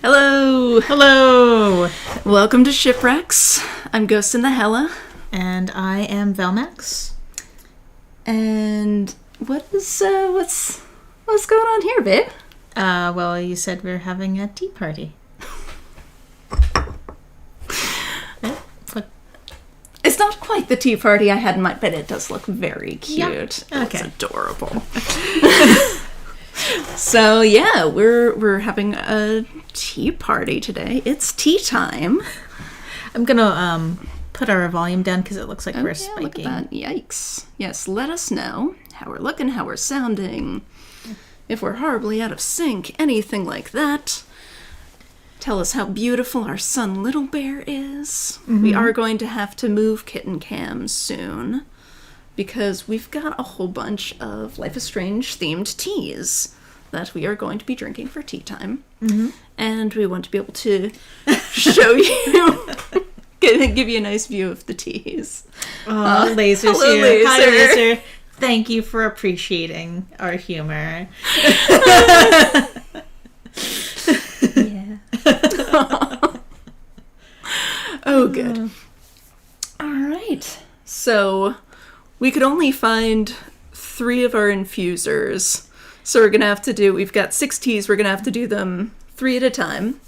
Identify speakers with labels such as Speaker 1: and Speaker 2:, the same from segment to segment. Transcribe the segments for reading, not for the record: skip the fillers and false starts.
Speaker 1: Hello!
Speaker 2: Hello!
Speaker 1: Welcome to Shipwrecks. I'm Ghost in the Hella.
Speaker 2: And I am Velmax.
Speaker 1: And what's going on here, babe?
Speaker 2: Well, you said we're having a tea party.
Speaker 1: It's not quite the tea party I had in mind, but it does look very cute.
Speaker 2: Yeah. Okay.
Speaker 1: It's adorable. So yeah, we're having a tea party today. It's tea time.
Speaker 2: I'm gonna put our volume down because it looks like we're spiking.
Speaker 1: Look at that. Yikes. Yes, let us know how we're looking, how we're sounding. If we're horribly out of sync, anything like that. Tell us how beautiful our son Little Bear is. Mm-hmm. We are going to have to move kitten cams soon because we've got a whole bunch of Life is Strange themed teas that we are going to be drinking for tea time. Mm-hmm. And we want to be able to show you, give you a nice view of the teas.
Speaker 2: Oh, Laser's
Speaker 1: hello,
Speaker 2: here.
Speaker 1: Laser.
Speaker 2: Hi, Laser. Thank you for appreciating our humor.
Speaker 1: Yeah. Oh, good. All right. So we could only find 3 of our infusers. So we're going to have to we've got 6 teas. We're going to have to do them 3 at a time.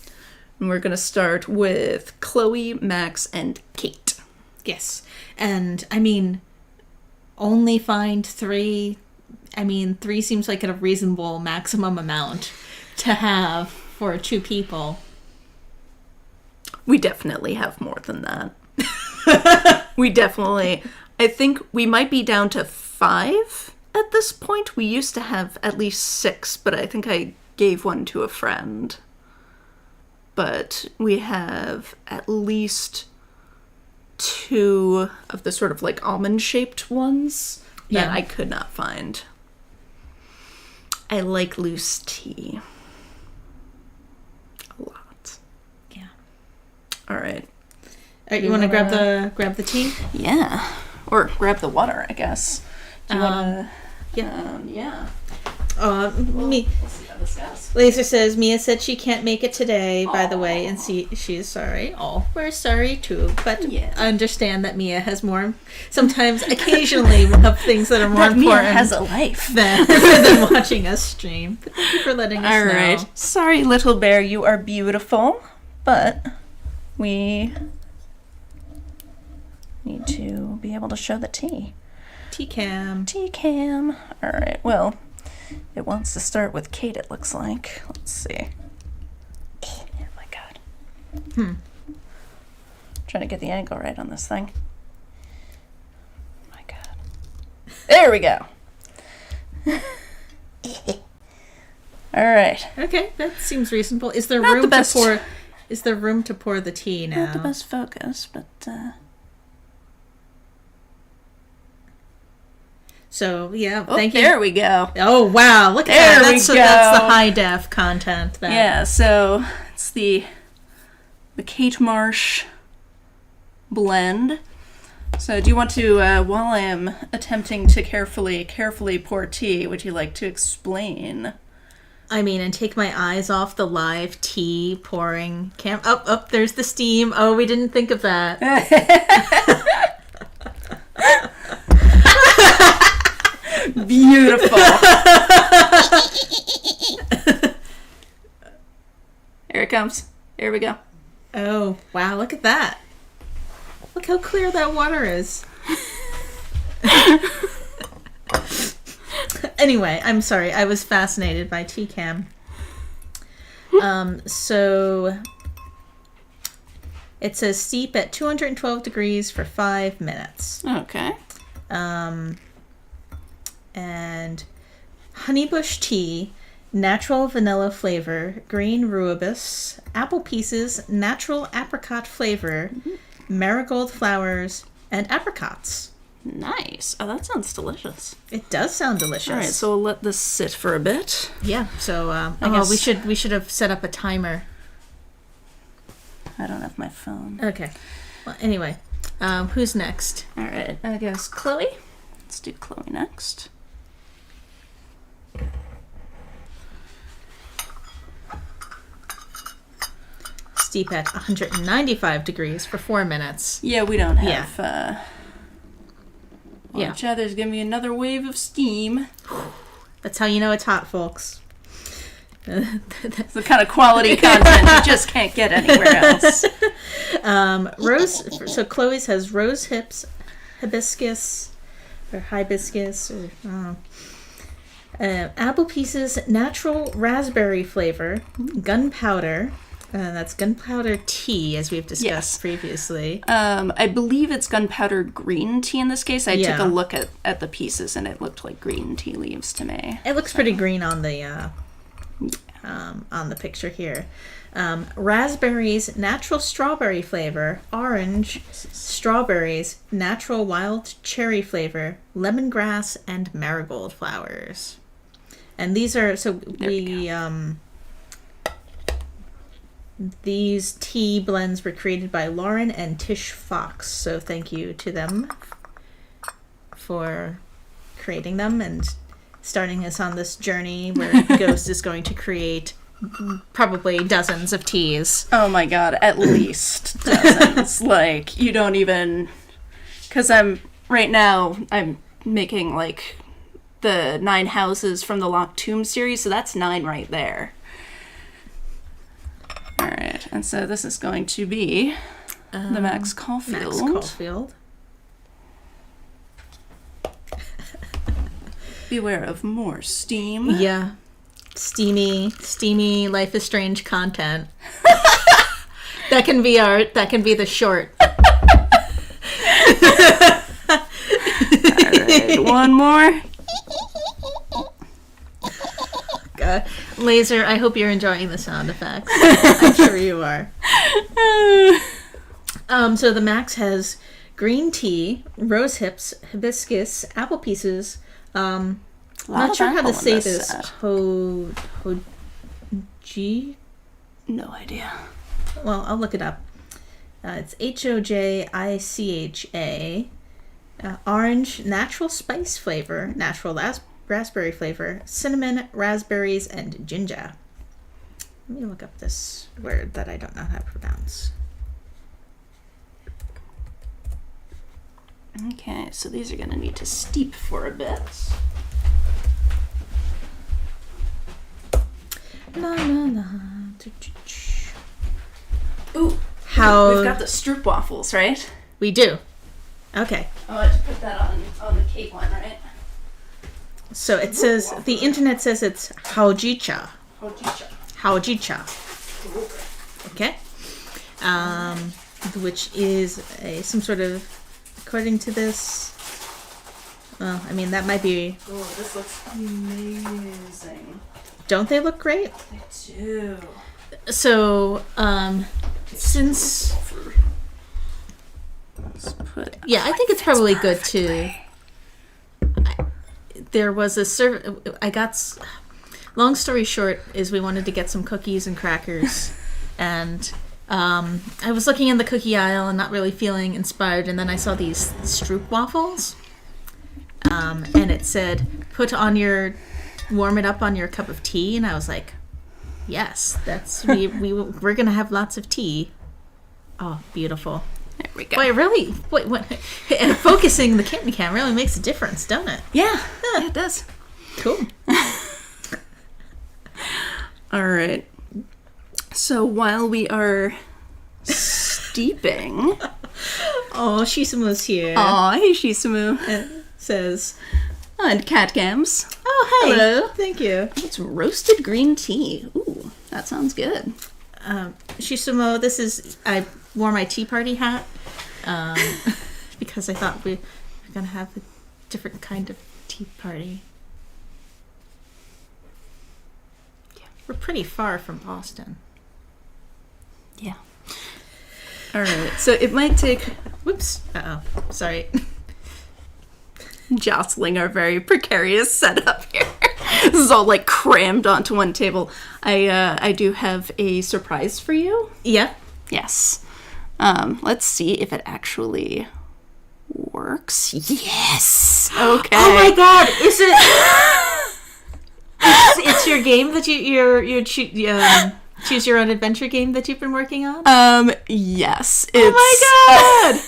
Speaker 1: And we're going to start with Chloe, Max, and Kate.
Speaker 2: Yes. And, I mean, only find 3. I mean, 3 seems like a reasonable maximum amount to have for 2 people.
Speaker 1: We definitely have more than that. I think we might be down to 5 at this point. We used to have at least 6, but I think I gave one to a friend. But we have at least 2 of the sort of like almond-shaped ones that I could not find. I like loose tea. A lot.
Speaker 2: Yeah.
Speaker 1: All right.
Speaker 2: You want to grab the tea?
Speaker 1: Yeah. Or grab the water, I guess. Do you want to...
Speaker 2: Yeah. Laser says Mia said she can't make it today, by the way, and she's sorry. Oh, we're sorry too, but I understand that Mia has more. Sometimes, occasionally, we'll have things that are more important.
Speaker 1: Mia has a life
Speaker 2: than watching us stream. But thank you for letting us know.
Speaker 1: All right. Sorry, Little Bear, you are beautiful, but we need to be able to show the tea.
Speaker 2: Tea cam.
Speaker 1: All right. Well, it wants to start with Kate, it looks like. Let's see. Oh my god. Trying to get the angle right on this thing. Oh my god. There we go. All right.
Speaker 2: Okay, that seems reasonable. Is there
Speaker 1: Not
Speaker 2: room
Speaker 1: the best.
Speaker 2: to pour? Is there room to pour the tea now?
Speaker 1: Not the best focus, but
Speaker 2: So, yeah, thank you.
Speaker 1: There we go.
Speaker 2: Oh, wow. Look at that. That's
Speaker 1: go.
Speaker 2: That's the high def content.
Speaker 1: Yeah, so it's the Kate Marsh blend. So do you want to, while I am attempting to carefully pour tea, would you like to explain?
Speaker 2: I mean, and take my eyes off the live tea pouring cam. Oh, there's the steam. Oh, we didn't think of that.
Speaker 1: Beautiful. Here it comes. Here we go.
Speaker 2: Oh, wow. Look at that. Look how clear that water is. Anyway, I'm sorry. I was fascinated by T-Cam. So it says steep at 212 degrees for 5 minutes.
Speaker 1: Okay.
Speaker 2: And honeybush tea, natural vanilla flavor, green rooibos, apple pieces, natural apricot flavor, marigold flowers, and apricots.
Speaker 1: Nice. Oh, that sounds delicious.
Speaker 2: It does sound delicious.
Speaker 1: All right, so we'll let this sit for a bit.
Speaker 2: Yeah. So
Speaker 1: I guess
Speaker 2: we should have set up a timer.
Speaker 1: I don't have my phone.
Speaker 2: Okay. Well, anyway, who's next?
Speaker 1: All right. I guess Chloe. Let's do Chloe next.
Speaker 2: steep at 195 degrees for 4 minutes.
Speaker 1: Yeah, we don't have...
Speaker 2: Yeah.
Speaker 1: There's gonna be another wave of steam.
Speaker 2: That's how you know it's hot, folks.
Speaker 1: It's the kind of quality content you just can't get anywhere else.
Speaker 2: So Chloe's has rose hips, hibiscus, or hibiscus, or I don't know. Apple pieces, natural raspberry flavor, gunpowder. That's gunpowder tea, as we've discussed previously.
Speaker 1: I believe it's gunpowder green tea in this case. I took
Speaker 2: Yeah.
Speaker 1: a look at the pieces, and it looked like green tea leaves to me.
Speaker 2: It looks pretty green on the picture here. Raspberries, natural strawberry flavor. Orange, strawberries, natural wild cherry flavor. Lemongrass and marigold flowers. And these are these tea blends were created by Lauren and Tish Fox. So thank you to them for creating them and starting us on this journey where Ghost is going to create probably dozens of teas.
Speaker 1: Oh my god, at least dozens. Like, you don't even... Because I'm making, like, the 9 houses from the Locked Tomb series, so that's 9 right there. Alright, and so this is going to be the Max Caulfield.
Speaker 2: Max Caulfield.
Speaker 1: Beware of more steam.
Speaker 2: Yeah. Steamy Life is Strange content. That can be the short.
Speaker 1: Alright, one more.
Speaker 2: God. Laser, I hope you're enjoying the sound effects. I'm sure you are. So the Max has green tea, rose hips, hibiscus, apple pieces. I'm not sure how to say this. Hoji?
Speaker 1: No idea.
Speaker 2: Well, I'll look it up. It's Hojicha. Orange, natural spice flavor, natural raspberry flavor, cinnamon, raspberries, and ginger. Let me look up this word that I don't know how to pronounce.
Speaker 1: Okay, so these are going to need to steep for a bit.
Speaker 2: La, la, la.
Speaker 1: Ooh,
Speaker 2: How
Speaker 1: we've got the stroop waffles, right?
Speaker 2: we do. Okay.
Speaker 1: Oh, I have to put that on the cake one, right?
Speaker 2: So it says, the internet says it's Hojicha. Hojicha. Okay. Which is some sort of, according to this, well, I mean, that might be...
Speaker 1: Oh, this looks amazing.
Speaker 2: Don't they look great?
Speaker 1: They do.
Speaker 2: So, since... Yeah, I think it's probably good to... There was a long story short is we wanted to get some cookies and crackers, and I was looking in the cookie aisle and not really feeling inspired, and then I saw these Stroop waffles, and it said warm it up on your cup of tea, and I was like, yes, we're gonna have lots of tea. Oh, beautiful.
Speaker 1: There we go.
Speaker 2: Focusing the kitten cam really makes a difference, don't it?
Speaker 1: Yeah, it does.
Speaker 2: Cool.
Speaker 1: All right. So while we are steeping...
Speaker 2: Oh, Shisamu's here.
Speaker 1: Aw, hey Shisamu.
Speaker 2: It says...
Speaker 1: And catgams.
Speaker 2: Oh, hey.
Speaker 1: Hello.
Speaker 2: Thank you.
Speaker 1: It's roasted green tea. Ooh, that sounds good.
Speaker 2: Shisamu, I wore my tea party hat because I thought we were going to have a different kind of tea party. Yeah, we're pretty far from Boston.
Speaker 1: Yeah. All right. So it might take...
Speaker 2: Whoops. Uh-oh. Sorry.
Speaker 1: Jostling our very precarious setup here. This is all like crammed onto one table. I do have a surprise for you.
Speaker 2: Yeah.
Speaker 1: Yes. Let's see if it actually works. Yes. Okay.
Speaker 2: Oh my God! Is it? It's your game that you're choose your own adventure game that you've been working on?
Speaker 1: Yes.
Speaker 2: Oh my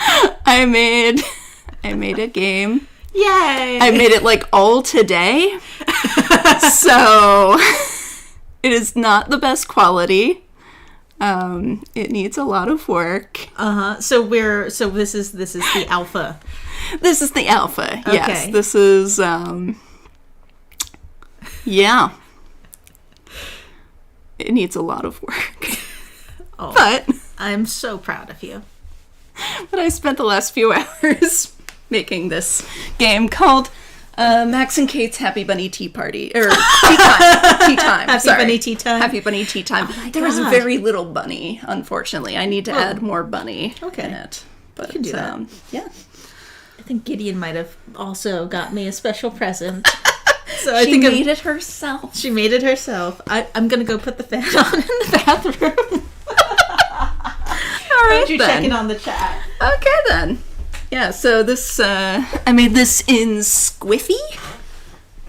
Speaker 1: god! I made a game.
Speaker 2: Yay!
Speaker 1: I made it like all today. So it is not the best quality. It needs a lot of work.
Speaker 2: So this is the alpha.
Speaker 1: This is the alpha.
Speaker 2: Okay.
Speaker 1: Yes. This is yeah. It needs a lot of work.
Speaker 2: Oh,
Speaker 1: But
Speaker 2: I'm so proud of you.
Speaker 1: I spent the last few hours making this game called Max and Kate's Happy Bunny Tea Party. Or Tea Time. Tea Time.
Speaker 2: Happy
Speaker 1: Sorry.
Speaker 2: Bunny Tea Time.
Speaker 1: Happy Bunny Tea Time.
Speaker 2: Oh my
Speaker 1: there was
Speaker 2: God.
Speaker 1: very little bunny, unfortunately. I need to add more bunny in it. But
Speaker 2: You can do that.
Speaker 1: Yeah.
Speaker 2: I think Gideon might have also got me a special present. So
Speaker 1: She made it herself.
Speaker 2: She made it herself. I'm gonna go put the fan on in the bathroom.
Speaker 1: All right,
Speaker 2: You
Speaker 1: then.
Speaker 2: checking on the chat?
Speaker 1: Okay, then. Yeah, so this, I made this in Squiffy,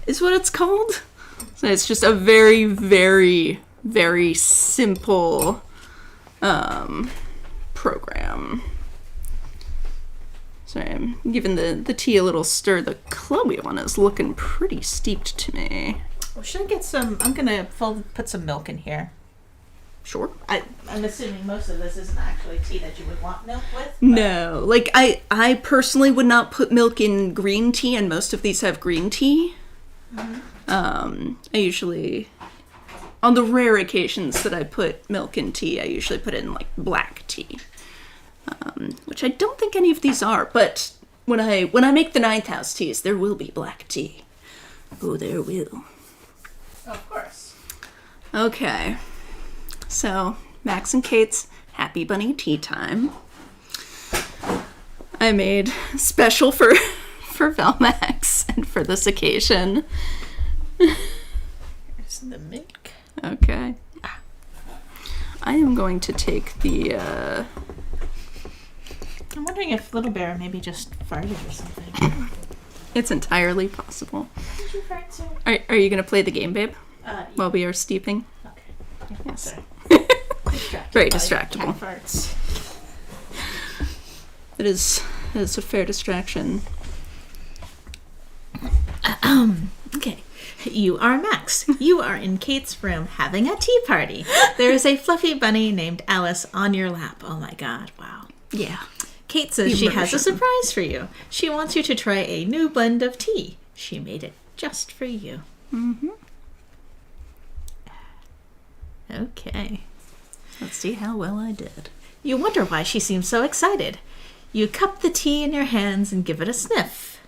Speaker 1: is what it's called. So it's just a very, very, very simple, program. Sorry, I'm giving the tea a little stir. The Chloe one is looking pretty steeped to me.
Speaker 2: Well, should I get some? I'm gonna put some milk in here.
Speaker 1: Sure.
Speaker 2: I'm assuming most of this isn't actually tea that you would want milk with. But...
Speaker 1: No, like I personally would not put milk in green tea, and most of these have green tea. I usually, on the rare occasions that I put milk in tea, I usually put it in like black tea, which I don't think any of these are. But when I make the Ninth House teas, there will be black tea. Oh, there will.
Speaker 2: Of course.
Speaker 1: Okay. So, Max and Kate's Happy Bunny Tea Time. I made special for Velmax and for this occasion.
Speaker 2: Here's the milk.
Speaker 1: Okay. I am going to take the,
Speaker 2: I'm wondering if Little Bear maybe just farted or something.
Speaker 1: It's entirely possible.
Speaker 2: Did you fart too?
Speaker 1: Are you going to play the game, babe?
Speaker 2: Yeah.
Speaker 1: While we are steeping?
Speaker 2: Okay.
Speaker 1: Yes.
Speaker 2: Sorry.
Speaker 1: Very distractible.
Speaker 2: Cat farts.
Speaker 1: It is a fair distraction.
Speaker 2: Okay. You are Max. You are in Kate's room having a tea party. There is a fluffy bunny named Alice on your lap. Oh my god, wow.
Speaker 1: Yeah.
Speaker 2: Kate says she has a
Speaker 1: Immersion.
Speaker 2: surprise for you. She wants you to try a new blend of tea. She made it just for you.
Speaker 1: Mm-hmm.
Speaker 2: Okay.
Speaker 1: Let's see how well I did.
Speaker 2: You wonder why she seems so excited. You cup the tea in your hands and give it a sniff.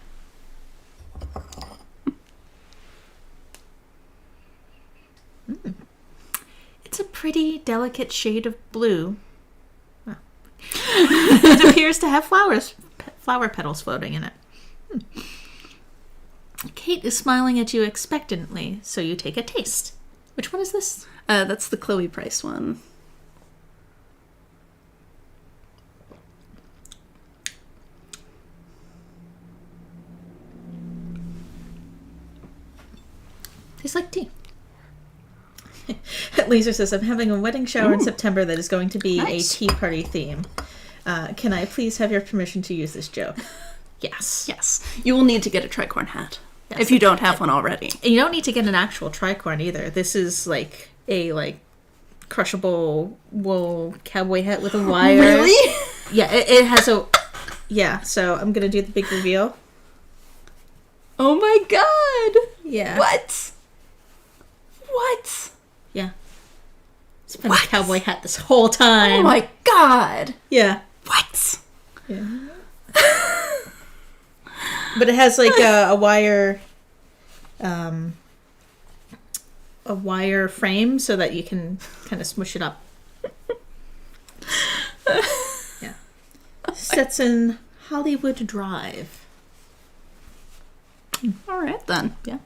Speaker 2: It's a pretty, delicate shade of blue. Oh. It appears to have flower petals floating in it. Kate is smiling at you expectantly, so you take a taste. Which one is this?
Speaker 1: That's the Chloe Price one.
Speaker 2: Tastes like tea. Laser says, I'm having a wedding shower in September that is going to be
Speaker 1: Nice.
Speaker 2: a tea party theme. Can I please have your permission to use this joke? Yes.
Speaker 1: Yes. You will need to get a tricorn hat.
Speaker 2: Yes.
Speaker 1: If you don't have one already.
Speaker 2: And you don't need to get an actual tricorn either. This is like a crushable wool cowboy hat with a wire.
Speaker 1: Really?
Speaker 2: Yeah, it has a... Yeah, so I'm going to do the big reveal.
Speaker 1: Oh my god!
Speaker 2: Yeah.
Speaker 1: What? What?
Speaker 2: Yeah. It's been a cowboy hat this whole time.
Speaker 1: Oh my god!
Speaker 2: Yeah.
Speaker 1: What?
Speaker 2: Yeah. But it has like a wire frame so that you can kind of smush it up. Yeah. Sets in Hollywood Drive.
Speaker 1: Alright then.
Speaker 2: Yeah.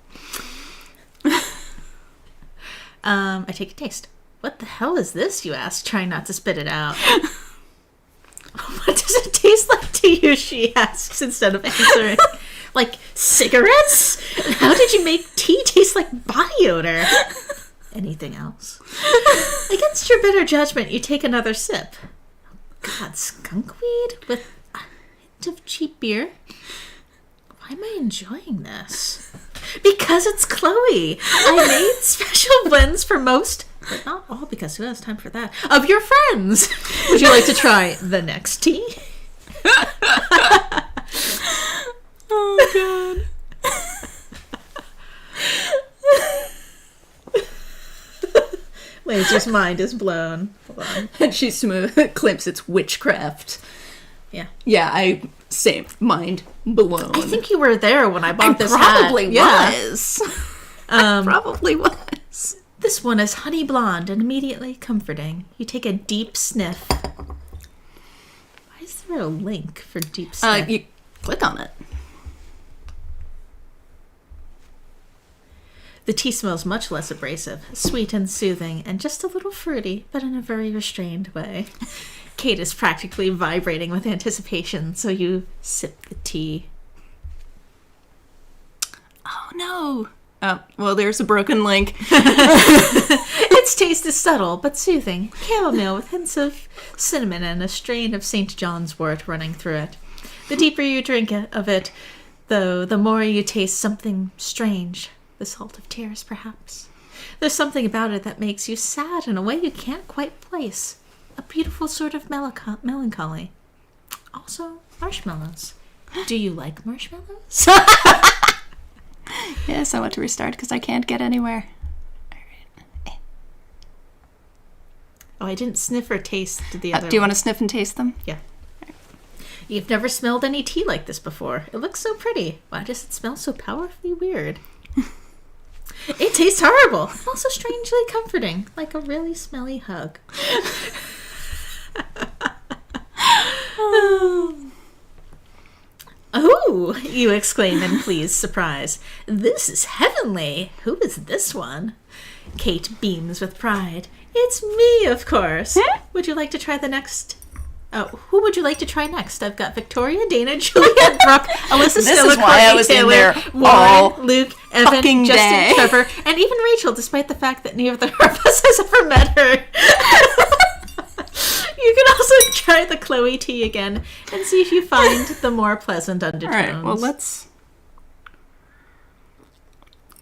Speaker 2: I take a taste. What the hell is this, you ask, trying not to spit it out. What does it taste like to you, she asks, instead of answering. Like cigarettes? How did you make tea taste like body odor? Anything else? Against your better judgment, you take another sip. God, skunkweed with a hint of cheap beer? Why am I enjoying this? Because it's Chloe. I made special blends for most, but not all, because who has time for that, of your friends. Would you like to try the next tea?
Speaker 1: Oh, God.
Speaker 2: Laser's mind is blown. Hold on.
Speaker 1: And she claims it's witchcraft.
Speaker 2: Yeah.
Speaker 1: Yeah, same. Mind blown.
Speaker 2: I think you were there when I bought this
Speaker 1: probably
Speaker 2: hat.
Speaker 1: was. I probably was.
Speaker 2: This one is honey blonde and immediately comforting. You take a deep sniff. Why is there a link for deep sniff?
Speaker 1: You click on it.
Speaker 2: The tea smells much less abrasive, sweet and soothing, and just a little fruity, but in a very restrained way. Kate is practically vibrating with anticipation, so you sip the tea.
Speaker 1: Oh, no. Oh, well, there's a broken link.
Speaker 2: Its taste is subtle but soothing. Chamomile with hints of cinnamon and a strain of St. John's wort running through it. The deeper you drink of it, though, the more you taste something strange. The salt of tears, perhaps. There's something about it that makes you sad in a way you can't quite place. A beautiful sort of melancholy. Also, marshmallows. Do you like marshmallows?
Speaker 1: Yes, I want to restart because I can't get anywhere.
Speaker 2: Oh, I didn't sniff or taste the other
Speaker 1: Do you
Speaker 2: one.
Speaker 1: want to sniff and taste them?
Speaker 2: Yeah. You've never smelled any tea like this before. It looks so pretty. Why does it smell so powerfully weird? It tastes horrible. Also strangely comforting. Like a really smelly hug. Oh, you exclaim in pleased surprise. This is heavenly. Who is this one? Kate beams with pride. It's me, of course. Would you like to try the next? Oh, who would you like to try next? I've got Victoria, Dana, Juliet, Brooke, Alyssa,
Speaker 1: This
Speaker 2: Stella,
Speaker 1: is why I was
Speaker 2: Taylor,
Speaker 1: in there
Speaker 2: Warren,
Speaker 1: all
Speaker 2: Luke, Evan,
Speaker 1: fucking
Speaker 2: Justin,
Speaker 1: day.
Speaker 2: Trevor, and even Rachel, despite the fact that neither of us has ever met her. You can also try the Chloe tea again and see if you find the more pleasant undertones.
Speaker 1: All right, well, let's...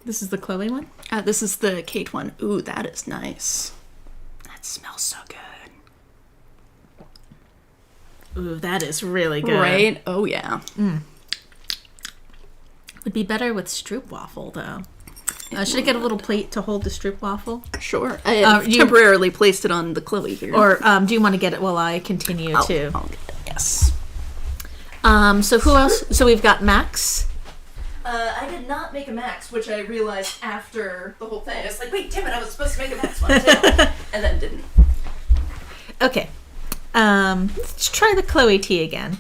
Speaker 2: This is the Chloe one?
Speaker 1: this is the Kate one. Ooh, that is nice. That smells so good.
Speaker 2: Ooh, that is really good.
Speaker 1: Right? Oh, yeah.
Speaker 2: Would be better with stroopwafel, though. Should I get a little plate to hold the stroopwafel?
Speaker 1: Sure. I temporarily placed it on the Chloe here.
Speaker 2: Or do you want to get it while I continue too?
Speaker 1: I'll get it, yes.
Speaker 2: So who else? So we've got Max.
Speaker 1: I did not make a Max, which I realized after the whole thing. I was like, wait, damn it, I was supposed to make a Max one too. And then didn't.
Speaker 2: Okay. Let's try the Chloe tea again.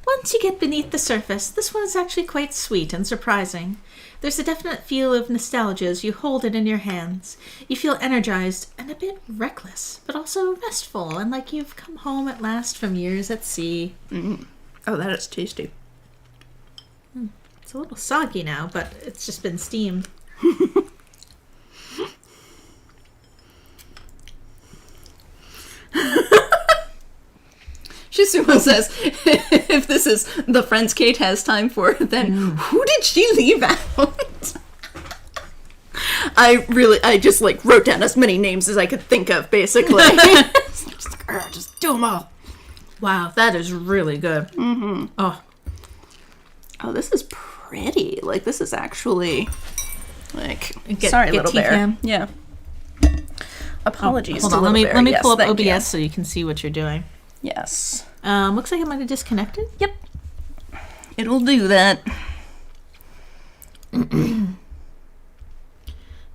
Speaker 2: Once you get beneath the surface, this one is actually quite sweet and surprising. There's a definite feel of nostalgia as you hold it in your hands. You feel energized and a bit reckless, but also restful and like you've come home at last from years at sea.
Speaker 1: Mm. Oh, that is tasty.
Speaker 2: It's a little soggy now, but it's just been steamed.
Speaker 1: Shisuo says, if this is the friends Kate has time for, then who did she leave out? I just like wrote down as many names as I could think of, basically. just do them all.
Speaker 2: Wow, that is really good.
Speaker 1: Mm-hmm. Oh, this is pretty. Like, this is actually, like, sorry,
Speaker 2: get
Speaker 1: little bear.
Speaker 2: T-Cam.
Speaker 1: Yeah. Apologies.
Speaker 2: Hold
Speaker 1: to
Speaker 2: on,
Speaker 1: Little Bear.
Speaker 2: let me
Speaker 1: Yes,
Speaker 2: pull up
Speaker 1: thank
Speaker 2: OBS
Speaker 1: you.
Speaker 2: so you can see what you're doing.
Speaker 1: Yes.
Speaker 2: Looks like I might have disconnected.
Speaker 1: Yep. It'll do that.
Speaker 2: I'm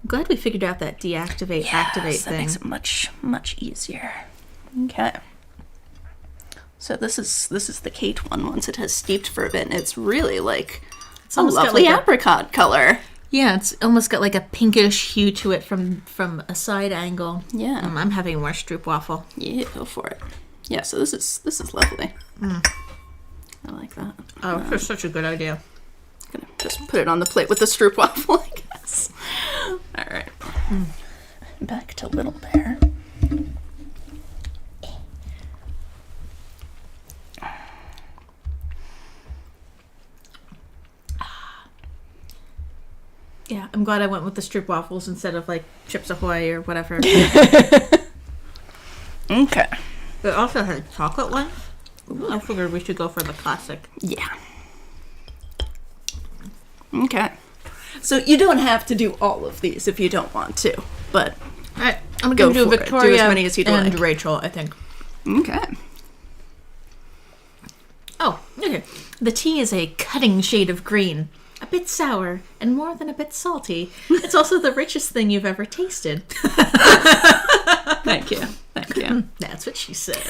Speaker 2: glad we figured out that deactivate, activate
Speaker 1: that
Speaker 2: thing.
Speaker 1: makes it much, much easier. Okay. So this is the Kate one. Once it has steeped for a bit, and it's really like
Speaker 2: It's
Speaker 1: a
Speaker 2: almost got
Speaker 1: lovely
Speaker 2: like
Speaker 1: apricot color.
Speaker 2: Yeah, it's almost got like a pinkish hue to it from a side angle. I'm having more stroopwafel.
Speaker 1: Yeah, go for it. Yeah, so this is lovely. I like that.
Speaker 2: Oh, that's such a good idea.
Speaker 1: Gonna just put it on the plate with the stroopwafel, I guess. All right. Back to Little Bear.
Speaker 2: Yeah, I'm glad I went with the stroopwafels instead of like Chips Ahoy or whatever.
Speaker 1: Okay.
Speaker 2: It also had chocolate one. I figured we should go for the classic.
Speaker 1: Yeah. Okay. So you don't have to do all of these if you don't want to, but
Speaker 2: All right, I'm going to do Victoria
Speaker 1: do as many as you'd
Speaker 2: and
Speaker 1: like.
Speaker 2: Rachel, I think.
Speaker 1: Okay.
Speaker 2: Oh, okay. The tea is a cutting shade of green. A bit sour, and more than a bit salty. It's also the richest thing you've ever tasted.
Speaker 1: Thank you. Thank you.
Speaker 2: That's what she said.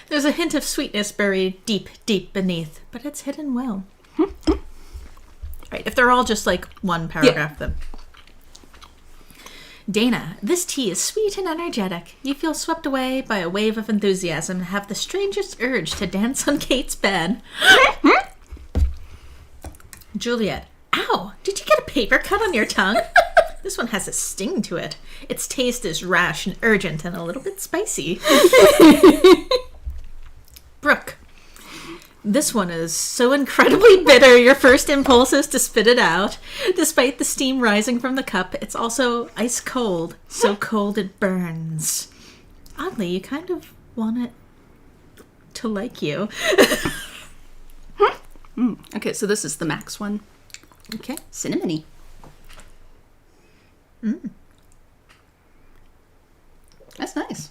Speaker 2: There's a hint of sweetness buried deep, deep beneath, but it's hidden well. Right, if they're all just like one paragraph, then. Dana, this tea is sweet and energetic. You feel swept away by a wave of enthusiasm and have the strangest urge to dance on Kate's bed. Juliet, ow, did you get a paper cut on your tongue? This one has a sting to it. Its taste is rash and urgent and a little bit spicy. Brooke, this one is so incredibly bitter your first impulse is to spit it out. Despite the steam rising from the cup, it's also ice cold, so cold it burns. Oddly, you kind of want it to like you.
Speaker 1: Okay, so this is the Max one.
Speaker 2: Okay.
Speaker 1: Cinnamony. That's nice.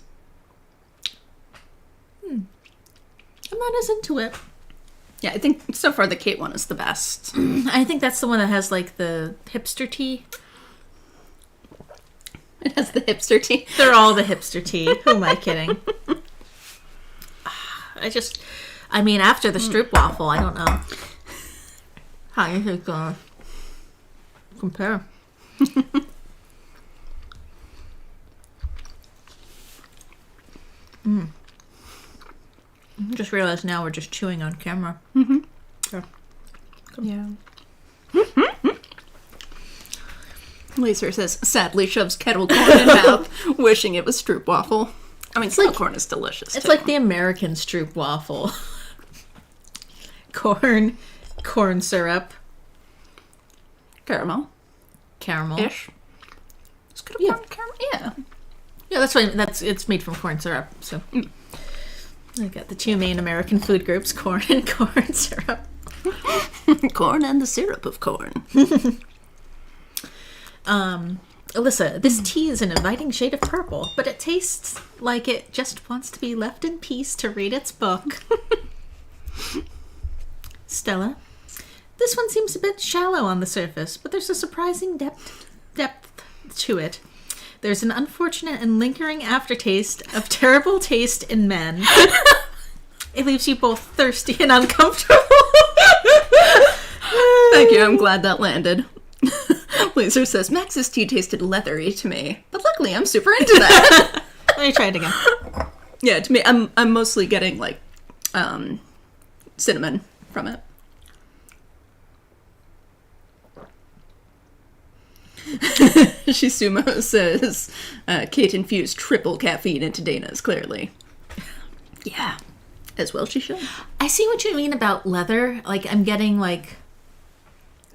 Speaker 2: I'm not as into it.
Speaker 1: Yeah, I think so far the Kate one is the best.
Speaker 2: I think that's the one that has like the hipster tea.
Speaker 1: It has the hipster tea.
Speaker 2: They're all the hipster tea. Who am I kidding? I mean, after the stroopwafel, I don't know how you think compare. I just realized now we're just chewing on camera. Sure.
Speaker 1: Yeah. Laser says, sadly shoves kettle corn in mouth, wishing it was stroopwafel. I mean, kettle corn is delicious,
Speaker 2: It's
Speaker 1: too.
Speaker 2: like the American stroopwafel. Corn syrup,
Speaker 1: caramel.
Speaker 2: caramel.
Speaker 1: Ish. It's kettle corn caramel. Yeah.
Speaker 2: Yeah, that's why it's made from corn syrup. So I got the two main American food groups: corn and corn syrup.
Speaker 1: Corn and the syrup of corn.
Speaker 2: Alyssa, this tea is an inviting shade of purple, but it tastes like it just wants to be left in peace to read its book. Stella, this one seems a bit shallow on the surface, but there's a surprising depth to it. There's an unfortunate and lingering aftertaste of terrible taste in men. It leaves you both thirsty and uncomfortable.
Speaker 1: Thank you, I'm glad that landed. Laser says, Max's tea tasted leathery to me, but luckily I'm super into that.
Speaker 2: Let me try it again.
Speaker 1: Yeah, to me, I'm mostly getting, like, cinnamon from it. Shisumo says, Kate infused triple caffeine into Dana's, clearly. Yeah, as well she should.
Speaker 2: I see what you mean about leather. Like, I'm getting, like,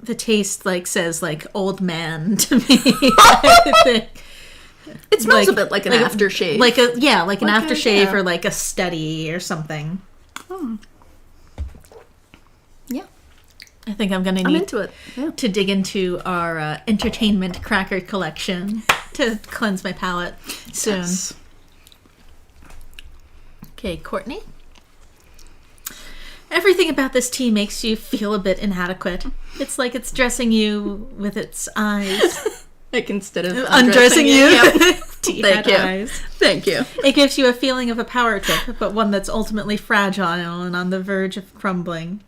Speaker 2: the taste, like, says, like, old man to me. I think.
Speaker 1: It smells a bit like an aftershave.
Speaker 2: An aftershave
Speaker 1: yeah.
Speaker 2: or like a study or something.
Speaker 1: Oh. Yeah.
Speaker 2: I think I'm going to
Speaker 1: I'm
Speaker 2: need
Speaker 1: into it. Yeah.
Speaker 2: to dig into our entertainment cracker collection to cleanse my palate soon.
Speaker 1: Yes.
Speaker 2: Okay, Courtney. Everything about this tea makes you feel a bit inadequate. It's like it's dressing you with its eyes.
Speaker 1: Like instead of
Speaker 2: Undressing you.
Speaker 1: Yep.
Speaker 2: Tea
Speaker 1: Thank
Speaker 2: had
Speaker 1: you.
Speaker 2: eyes.
Speaker 1: Thank you.
Speaker 2: It gives you a feeling of a power trip, but one that's ultimately fragile and on the verge of crumbling.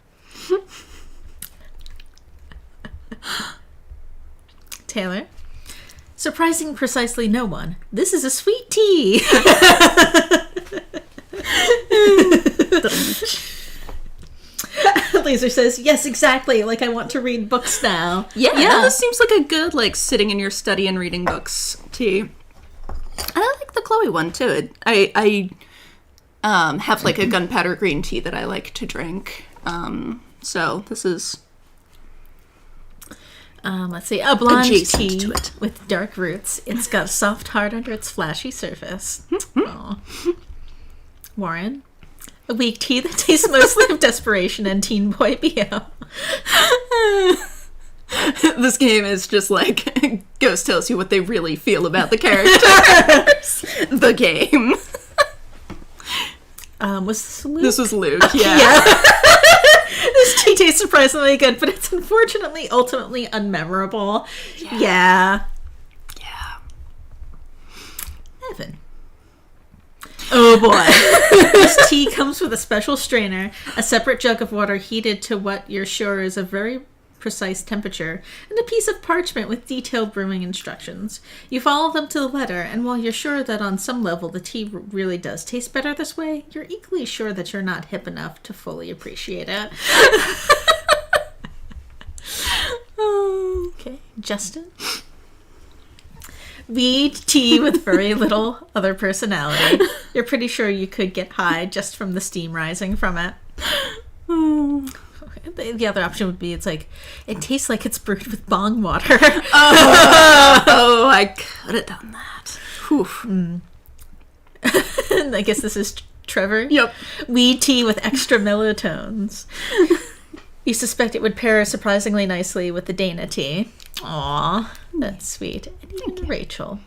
Speaker 2: Taylor. Surprising precisely no one. This is a sweet tea. Laser says, yes, exactly. Like, I want to read books now.
Speaker 1: Yeah, this seems like a good, like, sitting in your study and reading books tea. And I like the Chloe one, too. I have, like, a gunpowder green tea that I like to drink. So this is...
Speaker 2: let's see. A blonde
Speaker 1: adjacent
Speaker 2: tea
Speaker 1: to it.
Speaker 2: with dark roots. It's got a soft heart under its flashy surface. Aw. Warren. A weak tea that tastes mostly of desperation and teen boy BO.
Speaker 1: This game is just like, Ghost tells you what they really feel about the characters. The game.
Speaker 2: Was this Luke?
Speaker 1: This was Luke, yeah.
Speaker 2: This tea tastes surprisingly good, but it's unfortunately ultimately unmemorable. Yeah. Evan. Oh boy. This tea comes with a special strainer, a separate jug of water heated to what you're sure is a very precise temperature, and a piece of parchment with detailed brewing instructions. You follow them to the letter, and while you're sure that on some level the tea really does taste better this way, you're equally sure that you're not hip enough to fully appreciate it. Okay, Justin? Weed tea with very little other personality. You're pretty sure you could get high just from the steam rising from it. The other option would be, it's like, it tastes like it's brewed with bong water.
Speaker 1: I could have done that.
Speaker 2: I guess this is Trevor.
Speaker 1: Yep.
Speaker 2: Weed tea with extra mellow tones. You suspect it would pair surprisingly nicely with the Dana tea. Aw, that's sweet. And even Rachel.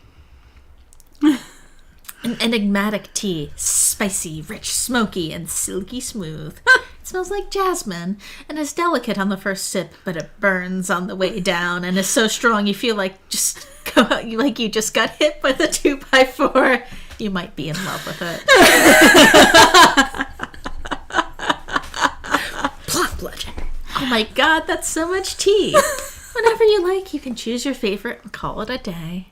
Speaker 2: An enigmatic tea. Spicy, rich, smoky, and silky smooth. It smells like jasmine and is delicate on the first sip, but it burns on the way down and is so strong you feel like you just got hit with a 2x4. You might be in love with it.
Speaker 1: Plot bludgeon.
Speaker 2: Oh my god, that's so much tea. Whenever you like, you can choose your favorite and call it a day.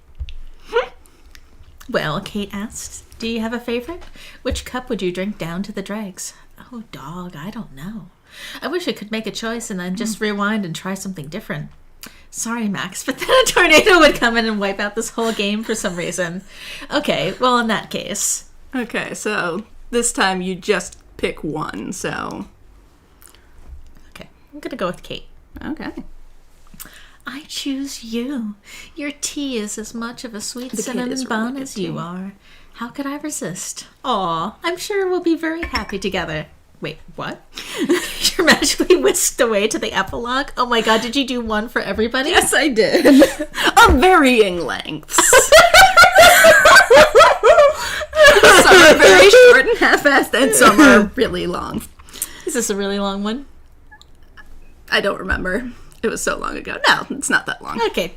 Speaker 2: Well, Kate asks, do you have a favorite? Which cup would you drink down to the dregs? Oh, dog, I don't know. I wish I could make a choice and then just rewind and try something different. Sorry, Max, but then a tornado would come in and wipe out this whole game for some reason. Okay, well, in that case.
Speaker 1: Okay, so this time you just pick one, so...
Speaker 2: Okay, I'm gonna go with Kate.
Speaker 1: Okay.
Speaker 2: I choose you. Your tea is as much of a sweet
Speaker 1: The
Speaker 2: cinnamon
Speaker 1: kid is
Speaker 2: bun
Speaker 1: really
Speaker 2: as
Speaker 1: good
Speaker 2: you
Speaker 1: tea.
Speaker 2: are. How could I resist? Aw, I'm sure we'll be very happy together. Wait, what? You're magically whisked away to the epilogue? Oh my god, did you do one for everybody?
Speaker 1: Yes, I did. Of varying lengths. Some are very short and half-assed, and some are really long.
Speaker 2: Is this a really long one?
Speaker 1: I don't remember. It was so long ago. No, it's not that long.
Speaker 2: Okay.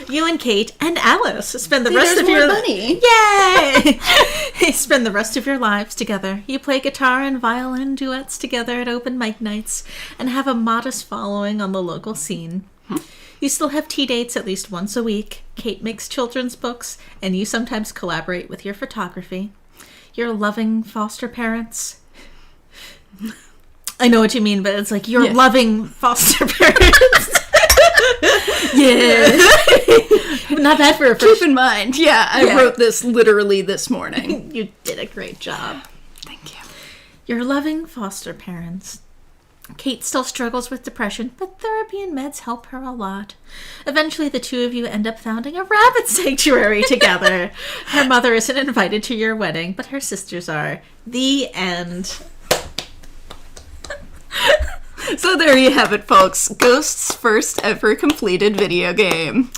Speaker 2: You and Kate and Alice spend the rest
Speaker 1: there's
Speaker 2: of your
Speaker 1: more money.
Speaker 2: Yay! Spend the rest of your lives together. You play guitar and violin duets together at open mic nights and have a modest following on the local scene. You still have tea dates at least once a week. Kate makes children's books, and you sometimes collaborate with your photography. Your loving foster parents. I know what you mean, but it's like your loving foster parents.
Speaker 1: Yeah.
Speaker 2: Not bad for a first.
Speaker 1: Keep in mind, I wrote this literally this morning.
Speaker 2: You did a great job.
Speaker 1: Thank you.
Speaker 2: Your loving foster parents. Kate still struggles with depression, but therapy and meds help her a lot. Eventually, the two of you end up founding a rabbit sanctuary together. Her mother isn't invited to your wedding, but her sisters are. The end.
Speaker 1: So there you have it, folks. Ghost's first ever completed video game.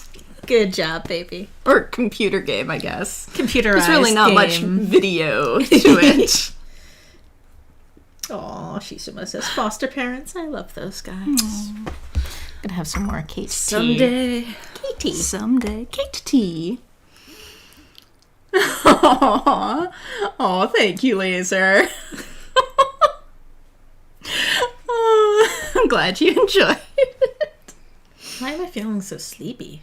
Speaker 2: Good job, baby.
Speaker 1: Or computer game, I guess.
Speaker 2: Computerized
Speaker 1: There's really not much
Speaker 2: game.
Speaker 1: video to it.
Speaker 2: Aw, Shizuma says foster parents. I love those guys. Gonna have some more Kate tea.
Speaker 1: Someday.
Speaker 2: Kate tea.
Speaker 1: Someday. Kate tea. Aww. Aw, thank you, Laser. Oh, I'm glad you enjoyed it.
Speaker 2: Why am I feeling so sleepy?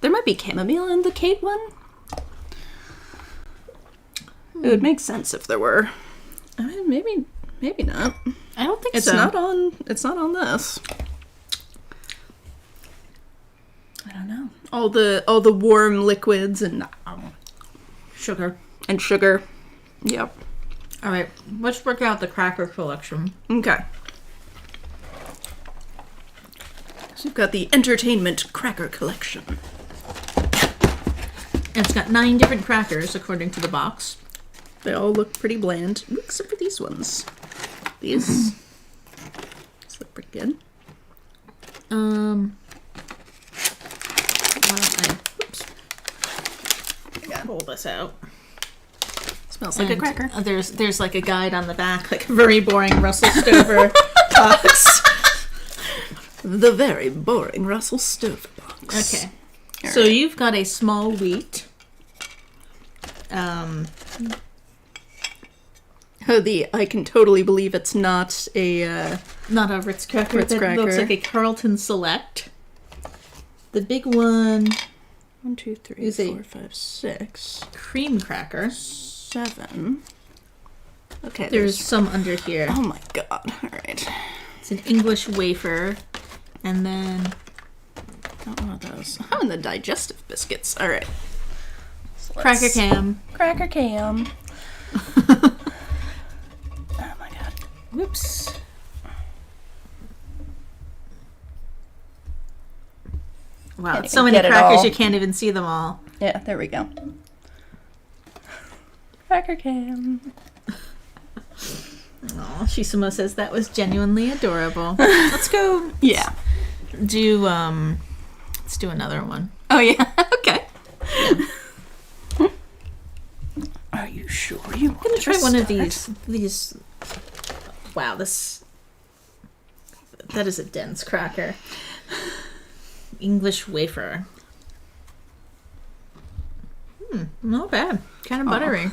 Speaker 1: There might be chamomile in the Kate one. It would make sense if there were. Maybe Maybe not.
Speaker 2: I don't think
Speaker 1: It's
Speaker 2: so.
Speaker 1: It's not on this. I don't know. All the warm liquids and
Speaker 2: Sugar.
Speaker 1: and sugar. Yep.
Speaker 2: All right, let's work out the cracker collection.
Speaker 1: Okay. So we've got the entertainment cracker collection.
Speaker 2: And it's got 9 different crackers, according to the box.
Speaker 1: They all look pretty bland, except for these ones. These look pretty good.
Speaker 2: Oops. I gotta pull this out.
Speaker 1: Smells like a cracker.
Speaker 2: There's like a guide on the back, like a very boring Russell Stover box.
Speaker 1: The very boring Russell Stover box.
Speaker 2: Okay. So you've got a small wheat.
Speaker 1: I can totally believe it's not a
Speaker 2: Not a Ritz cracker.
Speaker 1: Ritz cracker.
Speaker 2: Looks like a Carlton Select. The big one,
Speaker 1: 1, 2, 3,
Speaker 2: is
Speaker 1: 4, 5, 6,
Speaker 2: cream cracker.
Speaker 1: 7. Okay,
Speaker 2: There's some under here.
Speaker 1: oh my god! All right,
Speaker 2: It's an English wafer, and then
Speaker 1: don't want those. Oh, and the digestive biscuits. All right, so
Speaker 2: cracker cam.
Speaker 1: Cracker cam. Oh my god.
Speaker 2: Whoops. Wow,
Speaker 1: Can't
Speaker 2: it's so
Speaker 1: even
Speaker 2: many
Speaker 1: get it
Speaker 2: crackers
Speaker 1: all.
Speaker 2: you can't even see them all.
Speaker 1: Yeah, there we go. Cracker cam.
Speaker 2: Oh, Shisumo says that was genuinely adorable. Let's go
Speaker 1: Yeah.
Speaker 2: do let's do another one.
Speaker 1: Oh yeah. Okay. Are you sure you want
Speaker 2: I'm gonna try
Speaker 1: to
Speaker 2: one of
Speaker 1: start?
Speaker 2: these. Wow, that is a dense cracker. English wafer. Not bad. Kind of buttery.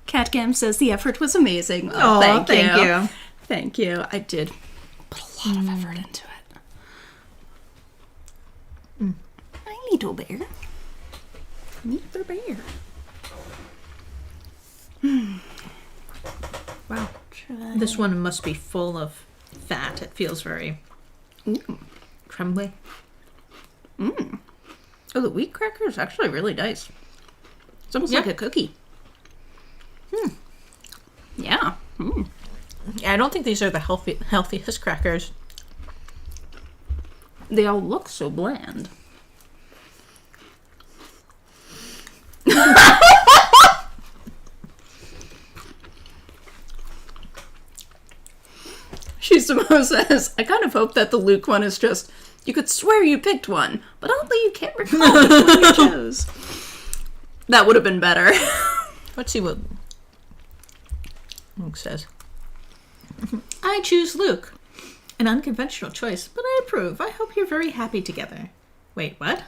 Speaker 1: Catgam says the effort was amazing.
Speaker 2: Oh, thank you.
Speaker 1: Thank you. I did put a lot of effort into it. My little bear. Little bear. Wow.
Speaker 2: This one must be full of fat. It feels very crumbly.
Speaker 1: Oh, the wheat cracker is actually really nice. It's almost
Speaker 2: Yeah.
Speaker 1: like a cookie. Yeah.
Speaker 2: Yeah, I don't think these are the healthiest crackers.
Speaker 1: They all look so bland. Shisumo says, I kind of hope that the Luke one is just, you could swear you picked one, but oddly you can't recall which one you chose. That would have been better.
Speaker 2: Let's see what Luke says. I choose Luke. An unconventional choice, but I approve. I hope you're very happy together. Wait, what?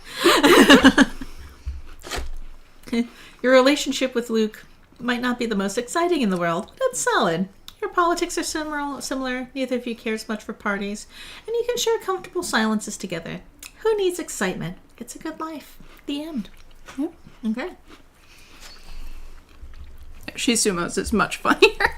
Speaker 2: Your relationship with Luke might not be the most exciting in the world, but it's solid. Your politics are similar. Neither of you cares much for parties, and you can share comfortable silences together. Who needs excitement? It's a good life. The end.
Speaker 1: Yep.
Speaker 2: Okay.
Speaker 1: Shisumo's is much funnier.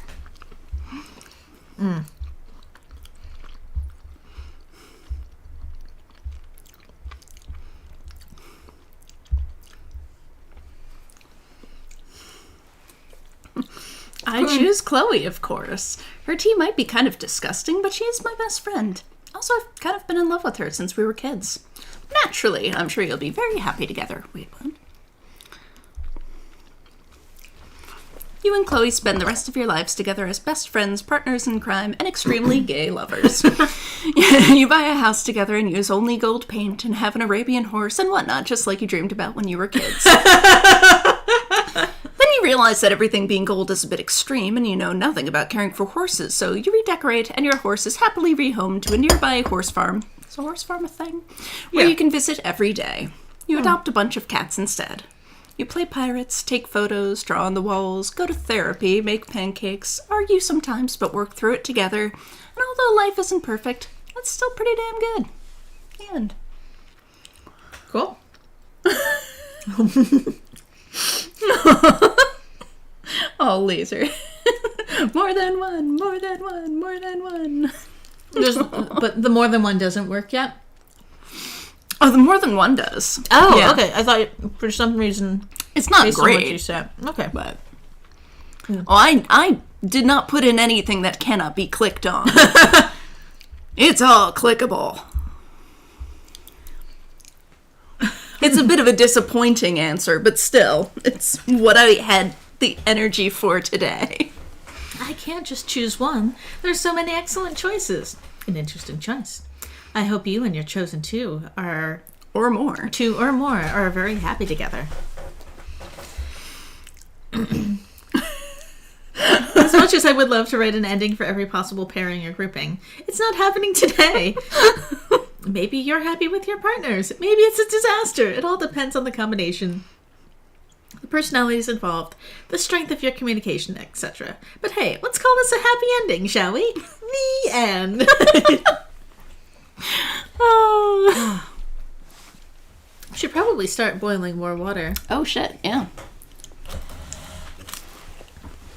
Speaker 1: I choose Chloe, of course. Her tea might be kind of disgusting, but she is my best friend. Also, I've kind of been in love with her since we were kids. Naturally, I'm sure you'll be very happy together. Wait, what? You and Chloe spend the rest of your lives together as best friends, partners in crime, and extremely gay lovers. You buy a house together and use only gold paint and have an Arabian horse and whatnot, just like you dreamed about when you were kids. Then you realize that everything being gold is a bit extreme and you know nothing about caring for horses, so you redecorate and your horse is happily rehomed to a nearby horse farm. Is a horse farm a thing? Where you can visit every day. You adopt a bunch of cats instead. You play pirates, take photos, draw on the walls, go to therapy, make pancakes, argue sometimes, but work through it together. And although life isn't perfect, it's still pretty damn good. The end.
Speaker 2: Cool.
Speaker 1: Oh, laser. More than one, more than one, more than one.
Speaker 2: But the more than one doesn't work yet?
Speaker 1: Oh, the more than one does.
Speaker 2: Oh,
Speaker 1: Yeah.
Speaker 2: okay. I thought for some reason...
Speaker 1: It's not
Speaker 2: based on what you
Speaker 1: great,
Speaker 2: said. Okay.
Speaker 1: but... Well, I did not put in anything that cannot be clicked on. It's all clickable. It's a bit of a disappointing answer, but still, it's what I had the energy for today.
Speaker 2: I can't just choose one. There's so many excellent choices. An interesting choice. I hope you and your chosen two are...
Speaker 1: Or more.
Speaker 2: Two or more are very happy together. As much as I would love to write an ending for every possible pairing or grouping, it's not happening today. Maybe you're happy with your partners. Maybe it's a disaster. It all depends on the combination, the personalities involved, the strength of your communication, etc. But hey, let's call this a happy ending, shall we? The end.
Speaker 1: Oh.
Speaker 2: Should probably start boiling more water.
Speaker 1: Oh, shit, yeah.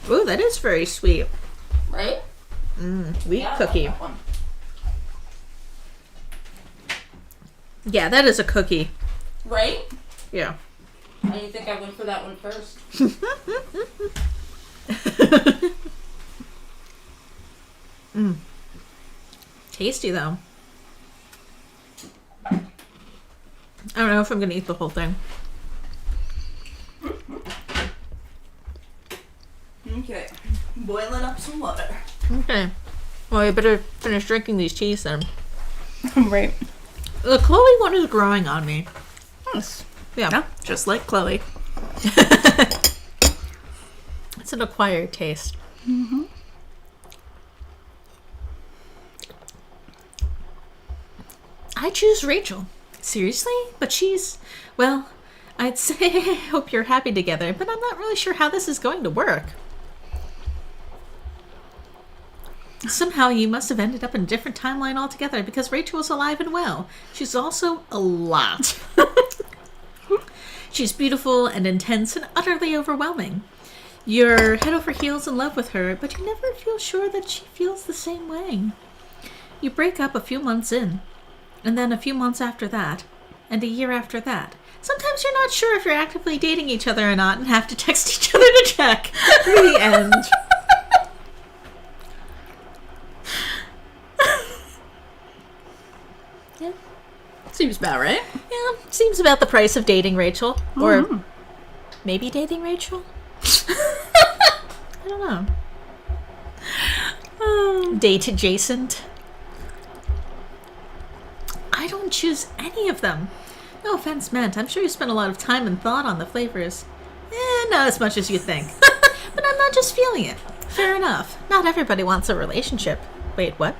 Speaker 2: Ooh, that is very sweet.
Speaker 1: Right?
Speaker 2: Wheat cookie. Yeah, that is a cookie.
Speaker 1: Right?
Speaker 2: Yeah.
Speaker 1: Why do you think I went for that one first?
Speaker 2: Tasty, though. I don't know if I'm going to eat the whole thing.
Speaker 1: Okay. Boiling up some water.
Speaker 2: Okay. Well, I better finish drinking these teas then.
Speaker 1: Right.
Speaker 2: The Chloe one is growing on me.
Speaker 1: Yes.
Speaker 2: Yeah.
Speaker 1: Just like Chloe.
Speaker 2: It's an acquired taste.
Speaker 1: Mm-hmm.
Speaker 2: I choose Rachel. Seriously? But she's... Well, I'd say I hope you're happy together, but I'm not really sure how this is going to work. Somehow you must have ended up in a different timeline altogether because Rachel is alive and well. She's also a lot. She's beautiful and intense and utterly overwhelming. You're head over heels in love with her, but you never feel sure that she feels the same way. You break up a few months in, and then a few months after that, and a year after that. Sometimes you're not sure if you're actively dating each other or not and have to text each other to check. The end. Yeah.
Speaker 1: Seems about right.
Speaker 2: Yeah, seems about the price of dating Rachel. Or maybe dating Rachel? I don't know. Date adjacent? I don't choose any of them. No offense meant. I'm sure you spent a lot of time and thought on the flavors. Not as much as you think. But I'm not just feeling it. Fair enough. Not everybody wants a relationship. Wait, what?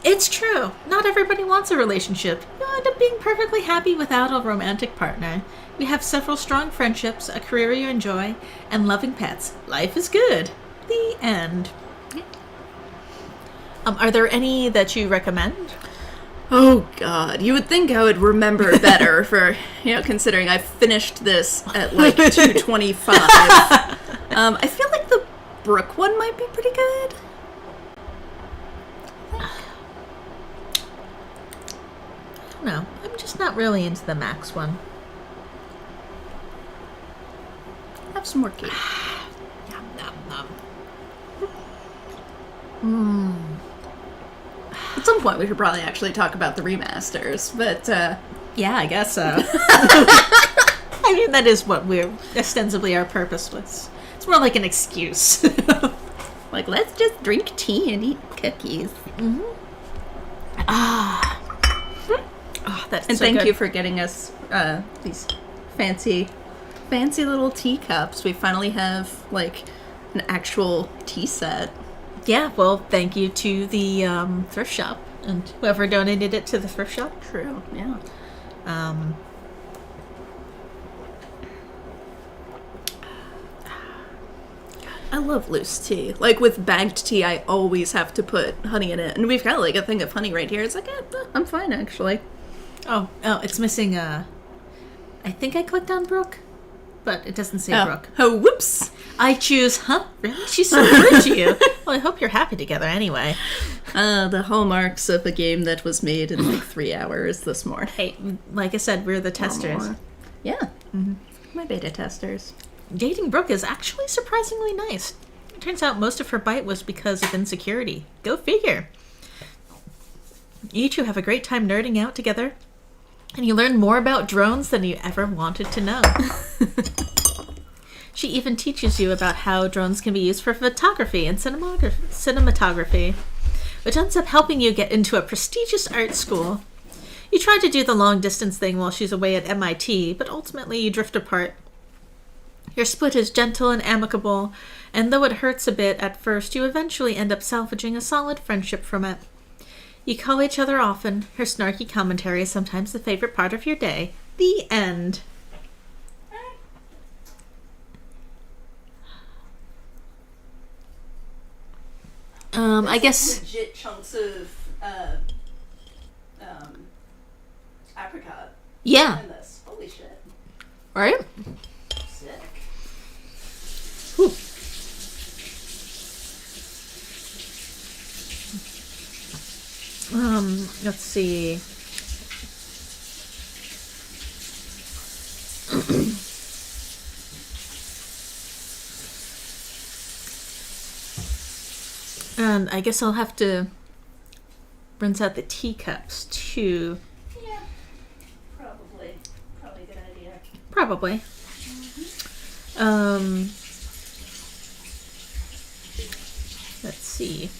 Speaker 2: It's true. Not everybody wants a relationship. You'll end up being perfectly happy without a romantic partner. You have several strong friendships, a career you enjoy, and loving pets. Life is good. The end. Are there any that you recommend?
Speaker 1: Oh, God. You would think I would remember better for, considering I finished this at like 2:25. I feel like the Brooke one might be pretty good.
Speaker 2: I don't know. I'm just not really into the Max one.
Speaker 1: Have some more cake.
Speaker 2: Nom, nom, nom.
Speaker 1: At some point, we should probably actually talk about the remasters, but,
Speaker 2: Yeah, I guess so. I mean, that is what we're ostensibly our purpose was. It's more like an excuse.
Speaker 1: like, let's just drink tea and eat cookies.
Speaker 2: Mm-hmm. Oh, that's
Speaker 1: and
Speaker 2: so
Speaker 1: thank
Speaker 2: good.
Speaker 1: you for getting us these fancy little teacups. We finally have, like, an actual tea set.
Speaker 2: Yeah, well, thank you to the thrift shop and whoever donated it to the thrift shop.
Speaker 1: True, yeah. I love loose tea. Like, with bagged tea, I always have to put honey in it. And we've got, like, a thing of honey right here. It's like, I'm fine, actually.
Speaker 2: Oh, it's missing, I think I clicked on Brooke. but it doesn't say Brooke.
Speaker 1: Oh, whoops.
Speaker 2: I choose, huh? Really? She's so rude to you. Well, I hope you're happy together anyway.
Speaker 1: The hallmarks of a game that was made in like 3 hours this morning.
Speaker 2: Hey, like I said, we're the testers.
Speaker 1: Yeah. Mm-hmm. My beta testers.
Speaker 2: Dating Brooke is actually surprisingly nice. It turns out most of her bite was because of insecurity. Go figure. You two have a great time nerding out together, and you learn more about drones than you ever wanted to know. She even teaches you about how drones can be used for photography and cinematography, which ends up helping you get into a prestigious art school. You try to do the long-distance thing while she's away at MIT, but ultimately you drift apart. Your split is gentle and amicable, and though it hurts a bit at first, you eventually end up salvaging a solid friendship from it. You call each other often. Her snarky commentary is sometimes the favorite part of your day. The end. I guess
Speaker 1: legit chunks of apricot.
Speaker 2: Yeah.
Speaker 1: In this. Holy shit.
Speaker 2: Right?
Speaker 1: Sick.
Speaker 2: Whew. Let's see. And I guess I'll have to rinse out the teacups too.
Speaker 1: Yeah. Probably a good idea.
Speaker 2: Probably. Let's see.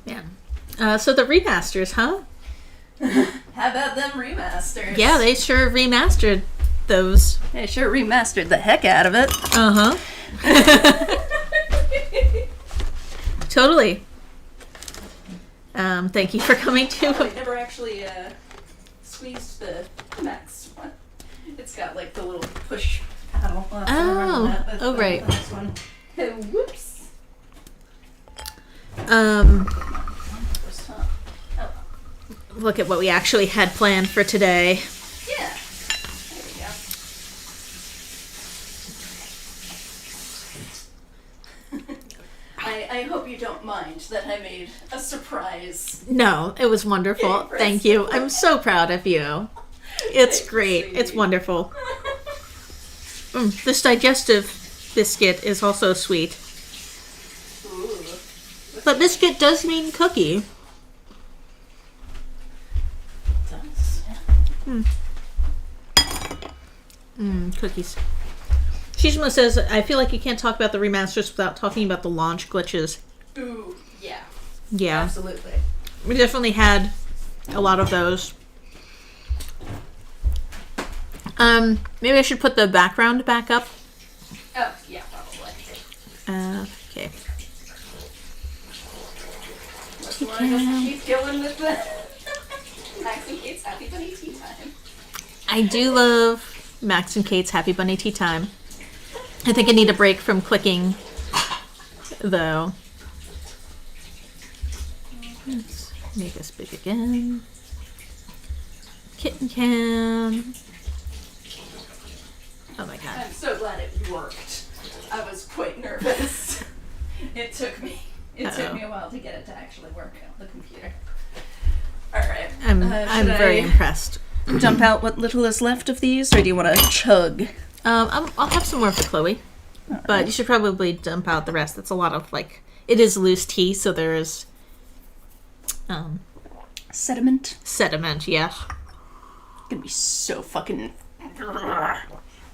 Speaker 2: Man. So the remasters, huh?
Speaker 1: How about them remasters?
Speaker 2: Yeah, they sure remastered those.
Speaker 1: They sure remastered the heck out of it.
Speaker 2: Uh-huh. Totally. Thank you for coming to...
Speaker 1: I never actually squeezed the max one. It's got like the little push paddle.
Speaker 2: Oh, right.
Speaker 1: This one. Whoops.
Speaker 2: Look at what we actually had planned for today.
Speaker 1: Yeah. There we go. I hope you don't mind that I made a surprise.
Speaker 2: No, it was wonderful. Thank you. I'm so proud of you. It's great. It's wonderful. This digestive biscuit is also sweet.
Speaker 1: Ooh.
Speaker 2: But biscuit does mean cookie.
Speaker 1: It does.
Speaker 2: Cookies. Shishimo says, I feel like you can't talk about the remasters without talking about the launch glitches.
Speaker 1: Ooh, yeah.
Speaker 2: Yeah.
Speaker 1: Absolutely.
Speaker 2: We definitely had a lot of those. Maybe I should put the background back up.
Speaker 1: Oh, yeah, probably.
Speaker 2: Okay.
Speaker 1: Let's want to just keep going with the Max and Kate's Happy Bunny Tea Time.
Speaker 2: I do love Max and Kate's Happy Bunny Tea Time. I think I need a break from clicking, though. Let's make this big again. Kitten cam. Oh my god.
Speaker 1: I'm so glad it worked. I was quite nervous. It took me a while to get it to actually work on the computer. Alright.
Speaker 2: I'm very impressed.
Speaker 1: Dump out what little is left of these, or do you want to chug?
Speaker 2: I'll have some more for Chloe. But you should probably dump out the rest. It's a lot of, like... It is loose tea, so there is...
Speaker 1: sediment?
Speaker 2: Sediment, yeah.
Speaker 1: Gonna be so fucking...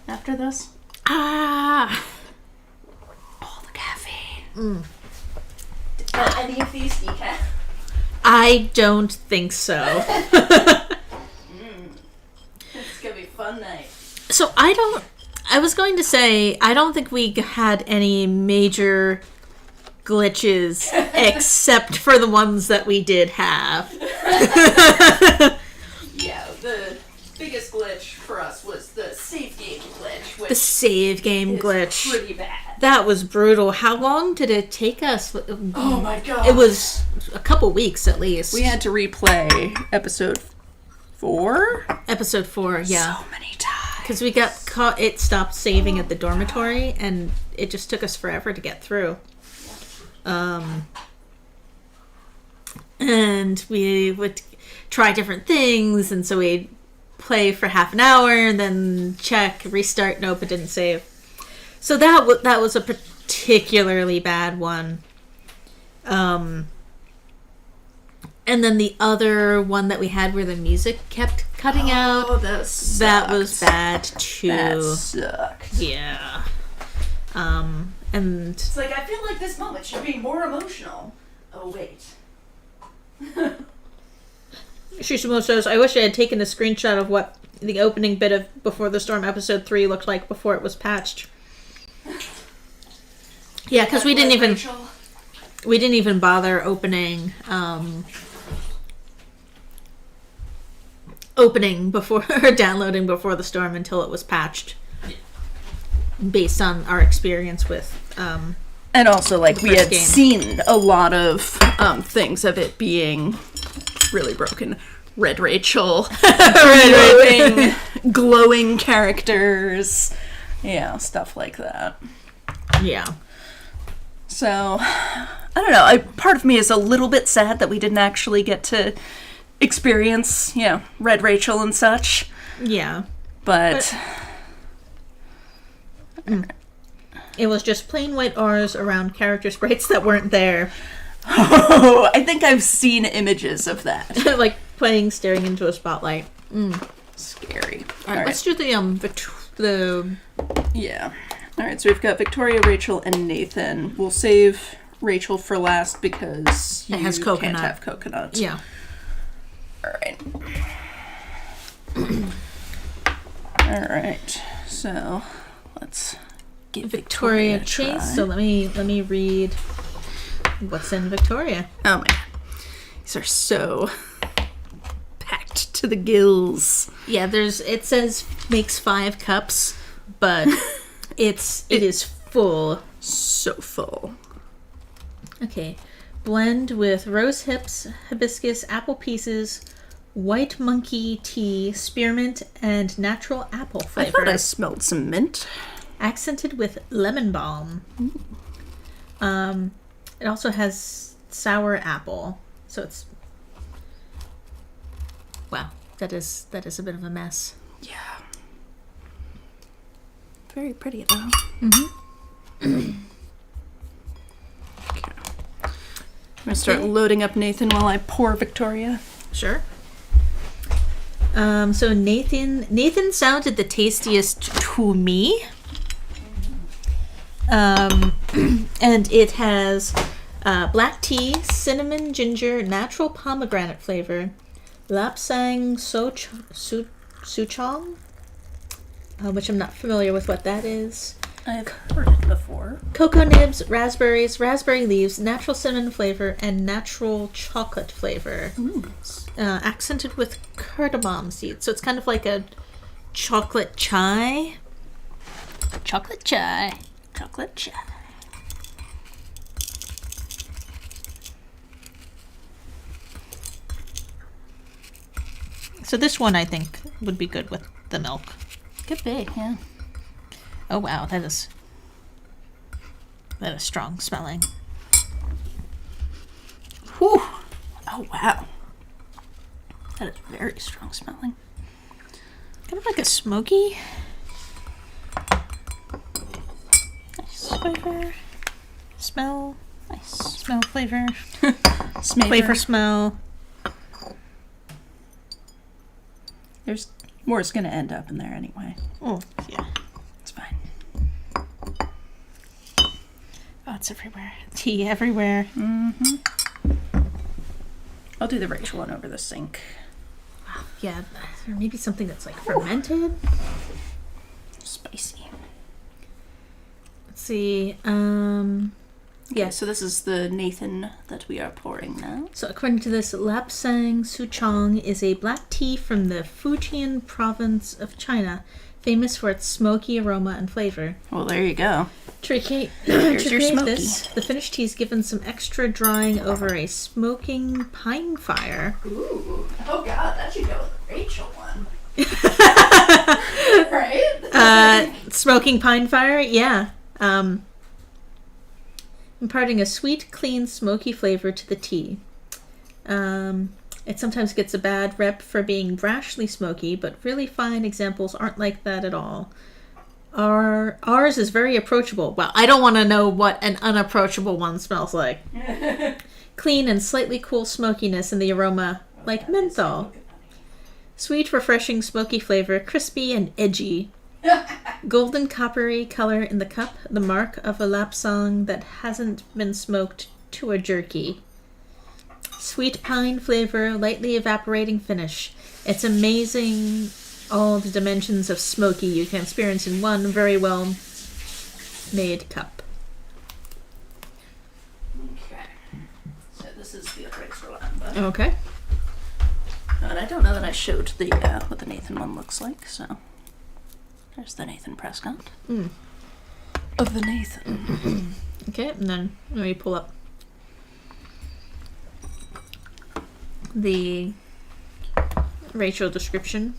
Speaker 1: After this?
Speaker 2: Ah!
Speaker 1: All the caffeine. Any of these decaf?
Speaker 2: I don't think so.
Speaker 1: It's gonna be a fun night.
Speaker 2: So I was going to say, I don't think we had any major glitches except for the ones that we did have.
Speaker 1: Yeah, the biggest glitch for us was the save game glitch. Which
Speaker 2: The save game
Speaker 1: is
Speaker 2: glitch.
Speaker 1: pretty bad.
Speaker 2: That was brutal. How long did it take us?
Speaker 1: Oh my god.
Speaker 2: It was a couple weeks at least.
Speaker 1: We had to replay episode 4?
Speaker 2: Episode 4, yeah.
Speaker 1: So many times.
Speaker 2: Because we got caught, it stopped saving at the dormitory, and it just took us forever to get through. And we would try different things, and so we'd play for half an hour, and then check, restart, nope, it didn't save. So that was a particularly bad one. And then the other one that we had where the music kept cutting out. That was bad too.
Speaker 1: That sucked.
Speaker 2: Yeah. And
Speaker 1: it's like, I feel like this moment should be more emotional. Oh, wait.
Speaker 2: Shishimo says, I wish I had taken a screenshot of what the opening bit of Before the Storm episode 3 looked like before it was patched. Yeah, because we didn't even bother opening before or downloading Before the Storm until it was patched, based on our experience with
Speaker 1: and also, like, we had seen a lot of things of it being really broken. Red Rachel, glowing characters, yeah, stuff like that.
Speaker 2: Yeah.
Speaker 1: So, I don't know. Part of me is a little bit sad that we didn't actually get to experience, Red Rachel and such.
Speaker 2: Yeah.
Speaker 1: But
Speaker 2: it was just plain white R's around character sprites that weren't there.
Speaker 1: Oh, I think I've seen images of that.
Speaker 2: Like staring into a spotlight.
Speaker 1: Scary.
Speaker 2: All right, let's do the
Speaker 1: Yeah. All right, so we've got Victoria, Rachel, and Nathan. We'll save Rachel for last because you can't have coconut.
Speaker 2: Yeah.
Speaker 1: All right. All right. So let's get Victoria
Speaker 2: Chase. So let me read what's in Victoria.
Speaker 1: Oh my god, these are so packed to the gills.
Speaker 2: Yeah, it says makes 5 cups, but it is full.
Speaker 1: So full.
Speaker 2: Okay. Blend with rose hips, hibiscus, apple pieces, white monkey tea, spearmint, and natural apple flavor.
Speaker 1: I thought I smelled some mint.
Speaker 2: Accented with lemon balm. It also has sour apple. So it's... Wow. That is a bit of a mess.
Speaker 1: Yeah. Very pretty, though.
Speaker 2: Mm-hmm.
Speaker 1: Okay. I'm going to start loading up Nathan while I pour Victoria.
Speaker 2: Sure. So Nathan sounded the tastiest to me. And it has black tea, cinnamon, ginger, natural pomegranate flavor, lapsang souchong, which I'm not familiar with what that is.
Speaker 1: I've heard it before.
Speaker 2: Cocoa nibs, raspberries, raspberry leaves, natural cinnamon flavor, and natural chocolate flavor. Accented with cardamom seeds. So it's kind of like a chocolate chai. Chocolate chai. Chocolate chai. So this one I think would be good with the milk.
Speaker 1: Could be, yeah.
Speaker 2: Oh wow, that is strong smelling.
Speaker 1: Whew. Oh wow. That is very strong smelling.
Speaker 2: Kind of like a smoky flavor. Smell. Nice. Smell flavor. Flavor smell.
Speaker 1: There's more is going to end up in there anyway.
Speaker 2: Oh, yeah.
Speaker 1: It's fine.
Speaker 2: Oh, it's everywhere. Tea everywhere.
Speaker 1: Mm-hmm. I'll do the Rachel one over the sink.
Speaker 2: Wow. Yeah. Or maybe something that's like fermented.
Speaker 1: Spicy.
Speaker 2: Let's see.
Speaker 1: Yeah, so this is the Nathan that we are pouring now.
Speaker 2: So according to this, Lapsang Souchong is a black tea from the Fujian province of China, famous for its smoky aroma and flavor.
Speaker 1: Well, there you go.
Speaker 2: To create
Speaker 1: smoky.
Speaker 2: this, the finished tea is given some extra drying over a smoking pine fire.
Speaker 1: Ooh. Oh god, that should go with Rachel one. Right?
Speaker 2: Smoking pine fire, yeah. Imparting a sweet, clean, smoky flavor to the tea. It sometimes gets a bad rep for being brashly smoky, but really fine examples aren't like that at all. Ours is very approachable. Well, I don't want to know what an unapproachable one smells like. Clean and slightly cool smokiness in the aroma, like menthol. Sweet, refreshing, smoky flavor, crispy and edgy. Golden coppery color in the cup, the mark of a lapsang that hasn't been smoked to a jerky. Sweet pine flavor, lightly evaporating finish. It's amazing all the dimensions of smoky you can experience in one very well made cup.
Speaker 1: Okay. So this is the eraser one.
Speaker 2: Okay.
Speaker 1: But I don't know that I showed the what the Nathan one looks like, so there's the Nathan Prescott. Of the Nathan.
Speaker 2: Okay, and then let me pull up the Rachel description.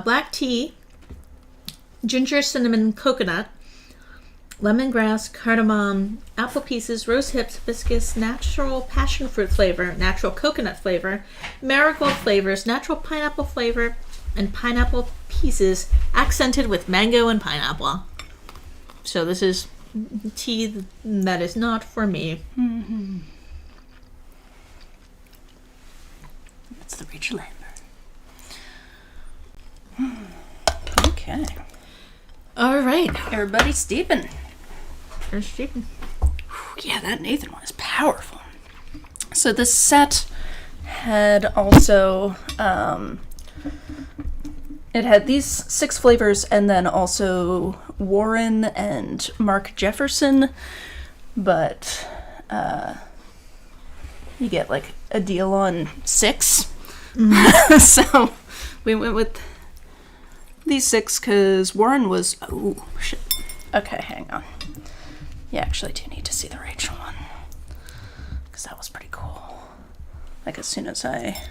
Speaker 2: Black tea, ginger, cinnamon, coconut, lemongrass, cardamom, apple pieces, rose hips, hibiscus, natural passion fruit flavor, natural coconut flavor, marigold flavors, natural pineapple flavor, and pineapple pieces accented with mango and pineapple. So this is tea that is not for me.
Speaker 1: Mm-hmm. That's the Rachel Amber. Okay.
Speaker 2: All right.
Speaker 1: Everybody steeping.
Speaker 2: There's chicken.
Speaker 1: Yeah, that Nathan one is powerful. So this set had also, it had these 6 flavors and then also Warren and Mark Jefferson, but you get like a deal on 6. So we went with these 6 because Warren was, oh shit. Okay, hang on. You actually do need to see the Rachel one. Because that was pretty cool. Like, as soon as I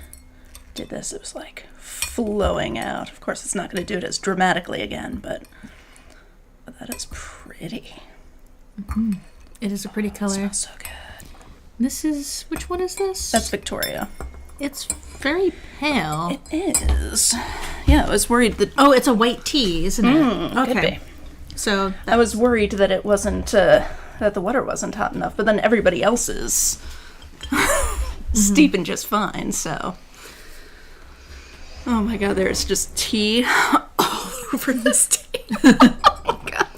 Speaker 1: did this, it was, like, flowing out. Of course, it's not going to do it as dramatically again, but that is pretty.
Speaker 2: Mm-hmm. It is a pretty color.
Speaker 1: It smells so good.
Speaker 2: This is... Which one is this?
Speaker 1: That's Victoria.
Speaker 2: It's very pale.
Speaker 1: It is. Yeah, I was worried that...
Speaker 2: Oh, it's a white tea, isn't it?
Speaker 1: Okay. Could be.
Speaker 2: So
Speaker 1: I was worried that it wasn't, that the water wasn't hot enough, but then everybody else is steeping just fine, so. Oh my god, there's just tea all over this tea. Oh god.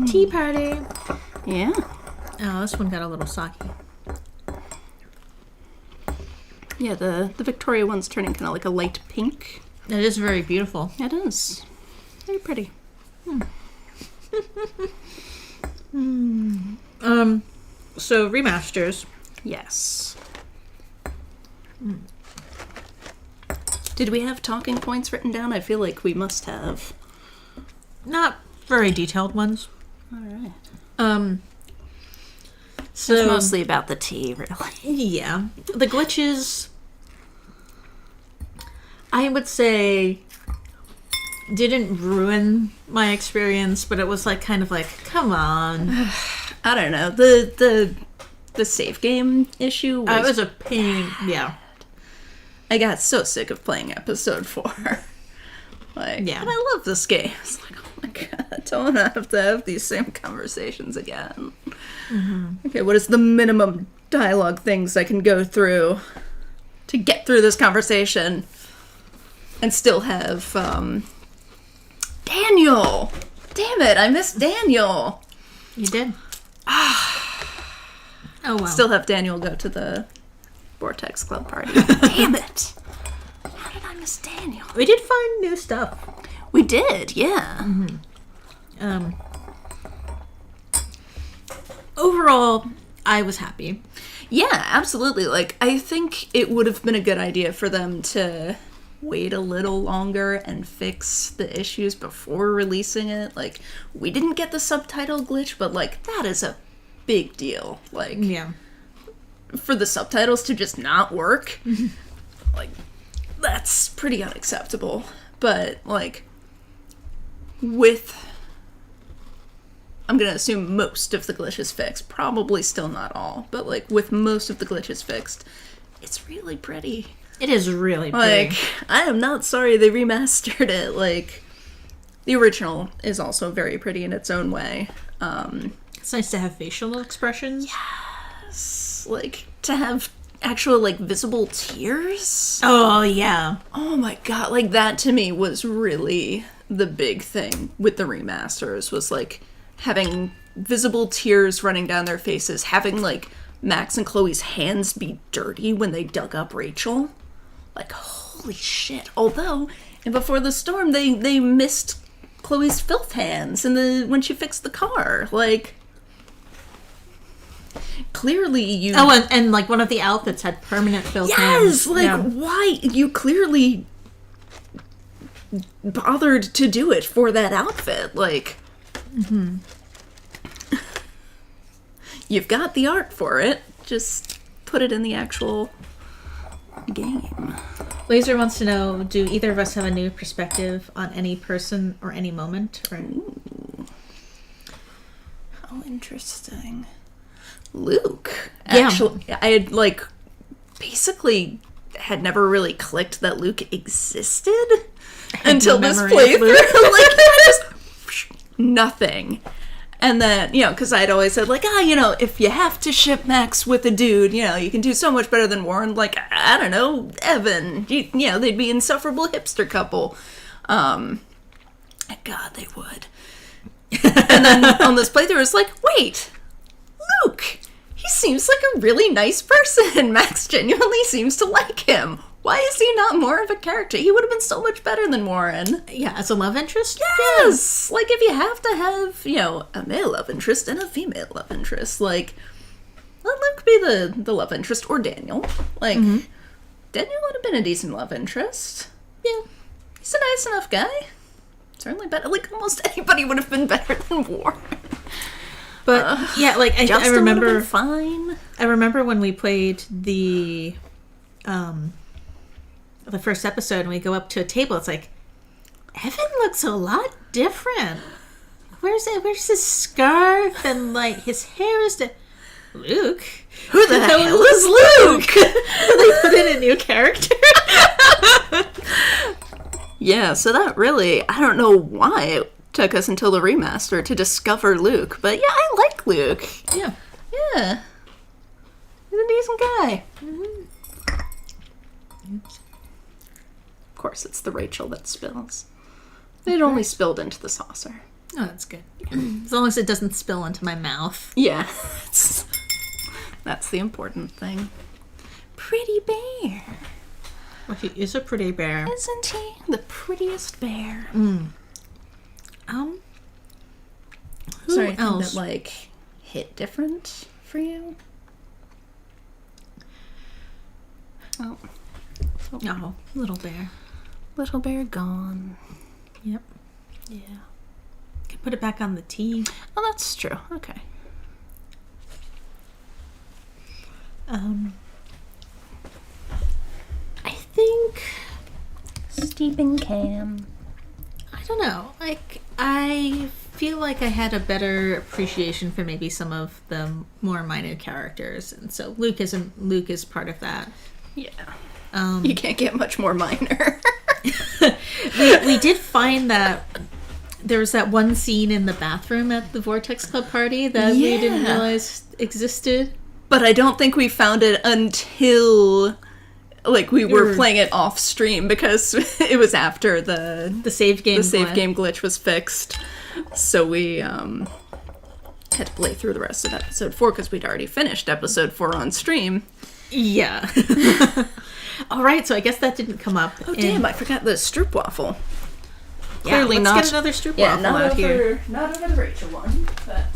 Speaker 2: Tea party.
Speaker 1: Yeah.
Speaker 2: Oh, this one got a little soggy.
Speaker 1: Yeah, the Victoria one's turning kind of like a light pink.
Speaker 2: It is very beautiful.
Speaker 1: It is. Very pretty.
Speaker 2: So remasters.
Speaker 1: Yes. Did we have talking points written down? I feel like we must have.
Speaker 2: Not very detailed ones.
Speaker 1: All right.
Speaker 2: So
Speaker 1: it's mostly about the tea, really.
Speaker 2: Yeah. The glitches, I would say, didn't ruin my experience, but it was like kind of like, come on.
Speaker 1: I don't know. The save game issue
Speaker 2: was a pain. Yeah.
Speaker 1: I got so sick of playing episode 4. Like,
Speaker 2: yeah.
Speaker 1: And I love this game. It's like, oh my god, I don't want to have these same conversations again. Mm-hmm. Okay, what is the minimum dialogue things I can go through to get through this conversation and still have, Daniel! Damn it, I missed Daniel!
Speaker 2: You did? Oh, wow.
Speaker 1: Still have Daniel go to the Vortex Club party. Damn it! How did I miss Daniel?
Speaker 2: We did find new stuff.
Speaker 1: We did, yeah.
Speaker 2: Mm-hmm. Overall, I was happy.
Speaker 1: Yeah, absolutely. Like, I think it would have been a good idea for them to wait a little longer and fix the issues before releasing it. Like, we didn't get the subtitle glitch, but, like, that is a big deal. Like,
Speaker 2: Yeah.
Speaker 1: for the subtitles to just not work, like, that's pretty unacceptable. But, like, with... I'm gonna assume most of the glitches fixed. Probably still not all. But, like, with most of the glitches fixed, it's really pretty.
Speaker 2: It is really pretty.
Speaker 1: Like, I am not sorry they remastered it. Like, the original is also very pretty in its own way.
Speaker 2: It's nice to have facial expressions.
Speaker 1: Yes. Like, to have actual, like, visible tears.
Speaker 2: Oh, yeah.
Speaker 1: Oh my god. Like, that to me was really the big thing with the remasters, was, like, having visible tears running down their faces, having, like, Max and Chloe's hands be dirty when they dug up Rachel. Like, holy shit. Although, in Before the Storm, they missed Chloe's filth hands when she fixed the car. Like, clearly you...
Speaker 2: Oh, and like, one of the outfits had permanent filth hands.
Speaker 1: Yes! Like, why? You clearly bothered to do it for that outfit. Like... Mm-hmm. You've got the art for it. Just put it in the actual game.
Speaker 2: Laser wants to know, do either of us have a new perspective on any person or any moment? Or...
Speaker 1: Ooh. How interesting. Luke.
Speaker 2: Yeah.
Speaker 1: Actually, I had, like, basically had never really clicked that Luke existed until this playthrough. Like, just nothing. And then, you know, because I'd always said, like, you know, if you have to ship Max with a dude, you know, you can do so much better than Warren. Like, I don't know, Evan. You know, they'd be an insufferable hipster couple. God, they would. And then on this playthrough, it's like, wait, Luke, he seems like a really nice person. Max genuinely seems to like him. Why is he not more of a character? He would have been so much better than Warren.
Speaker 2: Yeah, as a love interest?
Speaker 1: Yes! Like, if you have to have, you know, a male love interest and a female love interest, like, let Luke be the love interest, or Daniel. Like, Daniel would have been a decent love interest. Yeah. He's a nice enough guy. Certainly better. Like, almost anybody would have been better than Warren.
Speaker 2: But, yeah, like, I
Speaker 1: would
Speaker 2: remember...
Speaker 1: have been fine.
Speaker 2: I remember when we played the first episode and we go up to a table, it's like, Evan looks a lot different. Where's his scarf and, like, his hair is Luke?
Speaker 1: Who the hell is Luke?
Speaker 2: They put in a new character.
Speaker 1: Yeah, so that really, I don't know why it took us until the remaster to discover Luke, but yeah, I like Luke.
Speaker 2: Yeah.
Speaker 1: Yeah. He's a decent guy.
Speaker 2: Oops.
Speaker 1: Of course, it's the Rachel that spills. It only spilled into the saucer.
Speaker 2: Oh, that's good. As long as it doesn't spill into my mouth.
Speaker 1: Yeah. That's the important thing. Pretty bear.
Speaker 2: Well, he is a pretty bear.
Speaker 1: Isn't he? The prettiest bear.
Speaker 2: Who
Speaker 1: Sorry, anything
Speaker 2: else?
Speaker 1: that, like, hit different for you? Oh.
Speaker 2: Oh, little bear.
Speaker 1: Little bear gone.
Speaker 2: Yep. Yeah. Can put it back on the tea.
Speaker 1: Oh, that's true. Okay.
Speaker 2: I think
Speaker 1: Steeping Cam.
Speaker 2: I don't know. Like, I feel like I had a better appreciation for maybe some of the more minor characters, and so Luke is part of that.
Speaker 1: Yeah. You can't get much more minor.
Speaker 2: we did find that there was that one scene in the bathroom at the Vortex Club party that we didn't realize existed.
Speaker 1: But I don't think we found it until, like, we were playing it off stream, because it was after the
Speaker 2: save game
Speaker 1: game glitch was fixed. So we had to play through the rest of episode 4 because we'd already finished episode 4 on stream.
Speaker 2: Yeah. All right, so I guess that didn't come up.
Speaker 1: Oh, damn, I forgot the Stroopwafel.
Speaker 2: Yeah,
Speaker 1: Clearly
Speaker 2: let's get another Stroopwafel out here.
Speaker 1: Not over the Rachel one, but...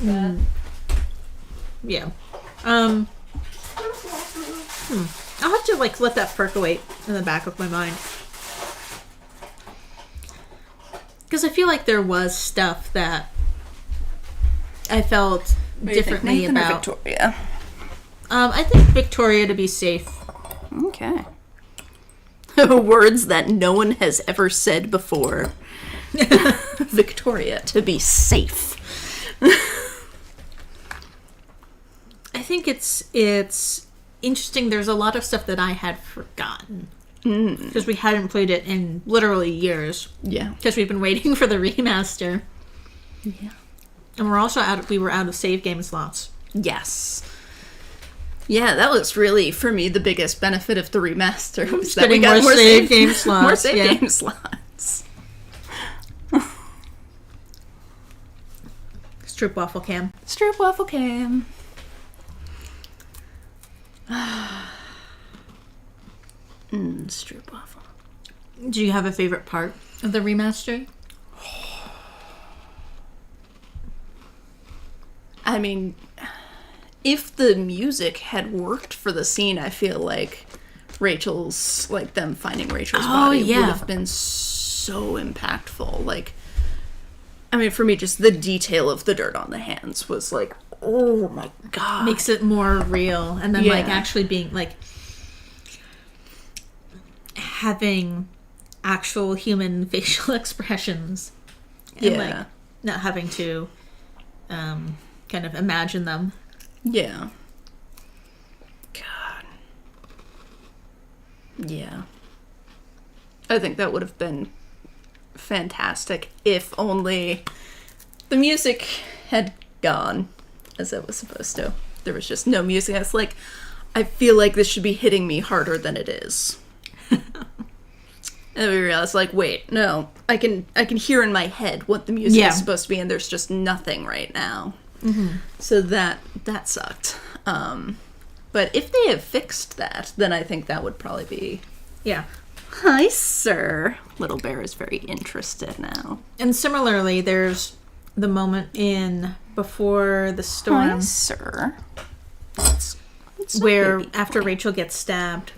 Speaker 2: Yeah. I'll have to, like, let that percolate in the back of my mind. Because I feel like there was stuff that I felt differently
Speaker 1: Nathan
Speaker 2: about
Speaker 1: or Victoria.
Speaker 2: I think Victoria to be safe.
Speaker 1: Okay. Words that no one has ever said before. Victoria to be safe.
Speaker 2: I think it's interesting. There's a lot of stuff that I had forgotten because we hadn't played it in literally years.
Speaker 1: Yeah.
Speaker 2: Because we've been waiting for the remaster.
Speaker 1: Yeah.
Speaker 2: And we were out of save game slots.
Speaker 1: Yes. Yeah, that was really, for me, the biggest benefit of the remaster was that we
Speaker 2: Getting
Speaker 1: got
Speaker 2: more save game slots.
Speaker 1: More save game slots.
Speaker 2: Stroop waffle cam.
Speaker 1: Stroop waffle cam. Stroop waffle.
Speaker 2: Do you have a favorite part of the remaster?
Speaker 1: I mean, if the music had worked for the scene, I feel like them finding Rachel's body would have been so impactful. Like, I mean, for me, just the detail of the dirt on the hands was like, oh my god.
Speaker 2: Makes it more real. And then, like, actually being, like, having actual human facial expressions. And, like, not having to kind of imagine them.
Speaker 1: Yeah. God. Yeah. I think that would have been fantastic if only the music had gone as it was supposed to. There was just no music. I was like, I feel like this should be hitting me harder than it is. And we realized, like, wait, no, I can hear in my head what the music is supposed to be, and there's just nothing right now. Mm-hmm. So that sucked. But if they have fixed that, then I think that would probably be...
Speaker 2: Yeah.
Speaker 1: Hi, sir. Little Bear is very interested now.
Speaker 2: And similarly, there's the moment in Before the Storm.
Speaker 1: Hi, sir.
Speaker 2: Where after Rachel gets stabbed,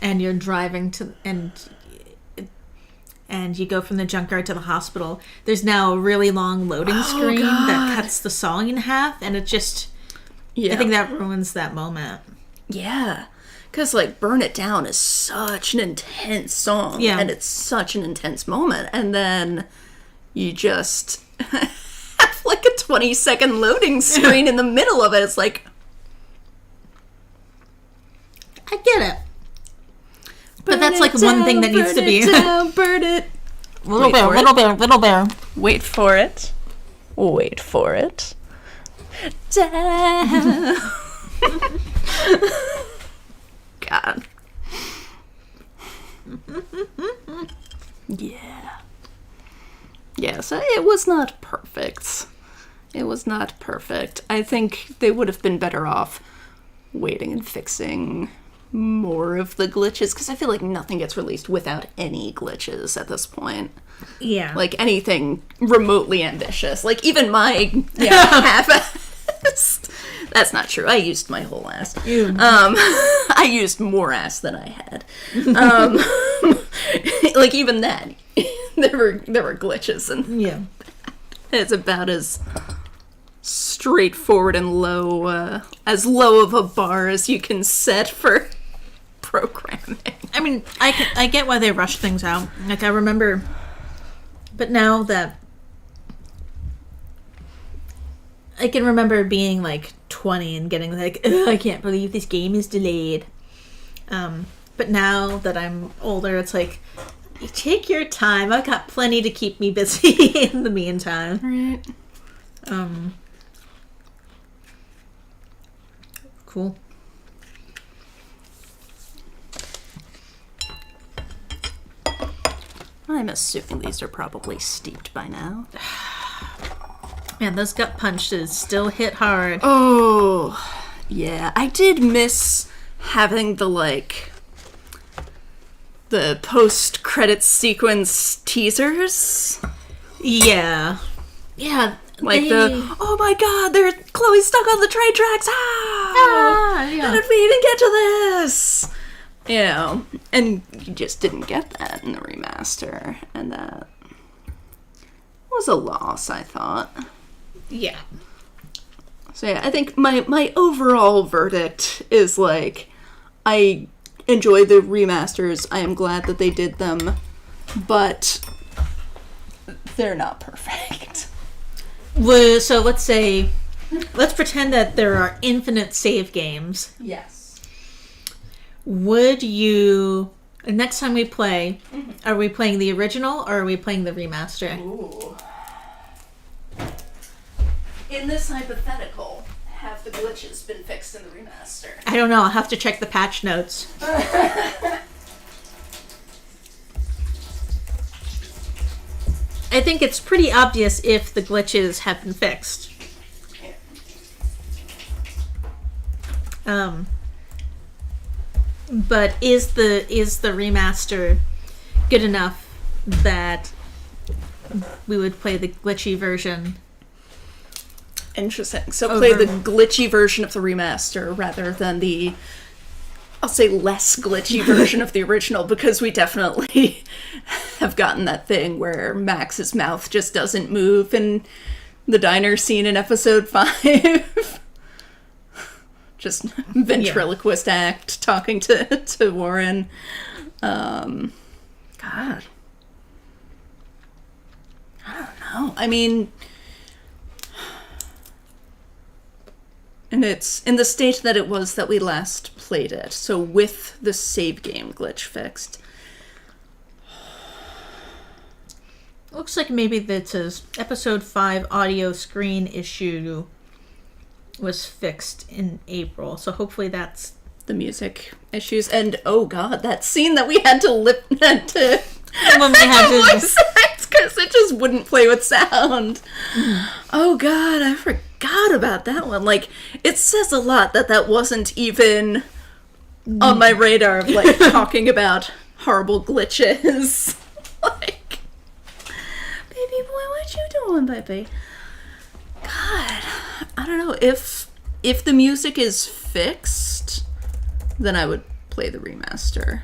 Speaker 2: and you're driving to... And you go from the junkyard to the hospital, there's now a really long loading screen that cuts the song in half, and it just... I think that ruins that moment.
Speaker 1: Yeah. Because, like, Burn It Down is such an intense song.
Speaker 2: Yeah.
Speaker 1: And it's such an intense moment. And then you just have, like, a 20-second loading screen in the middle of it. It's like...
Speaker 2: I get it. But that's, like, one thing that needs to be...
Speaker 1: Burn it.
Speaker 2: Little bear.
Speaker 1: Wait for it. Wait for it. Down. God. Yeah. Yeah, so it was not perfect. It was not perfect. I think they would have been better off waiting and fixing more of the glitches, because I feel like nothing gets released without any glitches at this point.
Speaker 2: Yeah.
Speaker 1: Like, anything remotely ambitious. Like, even my half-assed... That's not true. I used my whole ass. I used more ass than I had. Like, even that. there were glitches, and it's about as straightforward and low, as low of a bar as you can set for programming.
Speaker 2: I mean, I get why they rush things out. Like, I remember, but now that I can remember being like 20 and getting like, I can't believe this game is delayed. But now that I'm older, it's like, you take your time. I've got plenty to keep me busy in the meantime.
Speaker 1: Right.
Speaker 2: Cool.
Speaker 1: I'm assuming these are probably steeped by now.
Speaker 2: Man, those gut punches still hit hard.
Speaker 1: Oh, yeah. I did miss having the post-credits sequence teasers.
Speaker 2: Yeah. Yeah.
Speaker 1: Oh my god, Chloe's stuck on the train tracks!
Speaker 2: Yeah.
Speaker 1: How did we even get to this? You know, and you just didn't get that in the remaster, and that was a loss, I thought.
Speaker 2: Yeah.
Speaker 1: So yeah, I think my overall verdict is like, I enjoy the remasters. I am glad that they did them, but they're not perfect.
Speaker 2: So let's pretend that there are infinite save games.
Speaker 1: Yes.
Speaker 2: Would you, next time we play, are we playing the original or are we playing the remaster?
Speaker 1: Ooh. In this hypothetical, have the glitches been fixed in the remaster?
Speaker 2: I don't know. I'll have to check the patch notes. I think it's pretty obvious if the glitches have been fixed. But is the remaster good enough that we would play the glitchy version?
Speaker 1: Interesting. So play the glitchy version of the remaster rather than the, I'll say, less glitchy version of the original, because we definitely have gotten that thing where Max's mouth just doesn't move in the diner scene in episode 5. Just ventriloquist act talking to Warren. God. I don't know. I mean, and it's in the state that it was that we last played it. So with the save game glitch fixed.
Speaker 2: Looks like maybe that says episode 5 audio screen issue was fixed in April. So hopefully that's
Speaker 1: the music issues. And oh god, that scene that we had to lip to
Speaker 2: when we had to
Speaker 1: voice act because it just wouldn't play with sound. Oh god, I forgot about that one. Like, it says a lot that wasn't even on my radar of like talking about horrible glitches. Like, baby boy, what you doing, baby? God, I don't know. If the music is fixed, then I would play the remaster.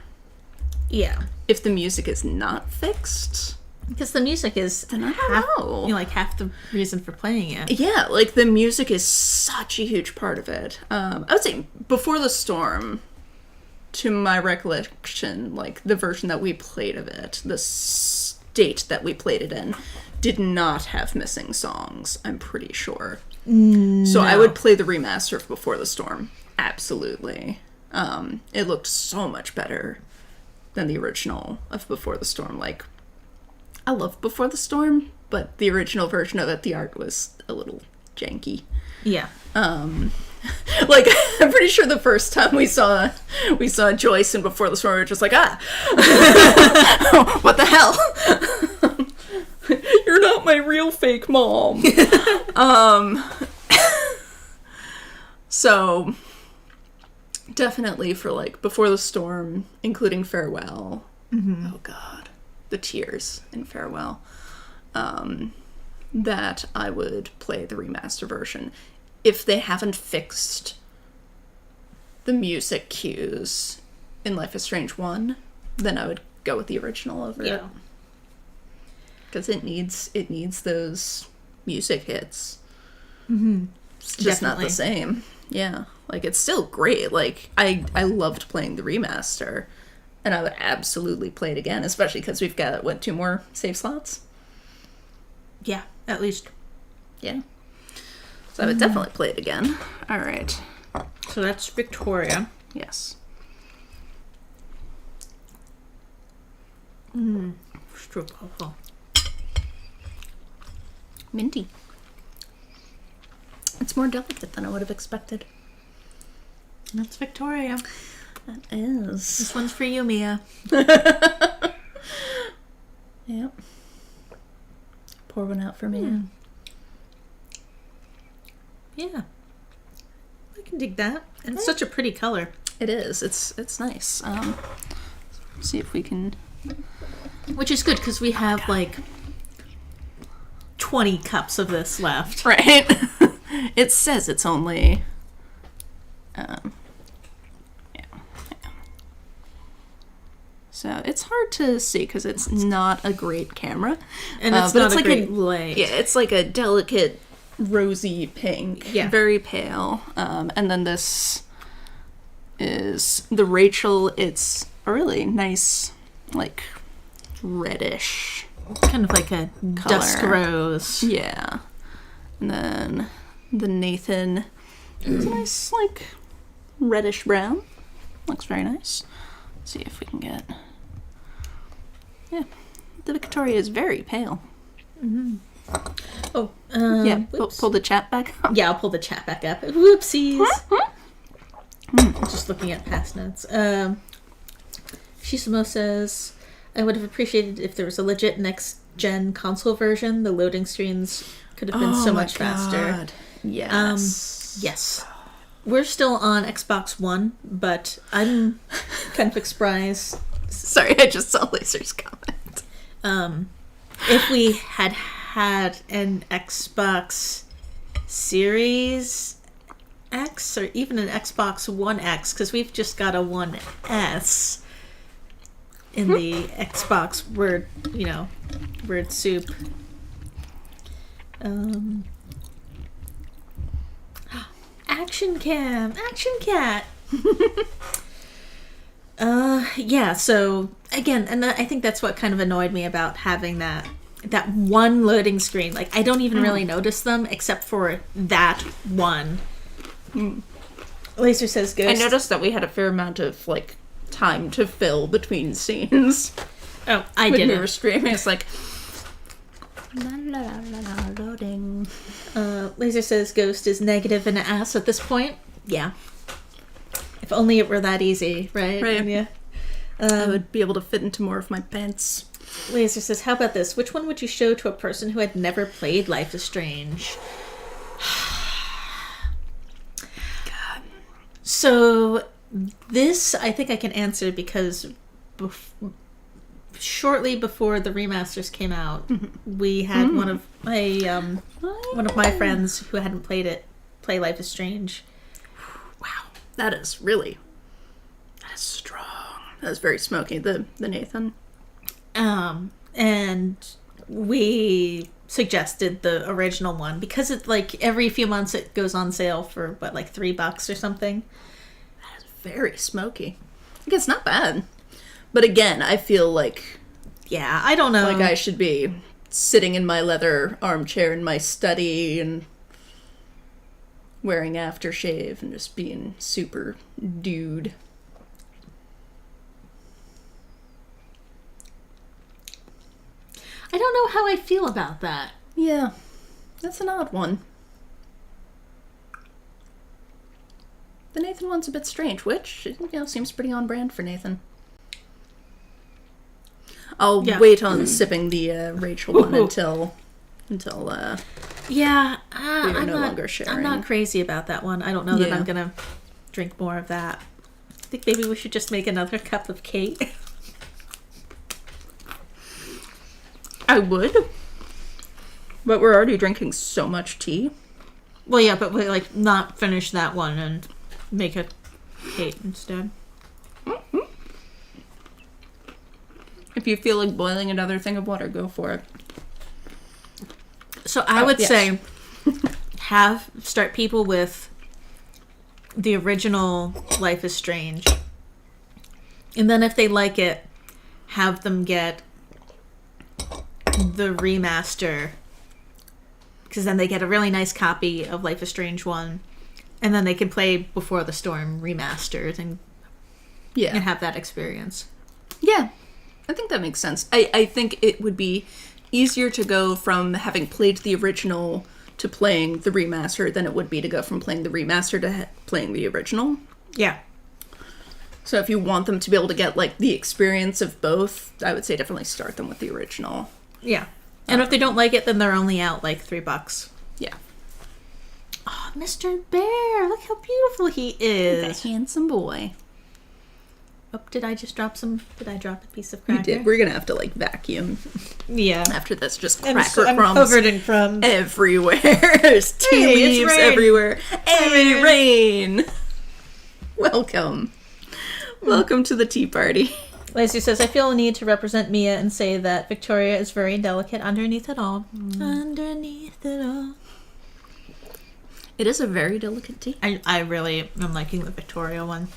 Speaker 2: Yeah.
Speaker 1: If the music is not fixed,
Speaker 2: because the music is
Speaker 1: then I don't know.
Speaker 2: Like half the reason for playing it.
Speaker 1: Yeah, like the music is such a huge part of it. I would say Before the Storm, to my recollection, like the version that we played of it, the state that we played it in, did not have missing songs, I'm pretty sure. No. So I would play the remaster of Before the Storm. Absolutely. It looked so much better than the original of Before the Storm. Like, I love Before the Storm, but the original version of it, the art was a little janky.
Speaker 2: Yeah.
Speaker 1: Like, I'm pretty sure the first time we saw Joyce in Before the Storm, we were just like, what the hell? You're not my real fake mom. So definitely for like Before the Storm, including Farewell. Oh god, the tears in Farewell. That I would play the remaster version. If they haven't fixed the music cues in Life is Strange 1, then I would go with the original over it. Because it needs those music hits. Mm-hmm. It's just Definitely. Not the same. Yeah. Like, it's still great. Like, I loved playing the remaster. And I would absolutely play it again, especially because we've got, 2 more save slots?
Speaker 2: Yeah, at least.
Speaker 1: Yeah. So I would definitely play it again. All right.
Speaker 2: So that's Victoria.
Speaker 1: Yes.
Speaker 2: Stroopwafel.
Speaker 1: Minty. It's more delicate than I would have expected.
Speaker 2: That's Victoria.
Speaker 1: That is.
Speaker 2: This one's for you, Mia.
Speaker 1: Yep. Pour one out for me.
Speaker 2: Yeah. I can dig that. And it's such a pretty color.
Speaker 1: It is. It's nice. See if we can...
Speaker 2: Which is good, because we have, 20 cups of this left.
Speaker 1: Right. It says it's only... So it's hard to see because it's not a great camera.
Speaker 2: And it's not a great light.
Speaker 1: Yeah, it's like a delicate rosy pink.
Speaker 2: Yeah.
Speaker 1: Very pale. And then this is the Rachel. It's a really nice, like, reddish
Speaker 2: Kind of like a
Speaker 1: color.
Speaker 2: dusk rose.
Speaker 1: Yeah. And then the Nathan is a nice, like, reddish brown. Looks very nice. Let's see if we can get... Yeah. The Victoria is very pale.
Speaker 2: Mm-hmm. Oh,
Speaker 1: yeah, pull the chat back up.
Speaker 2: Yeah, I'll pull the chat back up. Whoopsies. Just looking at past notes. Shisamo says, I would have appreciated if there was a legit next-gen console version. The loading screens could have been so much faster.
Speaker 1: Yes.
Speaker 2: Yes. We're still on Xbox One, but I'm kind of surprised.
Speaker 1: Sorry, I just saw Laser's comment.
Speaker 2: If we had an Xbox Series X or even an Xbox One X, because we've just got a One S in the Xbox word soup. Action cam, action cat. Yeah, so again, and I think that's what kind of annoyed me about having that one loading screen. Like, I don't even really notice them except for that one. Laser says Ghost.
Speaker 1: I noticed that we had a fair amount of, like, time to fill between scenes.
Speaker 2: Oh, I
Speaker 1: when
Speaker 2: didn't.
Speaker 1: we were streaming, it's like... loading.
Speaker 2: Laser says Ghost is negative and ass at this point. Yeah. If only it were that easy, right?
Speaker 1: Right.
Speaker 2: Yeah.
Speaker 1: I would be able to fit into more of my pants.
Speaker 2: Laser says, how about this? Which one would you show to a person who had never played Life is Strange?
Speaker 1: God.
Speaker 2: So, this I think I can answer because shortly before the remasters came out, we had one of my friends who hadn't played it play Life is Strange.
Speaker 1: Wow. That is strong. That is very smoky, the Nathan.
Speaker 2: And we suggested the original one because it, like, every few months it goes on sale for what, like $3 or something.
Speaker 1: That is very smoky. Like, it's not bad. But again, I feel like...
Speaker 2: Yeah, I don't know.
Speaker 1: Like I should be sitting in my leather armchair in my study and wearing aftershave and just being super dude.
Speaker 2: I don't know how I feel about that.
Speaker 1: Yeah, that's an odd one. The Nathan one's a bit strange, which, seems pretty on brand for Nathan. I'll wait on sipping the Rachel one until
Speaker 2: yeah,
Speaker 1: we're no longer sharing.
Speaker 2: I'm not crazy about that one. I don't know that I'm gonna drink more of that. I think maybe we should just make another cup of cake.
Speaker 1: I would, but we're already drinking so much tea.
Speaker 2: Well, yeah, but we not finish that one and make a cake instead.
Speaker 1: Mm-hmm. If you feel like boiling another thing of water, go for it.
Speaker 2: So I would say start people with the original Life is Strange. And then if they like it, have them get the remaster. Because then they get a really nice copy of Life is Strange 1. And then they can play Before the Storm remastered and have that experience.
Speaker 1: Yeah. I think that makes sense. I think it would be easier to go from having played the original to playing the remaster than it would be to go from playing the remaster to playing the original.
Speaker 2: Yeah.
Speaker 1: So if you want them to be able to get, like, the experience of both, I would say definitely start them with the original.
Speaker 2: Yeah. And if they don't like it, then they're only out, like, $3.
Speaker 1: Yeah.
Speaker 2: Oh, Mr. Bear! Look how beautiful he is.
Speaker 1: A handsome boy.
Speaker 2: Oh, did I drop a piece of cracker?
Speaker 1: You did. We're gonna have to, like, vacuum.
Speaker 2: Yeah.
Speaker 1: After this, just cracker crumbs.
Speaker 2: I'm covered in crumbs.
Speaker 1: Everywhere. There's tea leaves everywhere. Hey, rain! Welcome. Welcome to the tea party.
Speaker 2: Lacey says, I feel a need to represent Mia and say that Victoria is very delicate underneath it all. Underneath it all.
Speaker 1: It is a very delicate tea.
Speaker 2: I really am liking the Victoria one.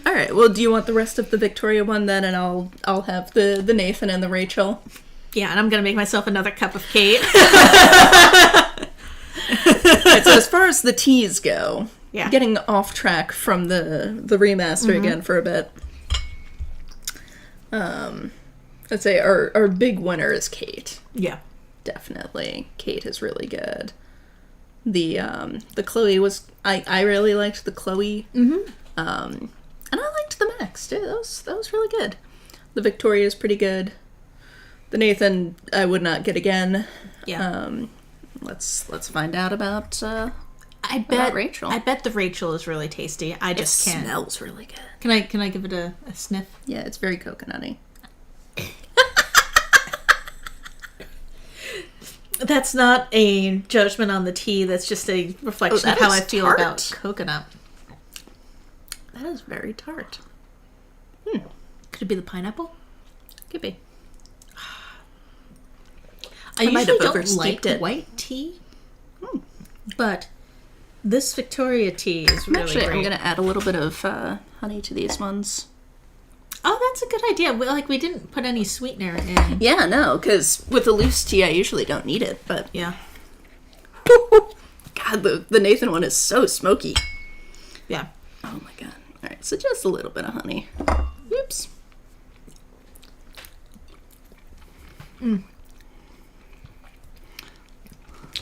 Speaker 1: All right. Well, do you want the rest of the Victoria one then, and I'll have the Nathan and the Rachel.
Speaker 2: Yeah, and I'm gonna make myself another cup of Kate.
Speaker 1: Right, so as far as the teas go,
Speaker 2: yeah,
Speaker 1: getting off track from the remaster again for a bit. I'd say our big winner is Kate.
Speaker 2: Yeah,
Speaker 1: definitely. Kate is really good. The Chloe was I really liked the Chloe. And I liked the Max too. That was really good. The Victoria is pretty good. The Nathan I would not get again.
Speaker 2: Yeah.
Speaker 1: Let's find out about Rachel.
Speaker 2: I bet the Rachel is really tasty. I just can't.
Speaker 1: It smells really good.
Speaker 2: Can I give it a sniff?
Speaker 1: Yeah, it's very coconutty.
Speaker 2: That's not a judgment on the tea. That's just a reflection of how I feel about coconut.
Speaker 1: That is very tart.
Speaker 2: Could it be the pineapple?
Speaker 1: Could be.
Speaker 2: I usually don't like white tea, but this Victoria tea is really great.
Speaker 1: I'm going to add a little bit of honey to these ones.
Speaker 2: Oh, that's a good idea. We didn't put any sweetener in.
Speaker 1: Yeah, no, because with a loose tea, I usually don't need it, but...
Speaker 2: Yeah.
Speaker 1: God, the Nathan one is so smoky.
Speaker 2: Yeah.
Speaker 1: Oh my god. All right, so just a little bit of honey. Oops.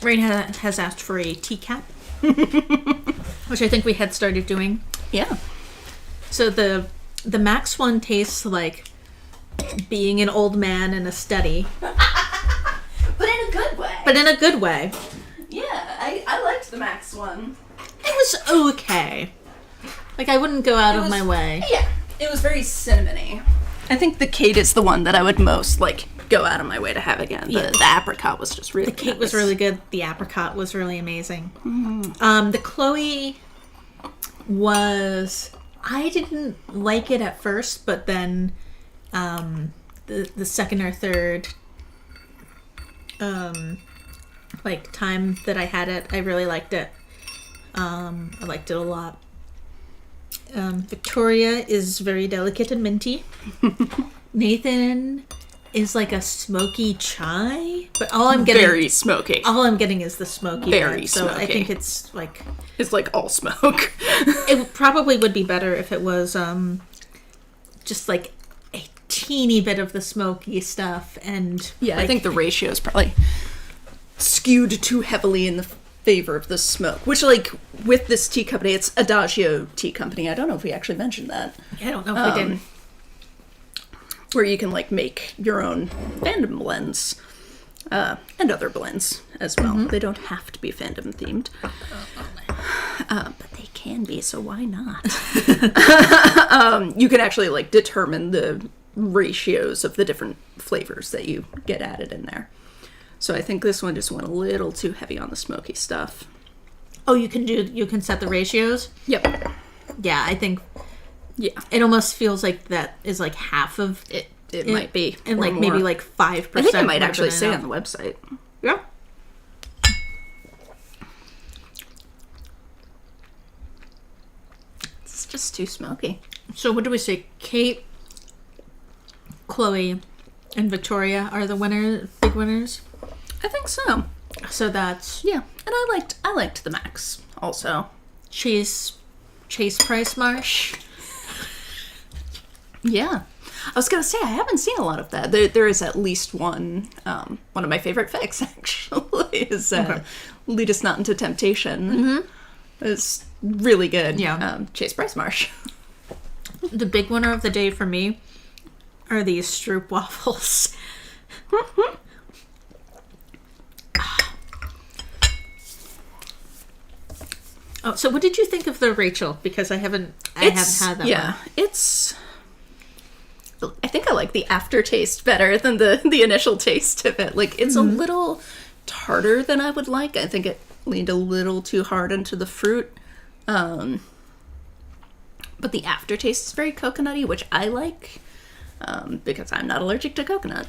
Speaker 2: Rain has asked for a teacup, which I think we had started doing.
Speaker 1: Yeah.
Speaker 2: So the Max one tastes like being an old man in a study.
Speaker 1: But in a good way.
Speaker 2: But in a good way.
Speaker 1: Yeah, I liked the Max one.
Speaker 2: It was okay. Like, I wouldn't go out of my way.
Speaker 1: Yeah, it was very cinnamony. I think the Kate is the one that I would most, go out of my way to have again. The apricot was just really
Speaker 2: good. The Kate was really good. The apricot was really amazing. The Chloe was... I didn't like it at first, but then the second or third time that I had it, I really liked it. I liked it a lot. Victoria is very delicate and minty. Nathan is like a smoky chai, but all I'm getting
Speaker 1: very smoky.
Speaker 2: All I'm getting is the smoky.
Speaker 1: Very smoky.
Speaker 2: So I think it's like
Speaker 1: all smoke.
Speaker 2: It probably would be better if it was just like a teeny bit of the smoky stuff, and
Speaker 1: yeah, I think the ratio is probably skewed too heavily in the favor of the smoke. Which, with this tea company, it's Adagio Tea Company. I don't know if we actually mentioned that.
Speaker 2: Yeah, I don't know if we did.
Speaker 1: Where you can make your own fandom blends and other blends as well. They don't have to be fandom themed, but they can be. So why not? You can actually determine the ratios of the different flavors that you get added in there. So I think this one just went a little too heavy on the smoky stuff.
Speaker 2: Oh, you can set the ratios?
Speaker 1: Yep.
Speaker 2: Yeah, I think.
Speaker 1: Yeah.
Speaker 2: It almost feels like that is half of
Speaker 1: it. It might be.
Speaker 2: And maybe 5%.
Speaker 1: I think it might actually say on the website.
Speaker 2: Yeah.
Speaker 1: It's just too smoky.
Speaker 2: So what do we say? Kate, Chloe, and Victoria are the big winners?
Speaker 1: I think so.
Speaker 2: So that's...
Speaker 1: Yeah. And I liked the Max also.
Speaker 2: Chase Price Marsh.
Speaker 1: Yeah. I was going to say, I haven't seen a lot of that. There is at least one. One of my favorite fics, actually, is Lead Us Not Into Temptation. It's really good.
Speaker 2: Yeah.
Speaker 1: Chase Price Marsh.
Speaker 2: The big winner of the day for me are these Stroop waffles. Oh, so what did you think of the Rachel? Because I haven't had that one.
Speaker 1: Yeah, I think I like the aftertaste better than the initial taste of it. It's a little tartar than I would like. I think it leaned a little too hard into the fruit. But the aftertaste is very coconutty, which I like, because I'm not allergic to coconut.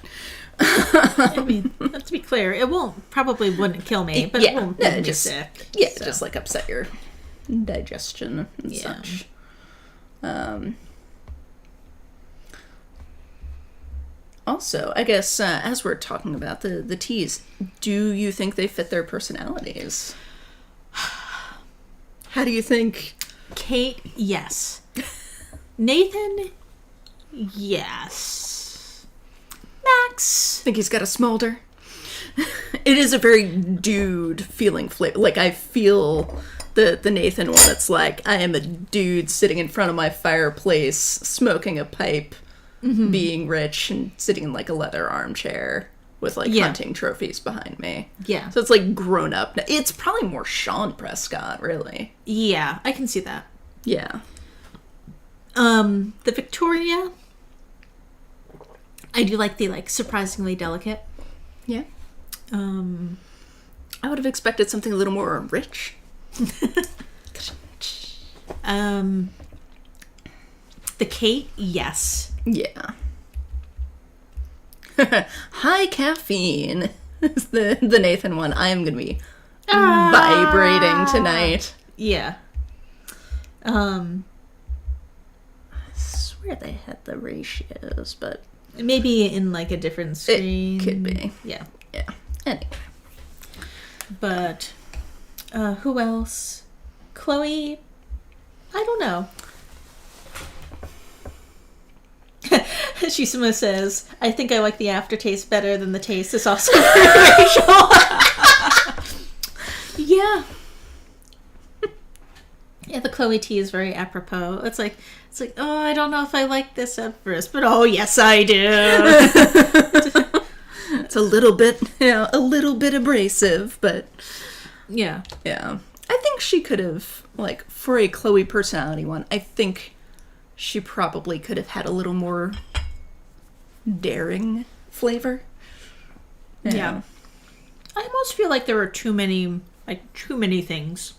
Speaker 2: I mean, let's be clear, it probably wouldn't kill me, but it won't make me sick.
Speaker 1: Yeah, so. Just like upset your digestion and such. Also, I guess as we're talking about the teas, do you think they fit their personalities? How do you think?
Speaker 2: Kate, yes. Nathan, yes. Max,
Speaker 1: Think he's got a smolder? It is a very dude feeling flavor. Like, I feel the Nathan one. It's like, I am a dude sitting in front of my fireplace, smoking a pipe, being rich, and sitting in like a leather armchair with like hunting trophies behind me.
Speaker 2: Yeah.
Speaker 1: So it's like grown up. It's probably more Sean Prescott, really.
Speaker 2: Yeah, I can see that.
Speaker 1: Yeah.
Speaker 2: The Victoria, I do like the like surprisingly delicate.
Speaker 1: Yeah. I would have expected something a little more rich.
Speaker 2: The Kate, yes.
Speaker 1: Yeah. High caffeine is the Nathan one. I am going to be vibrating tonight.
Speaker 2: Yeah.
Speaker 1: I swear they had the ratios, but
Speaker 2: maybe in like a different screen.
Speaker 1: It could be.
Speaker 2: Yeah.
Speaker 1: Yeah. Anyway.
Speaker 2: But who else? Chloe, I don't know. Shishima says, I think I like the aftertaste better than the taste. Is also Rachel.
Speaker 1: Yeah.
Speaker 2: Yeah, the Chloe tea is very apropos. It's like, oh, I don't know if I like this at first, but oh, yes, I do.
Speaker 1: It's a little bit, a little bit abrasive, but
Speaker 2: yeah.
Speaker 1: Yeah. I think she could have, like, for a Chloe personality one, I think she probably could have had a little more daring flavor.
Speaker 2: Yeah. I almost feel like there were too many things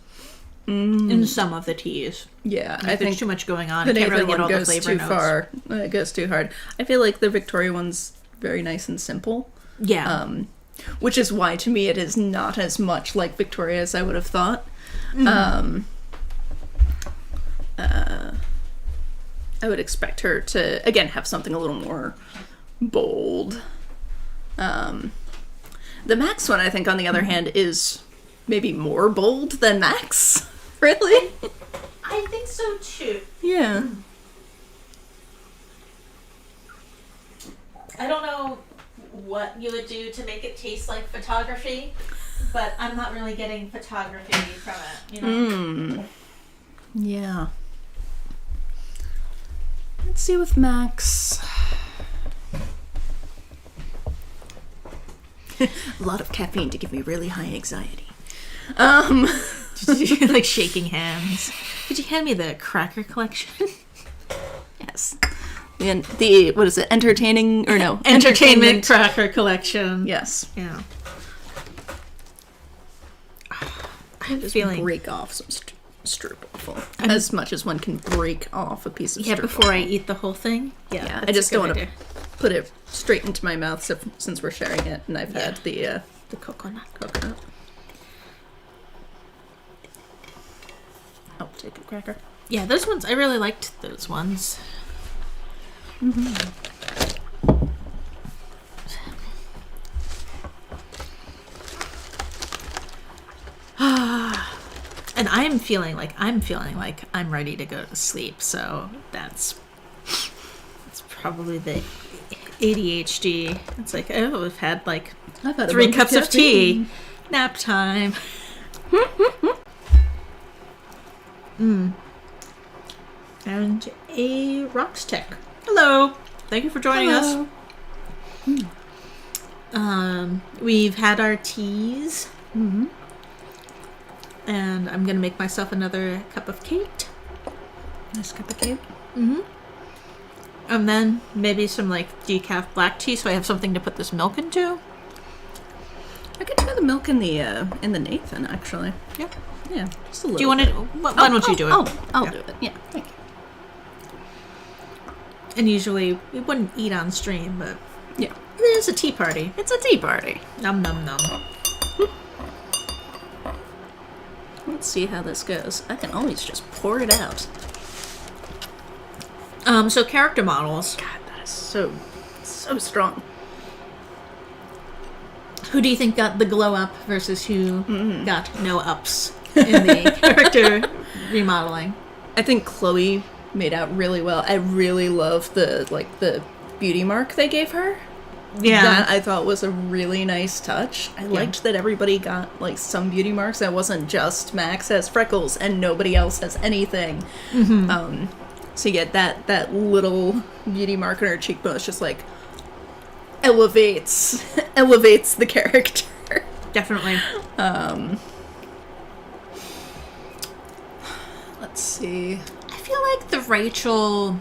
Speaker 2: in some of the teas.
Speaker 1: Yeah,
Speaker 2: like I think there's too much going on.
Speaker 1: The
Speaker 2: I can't really
Speaker 1: Nathan
Speaker 2: get all
Speaker 1: one
Speaker 2: the
Speaker 1: goes
Speaker 2: flavor
Speaker 1: too
Speaker 2: notes.
Speaker 1: far. It goes too hard. I feel like the Victoria one's very nice and simple.
Speaker 2: Yeah.
Speaker 1: Which is why, to me, it is not as much like Victoria as I would have thought. I would expect her to, again, have something a little more bold. The Max one, I think, on the other hand, is maybe more bold than Max. Really?
Speaker 2: I think so, too.
Speaker 1: Yeah.
Speaker 2: I don't know what you would do to make it taste like photography, but I'm not really getting photography from it, you know?
Speaker 1: Yeah. Let's see with Max. A lot of caffeine to give me really high anxiety.
Speaker 2: Like shaking hands. Could you hand me the cracker collection?
Speaker 1: Yes. The what is it? Entertainment
Speaker 2: cracker collection.
Speaker 1: Yes.
Speaker 2: Yeah.
Speaker 1: I'm just feeling break off some stroopwafel as much as one can break off a piece of stroopwafel.
Speaker 2: Before I eat the whole thing.
Speaker 1: Yeah, I just don't want to put it straight into my mouth since we're sharing it, and I've had the coconut. I'll take a cracker.
Speaker 2: Yeah, those ones, I really liked those ones. And I'm feeling like I'm ready to go to sleep, so that's probably the ADHD. It's like, oh, I've had 3 cups of tea. Nap time. And a rocks tech. Hello. Thank you for joining us. We've had our teas. And I'm going to make myself another cup of Kate.
Speaker 1: Nice cup of Kate.
Speaker 2: And then maybe some decaf black tea so I have something to put this milk into.
Speaker 1: I could try the milk in the Nathan, actually.
Speaker 2: Yeah.
Speaker 1: Yeah, just a little.
Speaker 2: Do you want to? Why don't you do it?
Speaker 1: I'll do it. Yeah, thank you.
Speaker 2: And usually we wouldn't eat on stream, but
Speaker 1: yeah,
Speaker 2: is a tea party.
Speaker 1: It's a tea party.
Speaker 2: Num num num.
Speaker 1: Let's see how this goes. I can always just pour it out.
Speaker 2: So character models.
Speaker 1: God, that is so strong.
Speaker 2: Who do you think got the glow up versus who got no ups in the character remodeling?
Speaker 1: I think Chloe made out really well. I really love the beauty mark they gave her.
Speaker 2: Yeah.
Speaker 1: That I thought was a really nice touch. I liked that everybody got like some beauty marks. That wasn't just Max has freckles and nobody else has anything. Mm-hmm. So you get that little beauty mark on her cheekbone. It's just like elevates the character.
Speaker 2: Definitely.
Speaker 1: Let's see.
Speaker 2: I feel like the Rachel...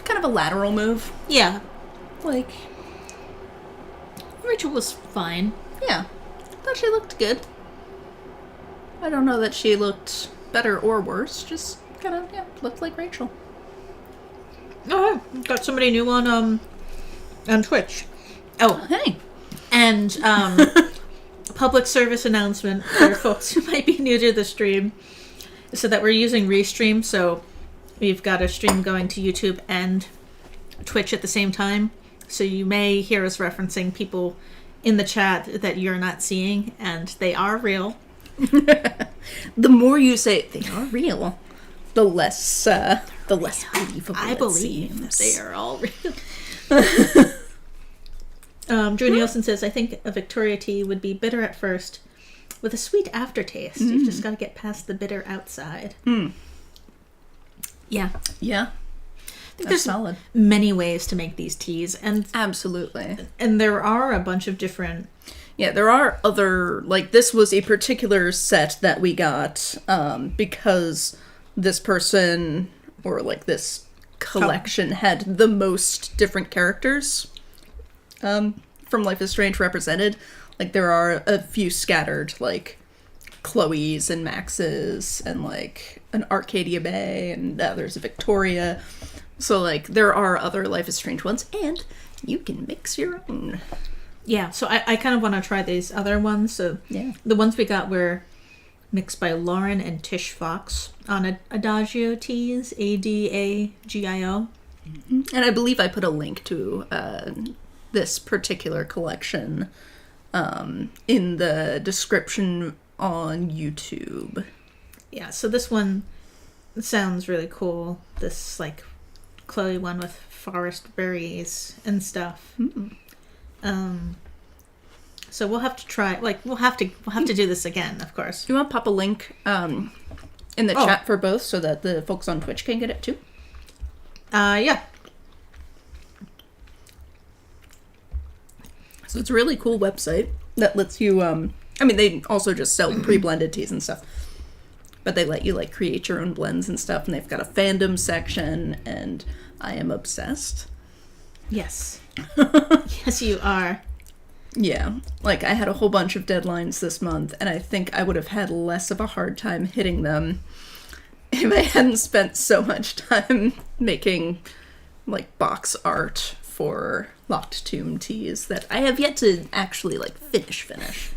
Speaker 1: Kind of a lateral move.
Speaker 2: Yeah.
Speaker 1: Like...
Speaker 2: Rachel was fine.
Speaker 1: Yeah. Thought she looked good. I don't know that she looked better or worse. Just kind of, looked like Rachel.
Speaker 2: Oh, got somebody new on Twitch. Oh,
Speaker 1: Hey.
Speaker 2: and public service announcement for folks who might be new to the stream, so that we're using Restream, so we've got a stream going to YouTube and Twitch at the same time. So you may hear us referencing people in the chat that you're not seeing, and they are real.
Speaker 1: The more you say they are real, the less believable
Speaker 2: I
Speaker 1: it
Speaker 2: believe
Speaker 1: seems.
Speaker 2: they are all real. Drew Nielsen says, I think a Victoria tea would be bitter at first with a sweet aftertaste. You've just got to get past the bitter outside. Yeah.
Speaker 1: Yeah.
Speaker 2: I think
Speaker 1: That's
Speaker 2: there's
Speaker 1: solid.
Speaker 2: many ways to make these teas, and
Speaker 1: Absolutely.
Speaker 2: there are a bunch of different...
Speaker 1: Yeah, there are other, like, this was a particular set that we got because this person, or, like, this collection had the most different characters from Life is Strange represented. Like, there are a few scattered, like, Chloe's and Max's, and, like, an Arcadia Bay, and there's a Victoria. So, like, there are other Life is Strange ones, and you can mix your own.
Speaker 2: Yeah, so I kind of want to try these other ones. So
Speaker 1: Yeah.
Speaker 2: the ones we got were mixed by Lauren and Tish Fox on Adagio Teas, Adagio.
Speaker 1: And I believe I put a link to this particular collection in the description on YouTube.
Speaker 2: Yeah, so this one sounds really cool. This, like, Chloe one with forest berries and stuff. So we'll have to try, like, we'll have to do this again, of course.
Speaker 1: Do you want to pop a link in the chat for both so that the folks on Twitch can get it too?
Speaker 2: Yeah.
Speaker 1: So it's a really cool website that lets you, I mean, they also just sell pre-blended teas and stuff. But they let you, like, create your own blends and stuff, and they've got a fandom section, and I am obsessed.
Speaker 2: Yes. Yes, you are.
Speaker 1: Yeah, like, I had a whole bunch of deadlines this month, and I think I would have had less of a hard time hitting them if I hadn't spent so much time making, like, box art for Locked Tomb teas that I have yet to actually, like, finish.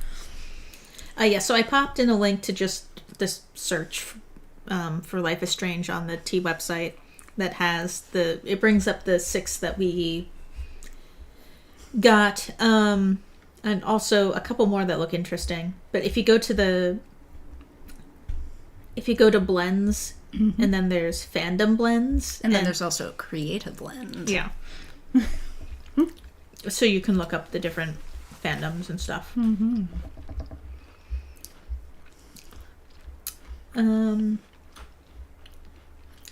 Speaker 2: Yeah, so I popped in a link to just this search for Life is Strange on the tea website that has it brings up the 6 that we got, and also a couple more that look interesting. But if you go to blends, and then there's fandom blends,
Speaker 1: And then there's also creative blend.
Speaker 2: yeah. So you can look up the different fandoms and stuff.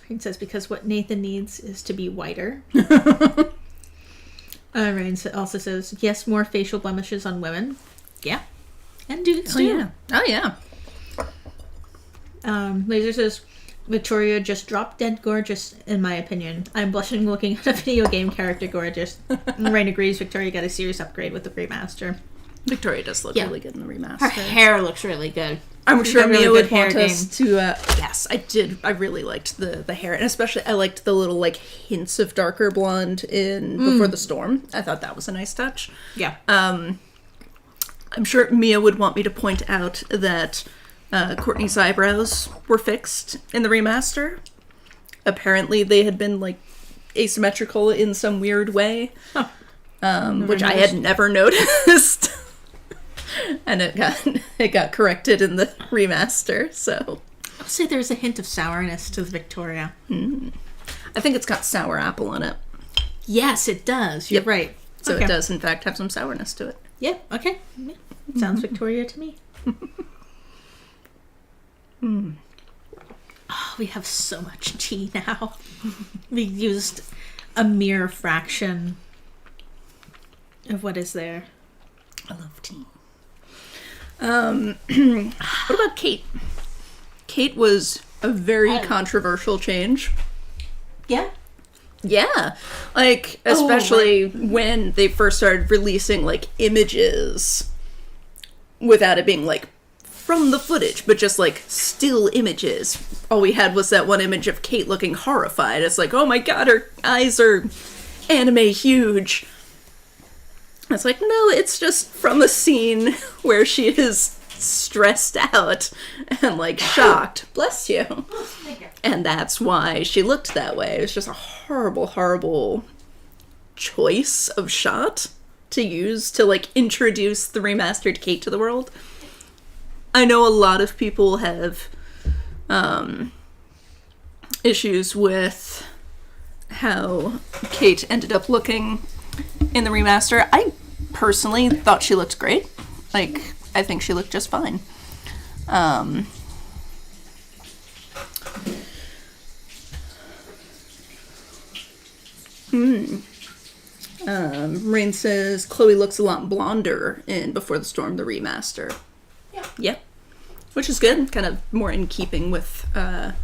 Speaker 2: It says, because what Nathan needs is to be whiter. Rain also says, yes, more facial blemishes on women. Yeah. And dudes too.
Speaker 1: Oh, yeah.
Speaker 2: Laser says, Victoria just dropped dead gorgeous, in my opinion. I'm blushing looking at a video game character gorgeous. Rain agrees, Victoria got a serious upgrade with the remaster.
Speaker 1: Victoria does look really good in the remaster.
Speaker 2: Her hair looks really good.
Speaker 1: I'm sure
Speaker 2: really
Speaker 1: Mia
Speaker 2: good
Speaker 1: would want
Speaker 2: hair
Speaker 1: us to, yes, I did. I really liked the hair, and especially I liked the little, like, hints of darker blonde in Before the Storm. I thought that was a nice touch.
Speaker 2: Yeah.
Speaker 1: I'm sure Mia would want me to point out that Courtney's eyebrows were fixed in the remaster. Apparently they had been, like, asymmetrical in some weird way, which I had never noticed. And it got corrected in the remaster, so...
Speaker 2: I'll say there's a hint of sourness to the Victoria.
Speaker 1: I think it's got sour apple in it.
Speaker 2: Yes, it does. You're right.
Speaker 1: So it does, in fact, have some sourness to it.
Speaker 2: Yeah, okay. Yeah. Sounds Victoria to me. Oh, we have so much tea now. We used a mere fraction of what is there.
Speaker 1: I love tea. What about Kate? Kate was a very controversial change.
Speaker 2: Yeah?
Speaker 1: Yeah. Like, especially when they first started releasing, like, images without it being, like, from the footage, but just, like, still images. All we had was that one image of Kate looking horrified. It's like, oh my god, her eyes are anime huge. It's like, no, it's just from a scene where she is stressed out and, like, shocked. Bless you.
Speaker 2: Thank you.
Speaker 1: And that's why she looked that way. It was just a horrible, horrible choice of shot to use to, like, introduce the remastered Kate to the world. I know a lot of people have issues with how Kate ended up looking in the remaster. I personally thought she looked great. Like, I think she looked just fine. Rain says Chloe looks a lot blonder in Before the Storm, the remaster.
Speaker 2: Yeah.
Speaker 1: Yep. Which is good. Kind of more in keeping with her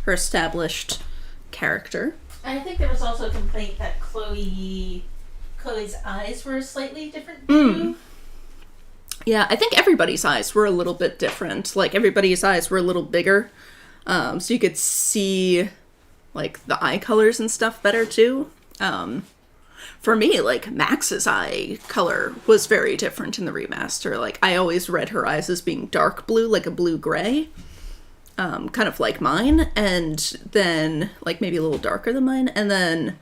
Speaker 1: established character.
Speaker 2: I think there was also a complaint that Chloe's eyes were slightly different too.
Speaker 1: Yeah, I think everybody's eyes were a little bit different. Like, everybody's eyes were a little bigger. So you could see, like, the eye colors and stuff better, too. For me, like, Max's eye color was very different in the remaster. Like, I always read her eyes as being dark blue, like a blue-gray. Kind of like mine. And then, like, maybe a little darker than mine. And then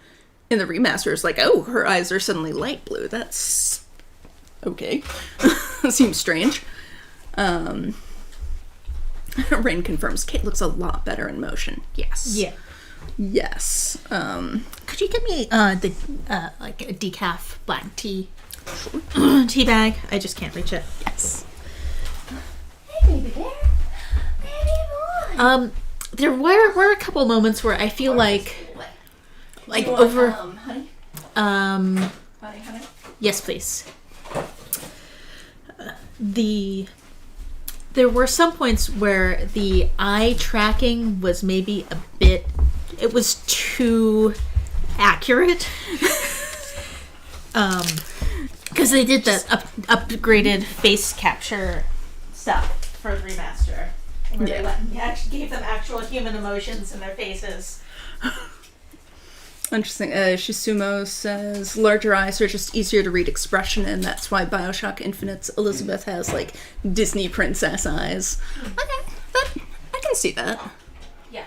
Speaker 1: in the remaster, it's like, oh, her eyes are suddenly light blue. That's okay. Seems strange. Rain confirms Kate looks a lot better in motion. Yes.
Speaker 2: Yeah.
Speaker 1: Yes.
Speaker 2: Could you give me like a decaf black tea? Sure. Tea bag? I just can't reach it.
Speaker 1: Yes.
Speaker 3: Hey, baby bear. Baby boy.
Speaker 2: There were a couple moments where I feel like over.
Speaker 1: Honey? Honey?
Speaker 2: Yes, please. There were some points where the eye tracking was maybe a bit. It was too accurate. Because they did that upgraded face capture stuff for the remaster. Where they actually gave them actual human emotions in their faces.
Speaker 1: Interesting. Shisumo says larger eyes are just easier to read expression, and that's why Bioshock Infinite's Elizabeth has, like, Disney princess eyes. Okay, I can see that.
Speaker 2: Yeah.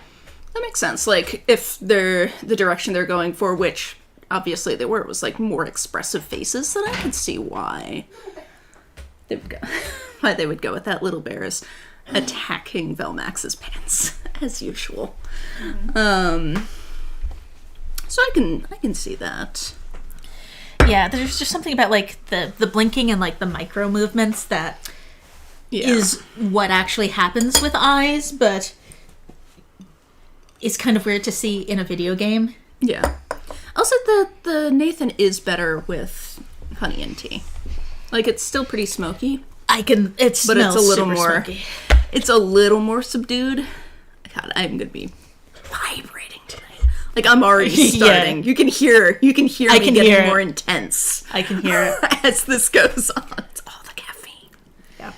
Speaker 1: That makes sense. Like, if they're the direction they're going for, which obviously they were, was, like, more expressive faces, then I can see why they would go with that. Little Bear is attacking Velmax's pants, as usual. Mm-hmm. So I can see that.
Speaker 2: Yeah, there's just something about, like, the blinking and, like, the micro movements that is what actually happens with eyes, but it's kind of weird to see in a video game.
Speaker 1: Yeah. Also, the Nathan is better with honey and tea. Like, it's still pretty smoky.
Speaker 2: But it's a little more smoky.
Speaker 1: It's a little more subdued. God, I'm gonna be vibrating tonight. Like, I'm already starting. You can hear me getting more intense.
Speaker 2: I can hear it
Speaker 1: as this goes on. It's all the caffeine.
Speaker 2: Yeah.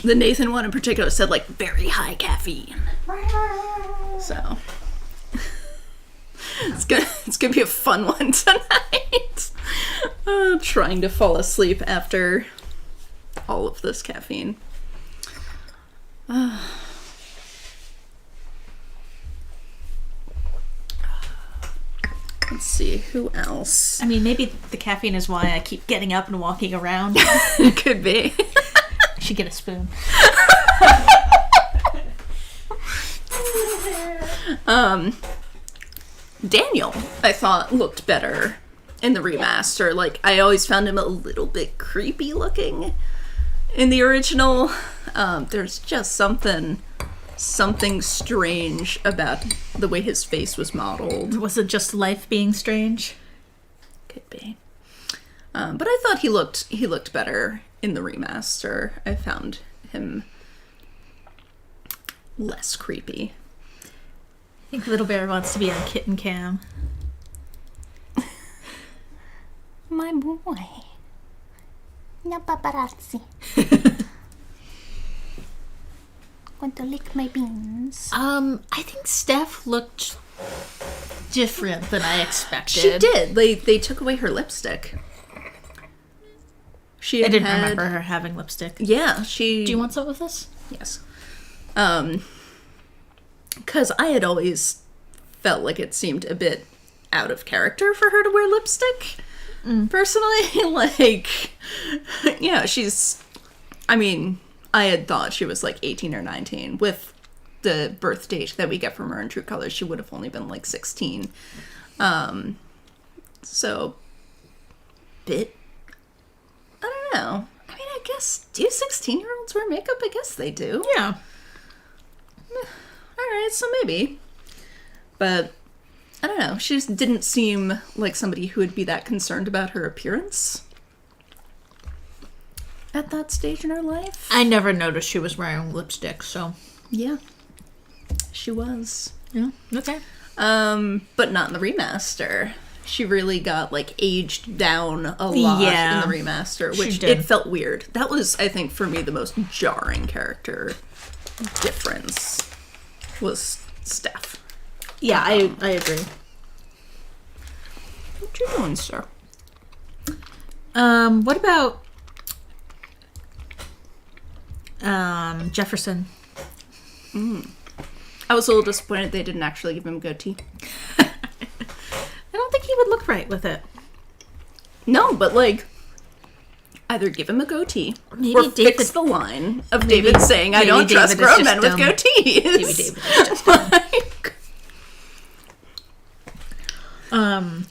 Speaker 1: The Nathan one in particular said, like, very high caffeine. So, it's gonna be a fun one tonight. Trying to fall asleep after all of this caffeine. Let's see, who else?
Speaker 2: I mean, maybe the caffeine is why I keep getting up and walking around.
Speaker 1: It could be.
Speaker 2: I should get a spoon.
Speaker 1: Daniel, I thought, looked better in the remaster. Like, I always found him a little bit creepy looking in the original. There's just something strange about the way his face was modeled.
Speaker 2: Was it just life being strange?
Speaker 1: Could be. But I thought he looked better in the remaster. I found him less creepy.
Speaker 2: I think Little Bear wants to be on Kitten Cam.
Speaker 3: My boy. No paparazzi. Want to lick my beans.
Speaker 2: I think Steph looked different than I expected.
Speaker 1: She did. They took away her lipstick.
Speaker 2: I didn't remember her having lipstick.
Speaker 1: Yeah, she...
Speaker 2: Do you want some of this?
Speaker 1: Yes. Because I had always felt like it seemed a bit out of character for her to wear lipstick. Personally, like, yeah, she's... I mean, I had thought she was like 18 or 19. With the birth date that we get from her in True Colors, she would have only been like 16. So, bit... I don't know. I mean, I guess, do 16-year-olds wear makeup? I guess they do.
Speaker 2: Yeah.
Speaker 1: Alright, so maybe. But, I don't know. She just didn't seem like somebody who would be that concerned about her appearance at that stage in her life.
Speaker 2: I never noticed she was wearing lipstick, so...
Speaker 1: Yeah. She was.
Speaker 2: Yeah, okay.
Speaker 1: But not in the remaster. She really got, like, aged down a lot in the remaster, which it felt weird. That was, I think, for me, the most jarring character difference was Steph.
Speaker 2: Yeah, I agree.
Speaker 1: What you doing, sir?
Speaker 2: What about Jefferson?
Speaker 1: I was a little disappointed they didn't actually give him a goatee.
Speaker 2: I don't think he would look right with it.
Speaker 1: No, but, like, either give him a goatee
Speaker 2: Maybe
Speaker 1: or
Speaker 2: David,
Speaker 1: fix the line of David saying, I don't trust
Speaker 2: David
Speaker 1: grown men with goatees.
Speaker 2: Maybe David is just dumb.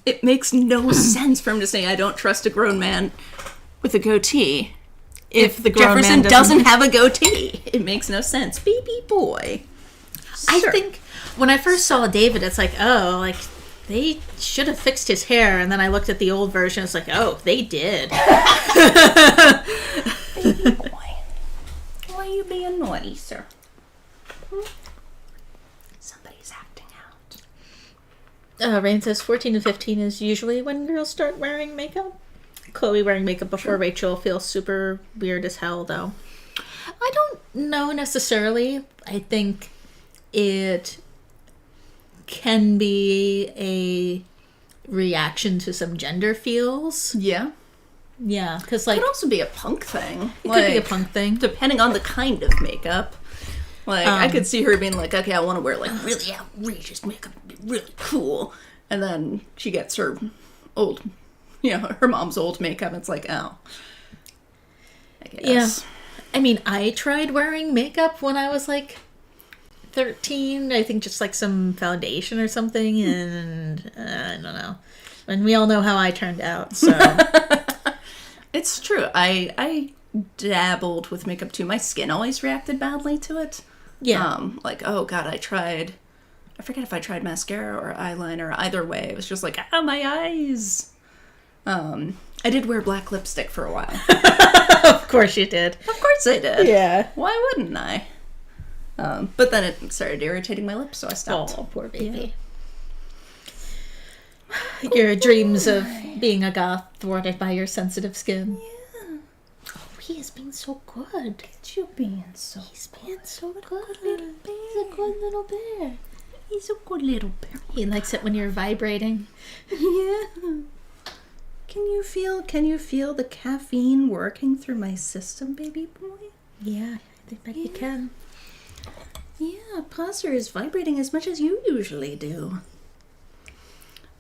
Speaker 1: It makes no sense for him to say, I don't trust a grown man with a goatee. If the Jefferson doesn't have a goatee. It makes no sense. Baby boy.
Speaker 2: I think when I first saw David, it's like, oh, like, they should have fixed his hair. And then I looked at the old version, it's like, oh, they did.
Speaker 1: Baby boy. Why are you being naughty, sir? Somebody's acting out.
Speaker 2: Rain says 14 to 15 is usually when girls start wearing makeup. Chloe wearing makeup before Rachel feels super weird as hell, though. I don't know necessarily. I think it can be a reaction to some gender feels.
Speaker 1: Yeah.
Speaker 2: Yeah, because,
Speaker 1: It
Speaker 2: like...
Speaker 1: could also be a punk thing.
Speaker 2: It could be a punk thing.
Speaker 1: Depending on the kind of makeup. Like, I could see her being like, okay, I want to wear, like, really outrageous makeup, really cool. And then she gets her old, her mom's old makeup. It's like, oh. I guess.
Speaker 2: Yeah. I mean, I tried wearing makeup when I was, like, 13. I think just, like, some foundation or something. And I don't know. And we all know how I turned out, so...
Speaker 1: It's true. I dabbled with makeup, too. My skin always reacted badly to it.
Speaker 2: Yeah.
Speaker 1: Like, oh, God, I forget if I tried mascara or eyeliner. Either way, it was just like, my eyes. I did wear black lipstick for a while.
Speaker 2: Of course you did.
Speaker 1: Of course I did.
Speaker 2: Yeah.
Speaker 1: Why wouldn't I? But then it started irritating my lips, so I stopped.
Speaker 2: Oh, poor baby. Your dreams of being a goth thwarted by your sensitive skin.
Speaker 1: Yeah.
Speaker 2: Oh, he is being so good.
Speaker 1: You being so
Speaker 2: He's being so good.
Speaker 1: little bear.
Speaker 2: He's a good little bear.
Speaker 1: He's a good little bear.
Speaker 2: He likes it when you're vibrating.
Speaker 1: Yeah. Can you feel the caffeine working through my system, baby boy?
Speaker 2: Yeah, I bet you can.
Speaker 1: Yeah, Posser is vibrating as much as you usually do.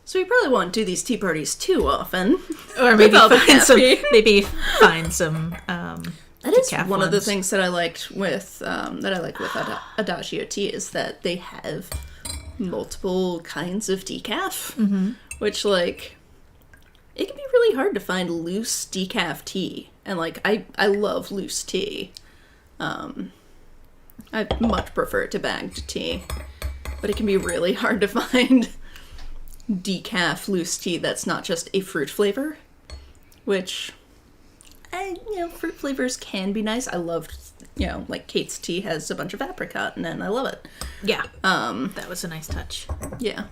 Speaker 1: So we probably won't do these tea parties too often.
Speaker 2: Or maybe
Speaker 1: Without the
Speaker 2: find some.
Speaker 1: caffeine.
Speaker 2: Maybe find some.
Speaker 1: That is
Speaker 2: decaf
Speaker 1: one of the
Speaker 2: ones.
Speaker 1: things that I liked with Adagio tea is that they have multiple kinds of decaf, which like it can be really hard to find loose decaf tea, and like I love loose tea. I much prefer it to bagged tea, but it can be really hard to find decaf loose tea that's not just a fruit flavor, which fruit flavors can be nice. I loved, like Kate's tea has a bunch of apricot in it, and I love it.
Speaker 2: Yeah. That was a nice touch.
Speaker 1: Yeah.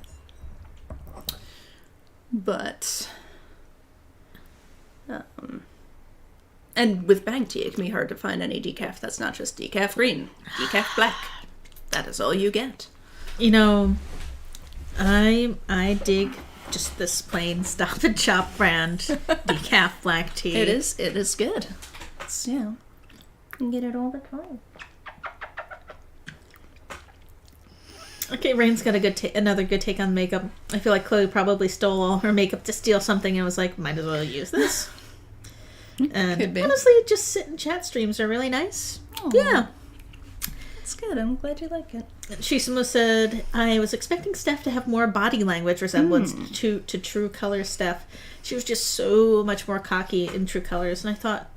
Speaker 1: But, and with bagged tea, it can be hard to find any decaf that's not just decaf green, decaf black. That is all you get.
Speaker 2: I dig just this plain Stop and Shop brand decaf black tea.
Speaker 1: It is good. It's, you can get it all the time.
Speaker 2: Okay, Rain's got another good take on makeup. I feel like Chloe probably stole all her makeup to steal something and was like, might as well use this. And
Speaker 1: Could be.
Speaker 2: honestly, just sit and chat streams are really nice.
Speaker 1: Aw.
Speaker 2: Yeah.
Speaker 1: It's good. I'm glad you like it.
Speaker 2: Shisamo said, I was expecting Steph to have more body language resemblance to True Colors Steph. She was just so much more cocky in True Colors, and I thought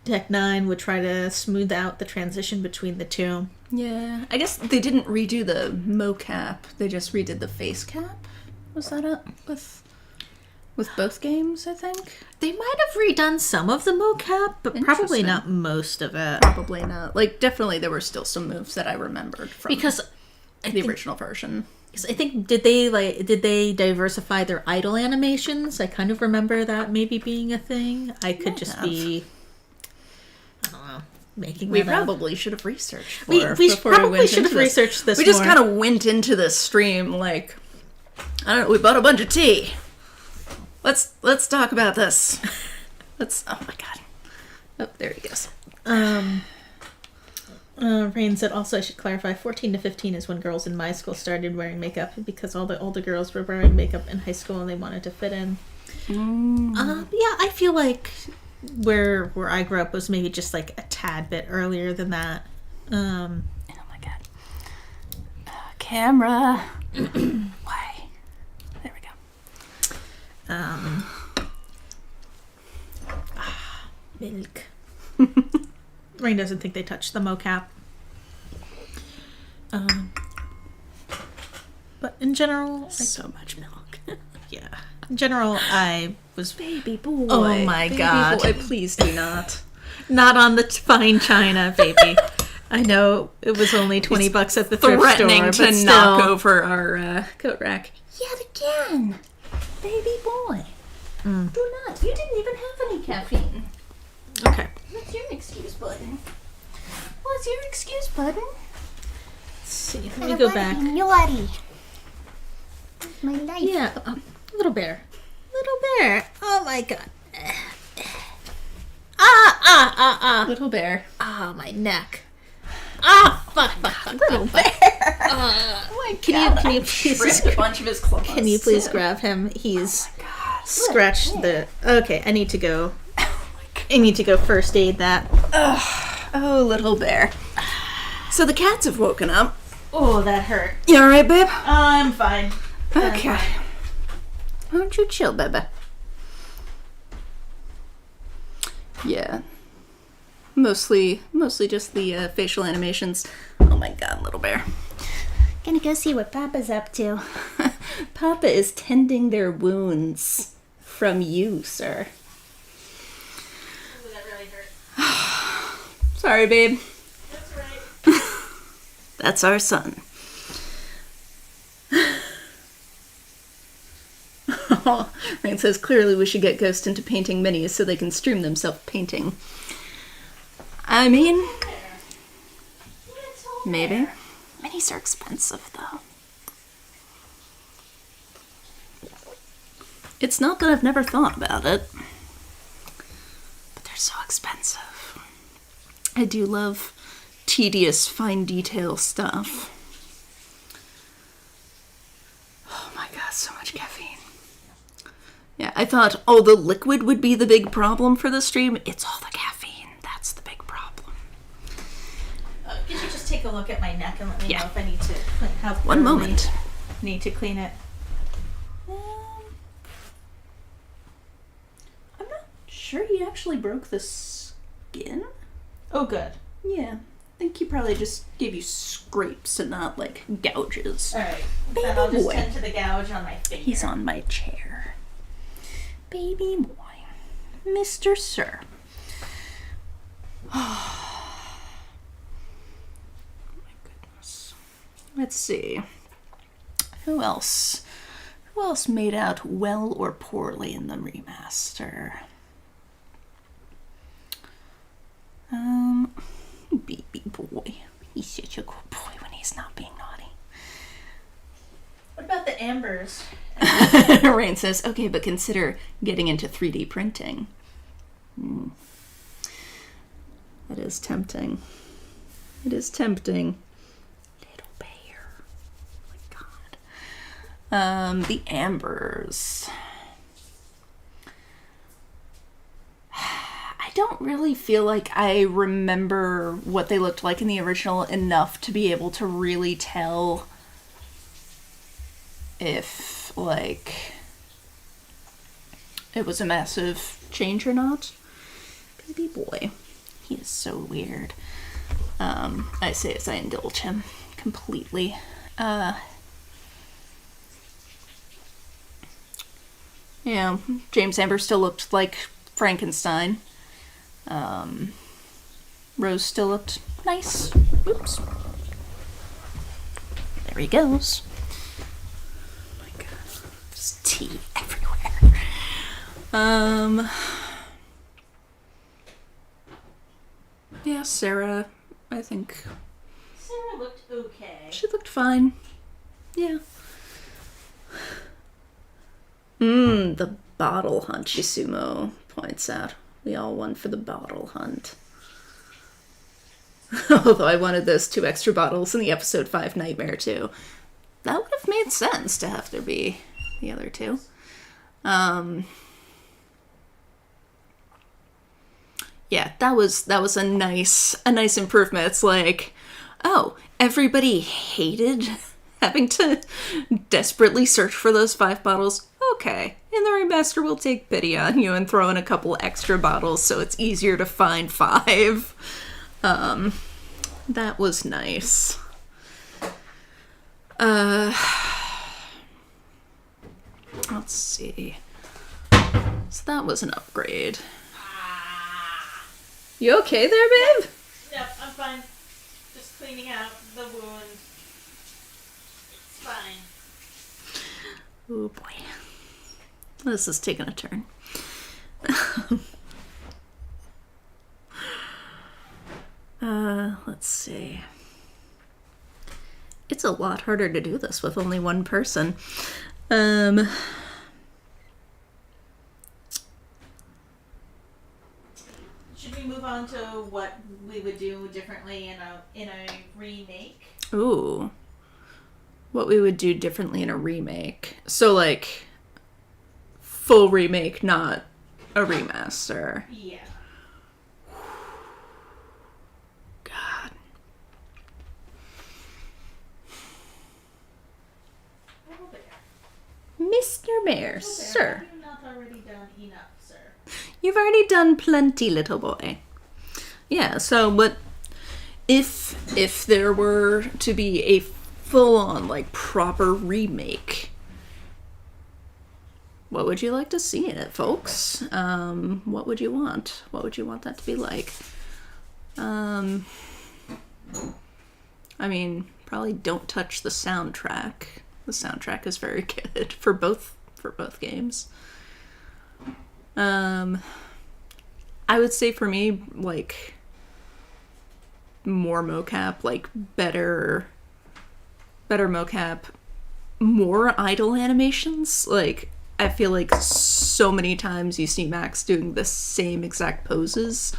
Speaker 2: Deck 9 would try to smooth out the transition between the two.
Speaker 1: Yeah. I guess they didn't redo the mocap. They just redid the face cap. Was that up with both games, I think?
Speaker 2: They might have redone some of the mocap, but probably
Speaker 1: Interesting.
Speaker 2: not most of it.
Speaker 1: Probably not. Like, definitely there were still some moves that I remembered from
Speaker 2: Because
Speaker 1: the original version.
Speaker 2: I think did they diversify their idle animations? I kind of remember that maybe being a thing. I could
Speaker 1: Might
Speaker 2: just
Speaker 1: have.
Speaker 2: be, I don't know, making
Speaker 1: We
Speaker 2: that up.
Speaker 1: probably should have researched
Speaker 2: We
Speaker 1: more before we
Speaker 2: probably
Speaker 1: went
Speaker 2: should
Speaker 1: into
Speaker 2: have
Speaker 1: this.
Speaker 2: researched this.
Speaker 1: We just
Speaker 2: more.
Speaker 1: kind of went into this stream like, I don't know, we bought a bunch of tea. Let's talk about this. Oh my god. Oh, there he goes.
Speaker 2: Rain said also I should clarify 14 to 15 is when girls in my school started wearing makeup because all the older girls were wearing makeup in high school and they wanted to fit in. Yeah, I feel like where I grew up was maybe just like a tad bit earlier than that.
Speaker 1: Oh my god. Camera. Why? There we go.
Speaker 2: Milk. Rain doesn't think they touched the mocap. But in general,
Speaker 1: So much milk.
Speaker 2: yeah. In general, I was
Speaker 1: Baby boy.
Speaker 2: Oh my
Speaker 1: Baby
Speaker 2: God.
Speaker 1: boy, please do not.
Speaker 2: not on the fine china, baby. I know it was only $20 at the thrift
Speaker 1: Threatening
Speaker 2: store,
Speaker 1: to
Speaker 2: but
Speaker 1: knock
Speaker 2: still.
Speaker 1: over our coat rack.
Speaker 3: Yet again.
Speaker 1: Baby boy. Do not. You didn't even have any caffeine.
Speaker 2: Okay.
Speaker 1: What's your excuse, button? What's your excuse, button?
Speaker 2: Let's see. Let me go back.
Speaker 3: Naughty. My life.
Speaker 2: Yeah, little bear. Little bear. Oh my god. Ah.
Speaker 1: Little bear.
Speaker 2: Ah, my neck. Ah, fuck.
Speaker 1: Little bear.
Speaker 2: Can you please
Speaker 1: Ripped a bunch of his clothes.
Speaker 2: Can you please grab him? He's scratched the. Okay, I need to go. I need to go first aid that.
Speaker 1: Oh, little bear. So the cats have woken up.
Speaker 2: Oh, that hurt.
Speaker 1: You alright, babe?
Speaker 2: I'm fine.
Speaker 1: Okay. Why don't you chill, baby? Yeah. Mostly just the facial animations. Oh my god, little bear.
Speaker 3: Gonna go see what Papa's up to.
Speaker 1: Papa is tending their wounds from you, sir.
Speaker 2: Ooh, that really hurt.
Speaker 1: Sorry, babe.
Speaker 2: That's right.
Speaker 1: That's our son. Rain says, clearly we should get Ghost into painting minis so they can stream themselves painting. I mean, maybe. Minis are expensive, though. It's not that I've never thought about it, but they're so expensive. I do love tedious, fine detail stuff. Oh my god, so much caffeine. Yeah, I thought all the liquid would be the big problem for the stream. It's all the caffeine. That's the big problem.
Speaker 2: Could you just take a look at my neck and let me
Speaker 1: Yeah.
Speaker 2: know if I need to clean? How
Speaker 1: One moment.
Speaker 2: Need to clean it.
Speaker 1: I'm not sure he actually broke the skin.
Speaker 2: Oh, good.
Speaker 1: Yeah, I think he probably just gave you scrapes and not, like, gouges.
Speaker 2: All right.
Speaker 1: Baby
Speaker 2: Then I'll just
Speaker 1: boy.
Speaker 2: tend to the gouge on my finger.
Speaker 1: He's on my chair. Baby boy. Mr. Sir. Oh my goodness. Let's see. Who else? Who else made out well or poorly in the remaster? Baby boy. He's such a good boy when he's not being naughty.
Speaker 2: What about the ambers?
Speaker 1: Rain says, okay, but consider getting into 3D printing. That is tempting. It is tempting. Little bear. Oh my god. The ambers. I don't really feel like I remember what they looked like in the original enough to be able to really tell if, like, it was a massive change or not. Baby boy. He is so weird. I say as I indulge him completely. Yeah, James Amber still looked like Frankenstein. Rose still looked nice. Oops. There he goes. Oh my god. There's tea everywhere. Yeah, Sarah, I think
Speaker 2: Sarah looked okay.
Speaker 1: she looked fine. Yeah. The bottle hunt, Shisumo points out. We all won for the bottle hunt. Although I wanted those 2 extra bottles in the episode 5 nightmare too. That would have made sense to have there be the other 2. Yeah, that was a nice improvement. It's like, oh, everybody hated having to desperately search for those 5 bottles. Okay, in the remaster we'll take pity on you and throw in a couple extra bottles so it's easier to find 5. That was nice. Let's see. So that was an upgrade. You okay there, babe?
Speaker 2: Yep, I'm fine. Just cleaning out the wound. It's fine.
Speaker 1: Oh boy. This is taking a turn. Let's see. It's a lot harder to do this with only one person.
Speaker 2: Should we move on to what we would do differently in a remake?
Speaker 1: Ooh. What we would do differently in a remake. So, like, full remake, not a remaster.
Speaker 2: Yeah.
Speaker 1: God.
Speaker 2: Little bear.
Speaker 1: Mr. Mayor,
Speaker 2: Little bear,
Speaker 1: sir.
Speaker 2: have you not already done enough, sir?
Speaker 1: You've already done plenty, little boy. Yeah, so what if there were to be a full-on, like, proper remake, what would you like to see in it, folks? What would you want? What would you want that to be like? I mean, probably don't touch the soundtrack. The soundtrack is very good for both games. I would say for me, like, more mocap, like better mocap, more idle animations. Like, I feel like so many times you see Max doing the same exact poses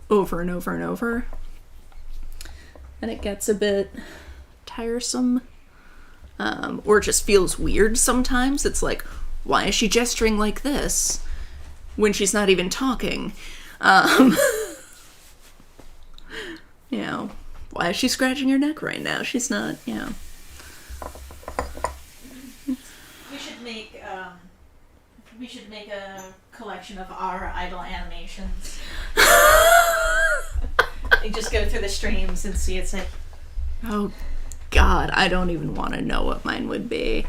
Speaker 1: over and over and over. And it gets a bit tiresome. Or it just feels weird sometimes. It's like, why is she gesturing like this when she's not even talking? You know, why is she scratching her neck right now? She's not, you know.
Speaker 2: We should make a collection of our idle animations. And just go through the streams and see. It's like,
Speaker 1: Oh, God, I don't even want to know what mine would be.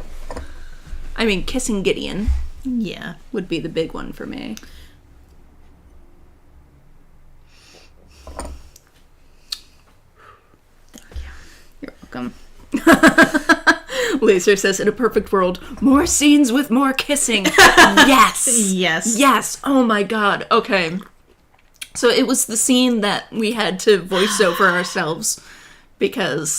Speaker 1: I mean, Kissing Gideon
Speaker 2: yeah.
Speaker 1: would be the big one for me. You're welcome. Laser says, in a perfect world, more scenes with more kissing. Yes.
Speaker 2: Yes.
Speaker 1: Yes. Oh my God. Okay. So it was the scene that we had to voice over ourselves because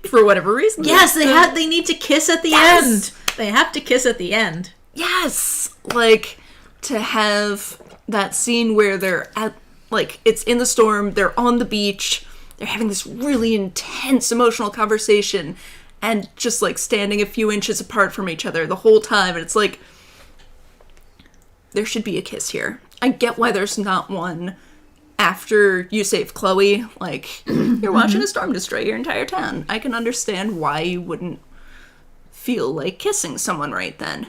Speaker 1: for whatever reason.
Speaker 2: Yes, they need to kiss at the end. They have to kiss at the end.
Speaker 1: Yes. Like, to have that scene where they're at, like, it's in the storm, they're on the beach, they're having this really intense emotional conversation, and just, like, standing a few inches apart from each other the whole time, and it's like, there should be a kiss here. I get why there's not one after you save Chloe. Like, you're watching a storm destroy your entire town. I can understand why you wouldn't feel like kissing someone right then.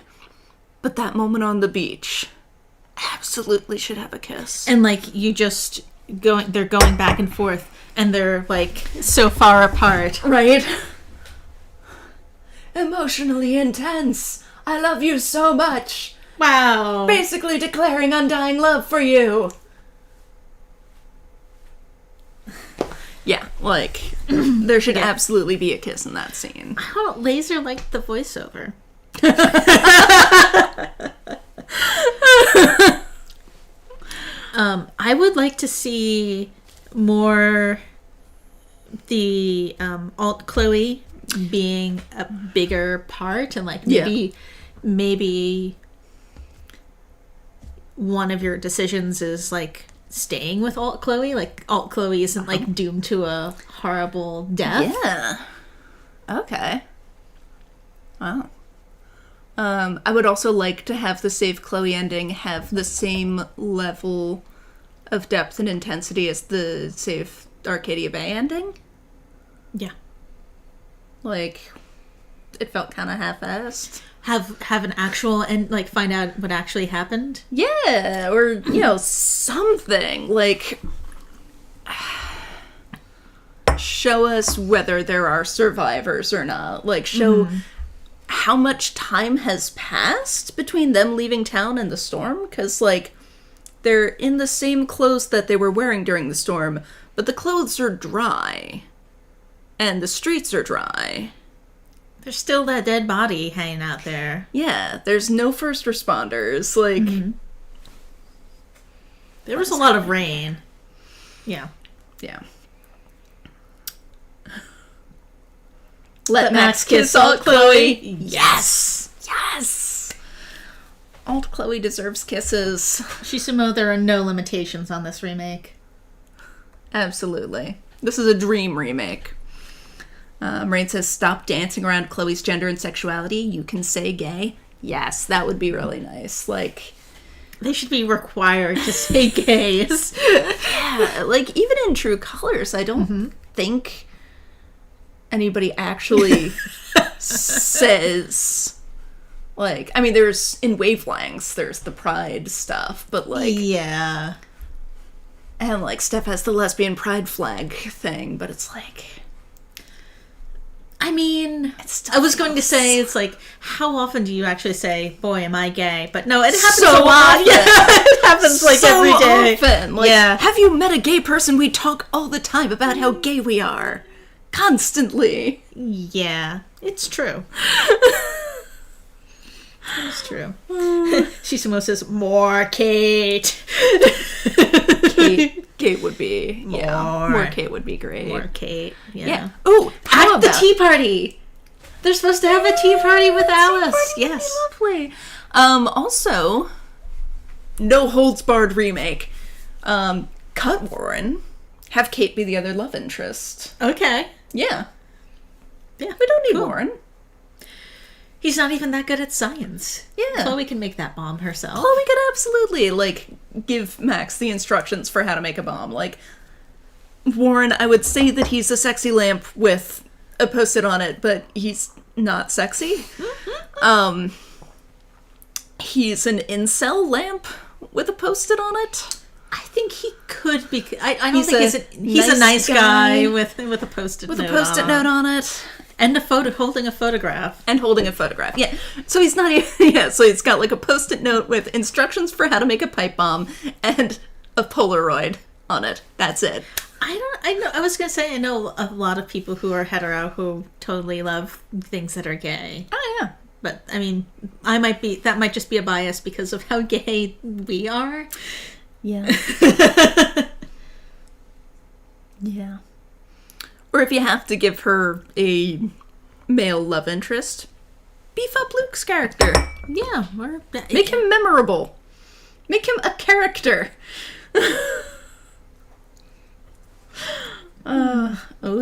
Speaker 1: But that moment on the beach absolutely should have a kiss.
Speaker 2: And, like, they're going back and forth, and they're, like, so far apart.
Speaker 1: Right? Emotionally intense. I love you so much.
Speaker 2: Wow.
Speaker 1: Basically declaring undying love for you. Yeah, like, there should absolutely be a kiss in that scene.
Speaker 2: I don't Laser like the voiceover. I would like to see more the alt Chloe being a bigger part, and like maybe one of your decisions is like staying with alt Chloe. Like, alt Chloe isn't like doomed to a horrible death.
Speaker 1: Yeah. Okay. Wow. I would also like to have the Save Chloe ending have the same level of depth and intensity as the Save Arcadia Bay ending.
Speaker 2: Yeah.
Speaker 1: Like, it felt kind of half-assed.
Speaker 2: Have an actual and like find out what actually happened.
Speaker 1: Yeah, or, you know, something. Like, show us whether there are survivors or not. Like, show how much time has passed between them leaving town and the storm. Because, like, they're in the same clothes that they were wearing during the storm, but the clothes are dry. And the streets are dry.
Speaker 2: There's still that dead body hanging out there.
Speaker 1: Yeah, there's no first responders. Like,
Speaker 2: there was a lot of rain. Yeah.
Speaker 1: Yeah. Let Max kiss alt Chloe. Yes! Yes! Alt Chloe deserves kisses.
Speaker 2: Shisumo, there are no limitations on this remake.
Speaker 1: Absolutely. This is a dream remake. Rain says, stop dancing around Chloe's gender and sexuality. You can say gay. Yes, that would be really nice. Like,
Speaker 2: they should be required to say gays.
Speaker 1: Yeah, like, even in True Colors, I don't think anybody actually says, like, I mean, there's, in Wavelengths, there's the pride stuff, but, like...
Speaker 2: Yeah.
Speaker 1: And, like, Steph has the lesbian pride flag thing, but it's like...
Speaker 2: I mean, I was going to say, it's like, how often do you actually say, boy, am I gay? But no, it happens
Speaker 1: So
Speaker 2: a lot.
Speaker 1: often.
Speaker 2: Yeah, it happens like
Speaker 1: so
Speaker 2: every day.
Speaker 1: Often. Like,
Speaker 2: yeah.
Speaker 1: Have you met a gay person? We talk all the time about how gay we are. Constantly.
Speaker 2: Yeah, it's true. It's true. Shisumo says, more Kate.
Speaker 1: Kate would be, more Kate would be great.
Speaker 2: More Kate,
Speaker 1: Yeah. Oh,
Speaker 2: at the tea party. They're supposed to have a tea party with Alice. Yes.
Speaker 1: Lovely. Also, no holds barred remake. Cut Warren. Have Kate be the other love interest.
Speaker 2: Okay.
Speaker 1: Yeah.
Speaker 2: Yeah.
Speaker 1: We don't need Warren.
Speaker 2: He's not even that good at science.
Speaker 1: Yeah.
Speaker 2: Chloe can make that bomb herself.
Speaker 1: Chloe could absolutely, like, give Max the instructions for how to make a bomb. Like, Warren, I would say that he's a sexy lamp with a post-it on it, but he's not sexy. He's an incel lamp with a post-it on it.
Speaker 2: I think he could be. I don't think he's a
Speaker 1: nice
Speaker 2: nice guy
Speaker 1: guy
Speaker 2: with a post-it
Speaker 1: with
Speaker 2: note
Speaker 1: a post-it note on it.
Speaker 2: And holding a photograph.
Speaker 1: And holding a photograph, yeah. So he's not even, yeah, so he's got like a post-it note with instructions for how to make a pipe bomb and a Polaroid on it. That's it.
Speaker 2: I was going to say, I know a lot of people who are hetero who totally love things that are gay.
Speaker 1: Oh, yeah.
Speaker 2: But, I mean, that might just be a bias because of how gay we are.
Speaker 1: Yeah. Yeah. Or if you have to give her a male love interest, beef up Luke's character.
Speaker 2: Yeah.
Speaker 1: Make him memorable. Make him a character.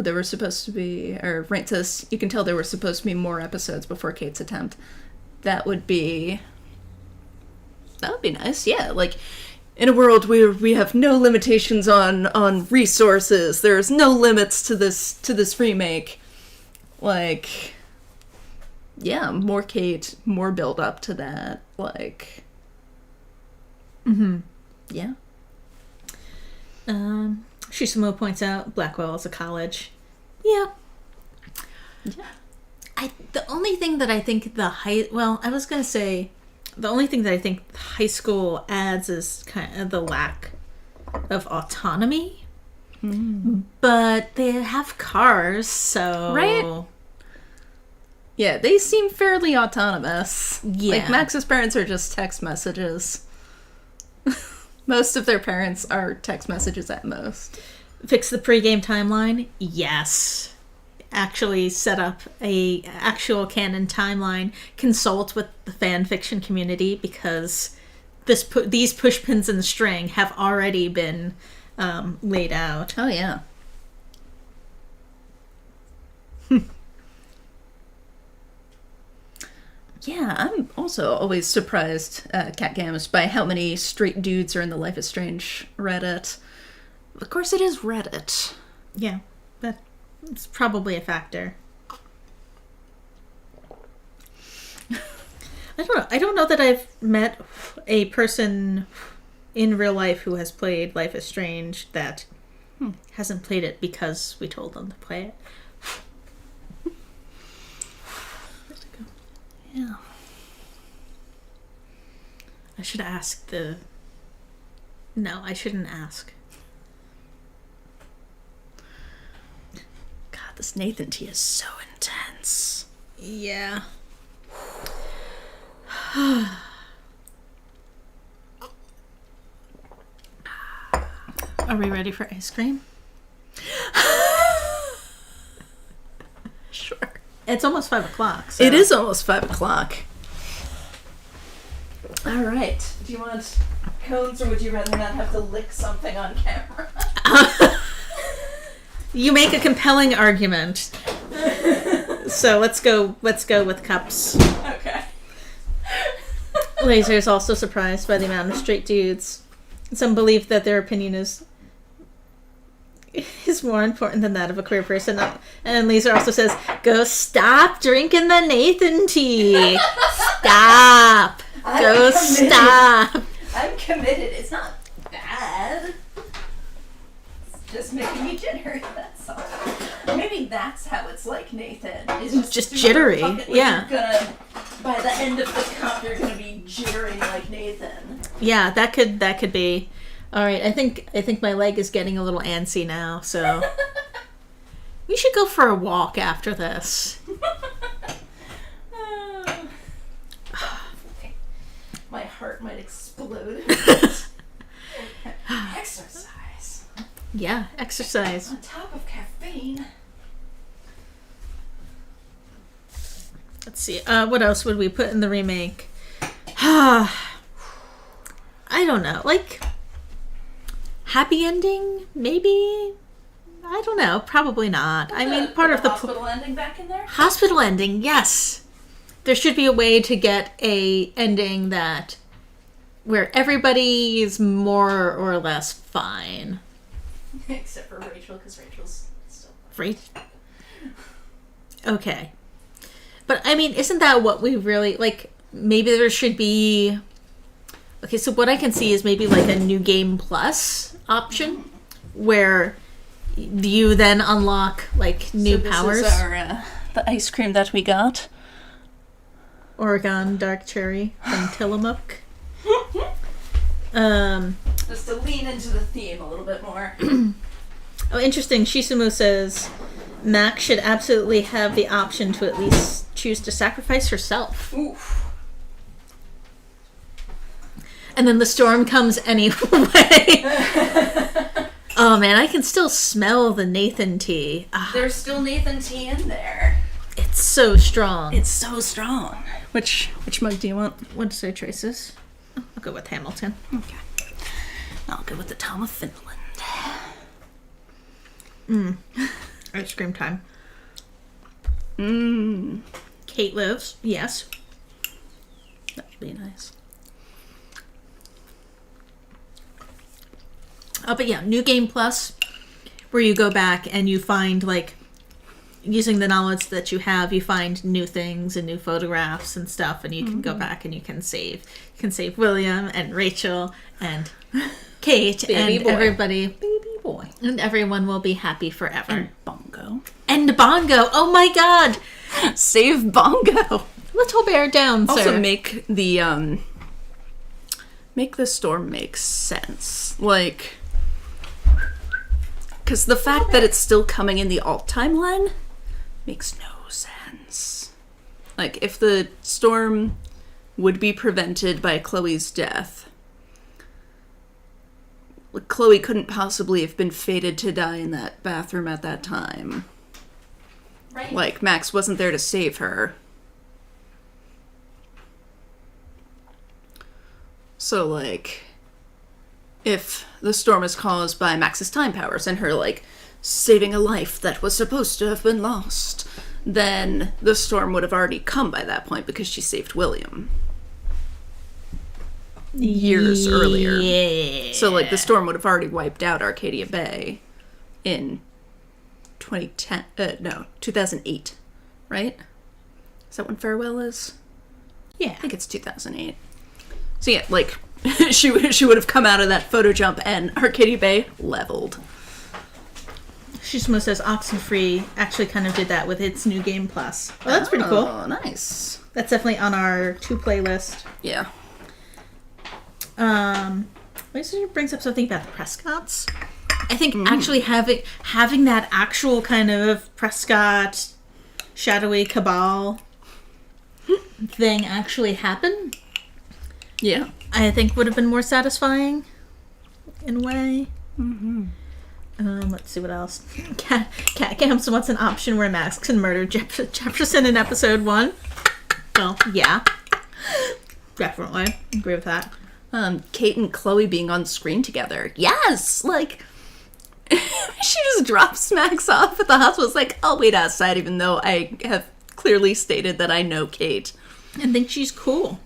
Speaker 1: There were supposed to be, or Raint says, you can tell there were supposed to be more episodes before Kate's attempt. That would be nice, yeah. Like, in a world where we have no limitations on resources, there's no limits to this remake. Like, yeah, more Kate, more build up to that. Like, yeah.
Speaker 2: Shisumo points out Blackwell is a college. Yeah. The only thing that I think the only thing that I think high school adds is kind of the lack of autonomy. But they have cars, so...
Speaker 1: Right? Yeah, they seem fairly autonomous.
Speaker 2: Yeah.
Speaker 1: Like, Max's parents are just text messages. Most of their parents are text messages at most.
Speaker 2: Fix the pregame timeline? Yes. Actually set up a actual canon timeline. Consult with the fan fiction community because these push pins in the string have already been laid out.
Speaker 1: Oh, yeah. Yeah, I'm also always surprised, Cat Gamus, by how many straight dudes are in the Life is Strange Reddit. Of course it is Reddit.
Speaker 2: Yeah, but it's probably a factor. I don't know that I've met a person in real life who has played Life is Strange that hasn't played it because we told them to play it.
Speaker 1: Yeah.
Speaker 2: I should ask No, I shouldn't ask.
Speaker 1: God, this Nathan tea is so intense.
Speaker 2: Yeah. Are we ready for ice cream?
Speaker 1: Sure.
Speaker 2: It's almost 5 o'clock. So.
Speaker 1: It is almost 5 o'clock. All right. Do you want cones, or would you rather not have to lick something on camera?
Speaker 2: You make a compelling argument. So let's go with cups.
Speaker 1: Okay.
Speaker 2: Laser is also surprised by the amount of straight dudes. Some believe that their opinion is more important than that of a queer person. And Laser also says, "Go stop drinking the Nathan tea. Stop. Go stop."
Speaker 1: I'm committed. It's not bad. It's just making me jittery. That's all. Maybe that's how it's like, Nathan. It's
Speaker 2: just jittery. Yeah.
Speaker 1: By the end of this cup, you're gonna be jittery like Nathan.
Speaker 2: Yeah, that could be. All right, I think my leg is getting a little antsy now, so we should go for a walk after this.
Speaker 1: My heart might explode. Next Exercise.
Speaker 2: Yeah, exercise.
Speaker 1: On top of caffeine.
Speaker 2: Let's see. What else would we put in the remake? I don't know. Like, happy ending? Maybe? I don't know. Probably not. I mean, part of the
Speaker 1: hospital ending back in there?
Speaker 2: hospital ending, yes. There should be a way to get a ending that where everybody is more or less fine.
Speaker 1: Except for Rachel, because Rachel's still...
Speaker 2: Right? Okay. But, I mean, isn't that what we really... Like, maybe there should be... Okay, so what I can see is maybe like a New Game Plus option where you then unlock, like, new powers.
Speaker 1: This is our, the ice cream that we got.
Speaker 2: Oregon Dark Cherry from Tillamook.
Speaker 1: Just to lean into the theme a little bit more.
Speaker 2: Oh, interesting. Shisumu says Mac should absolutely have the option to at least choose to sacrifice herself.
Speaker 1: Oof.
Speaker 2: And then the storm comes anyway. Oh man, I can still smell the Nathan tea.
Speaker 1: There's still Nathan tea in there.
Speaker 2: It's so strong.
Speaker 1: It's so strong. Which mug do you want?
Speaker 2: What's their choices? I'll go with Hamilton.
Speaker 1: Okay. I'll go with the Tom of Finland.
Speaker 2: Ice cream time.
Speaker 1: Mmm.
Speaker 2: Kate lives. Yes.
Speaker 1: That would be nice.
Speaker 2: Oh, but yeah, New Game Plus, where you go back and you find, like, using the knowledge that you have, you find new things and new photographs and stuff, and you can go back and you can save. You can save William and Rachel and Kate
Speaker 1: Baby
Speaker 2: and
Speaker 1: boy.
Speaker 2: everybody.
Speaker 1: Baby boy.
Speaker 2: And everyone will be happy forever.
Speaker 1: And Bongo.
Speaker 2: And Bongo! Oh my god!
Speaker 1: Save Bongo.
Speaker 2: Little bear down, sir.
Speaker 1: Also make the storm make sense. Like, because the fact that it's still coming in the alt timeline makes no sense. Like, if the storm would be prevented by Chloe's death, Chloe couldn't possibly have been fated to die in that bathroom at that time.
Speaker 2: Right.
Speaker 1: Like, Max wasn't there to save her. So, like, if the storm is caused by Max's time powers and her, like, saving a life that was supposed to have been lost, then the storm would have already come by that point because she saved William. Years earlier.
Speaker 2: Yeah.
Speaker 1: So, like, the storm would have already wiped out Arcadia Bay in 2008, right? Is that when Farewell is?
Speaker 2: Yeah.
Speaker 1: I think it's 2008. So yeah, like, she would have come out of that photo jump and Arcadia Bay leveled.
Speaker 2: Shisumu says Oxenfree actually kind of did that with its New Game Plus. Well, that's pretty cool.
Speaker 1: Oh, nice.
Speaker 2: That's definitely on our to-play list.
Speaker 1: Yeah.
Speaker 2: This brings up something about the Prescotts. I think actually having that actual kind of Prescott shadowy cabal thing actually happen,
Speaker 1: Yeah.
Speaker 2: I think would have been more satisfying in a way. Let's see what else. Cat Camps wants an option where Max can murder Jefferson in episode 1. Well, yeah. Definitely. Agree with that.
Speaker 1: Kate and Chloe being on screen together. Yes! Like, she just drops Max off at the hospital. It's like, I'll wait outside even though I have clearly stated that I know Kate.
Speaker 2: And think she's cool.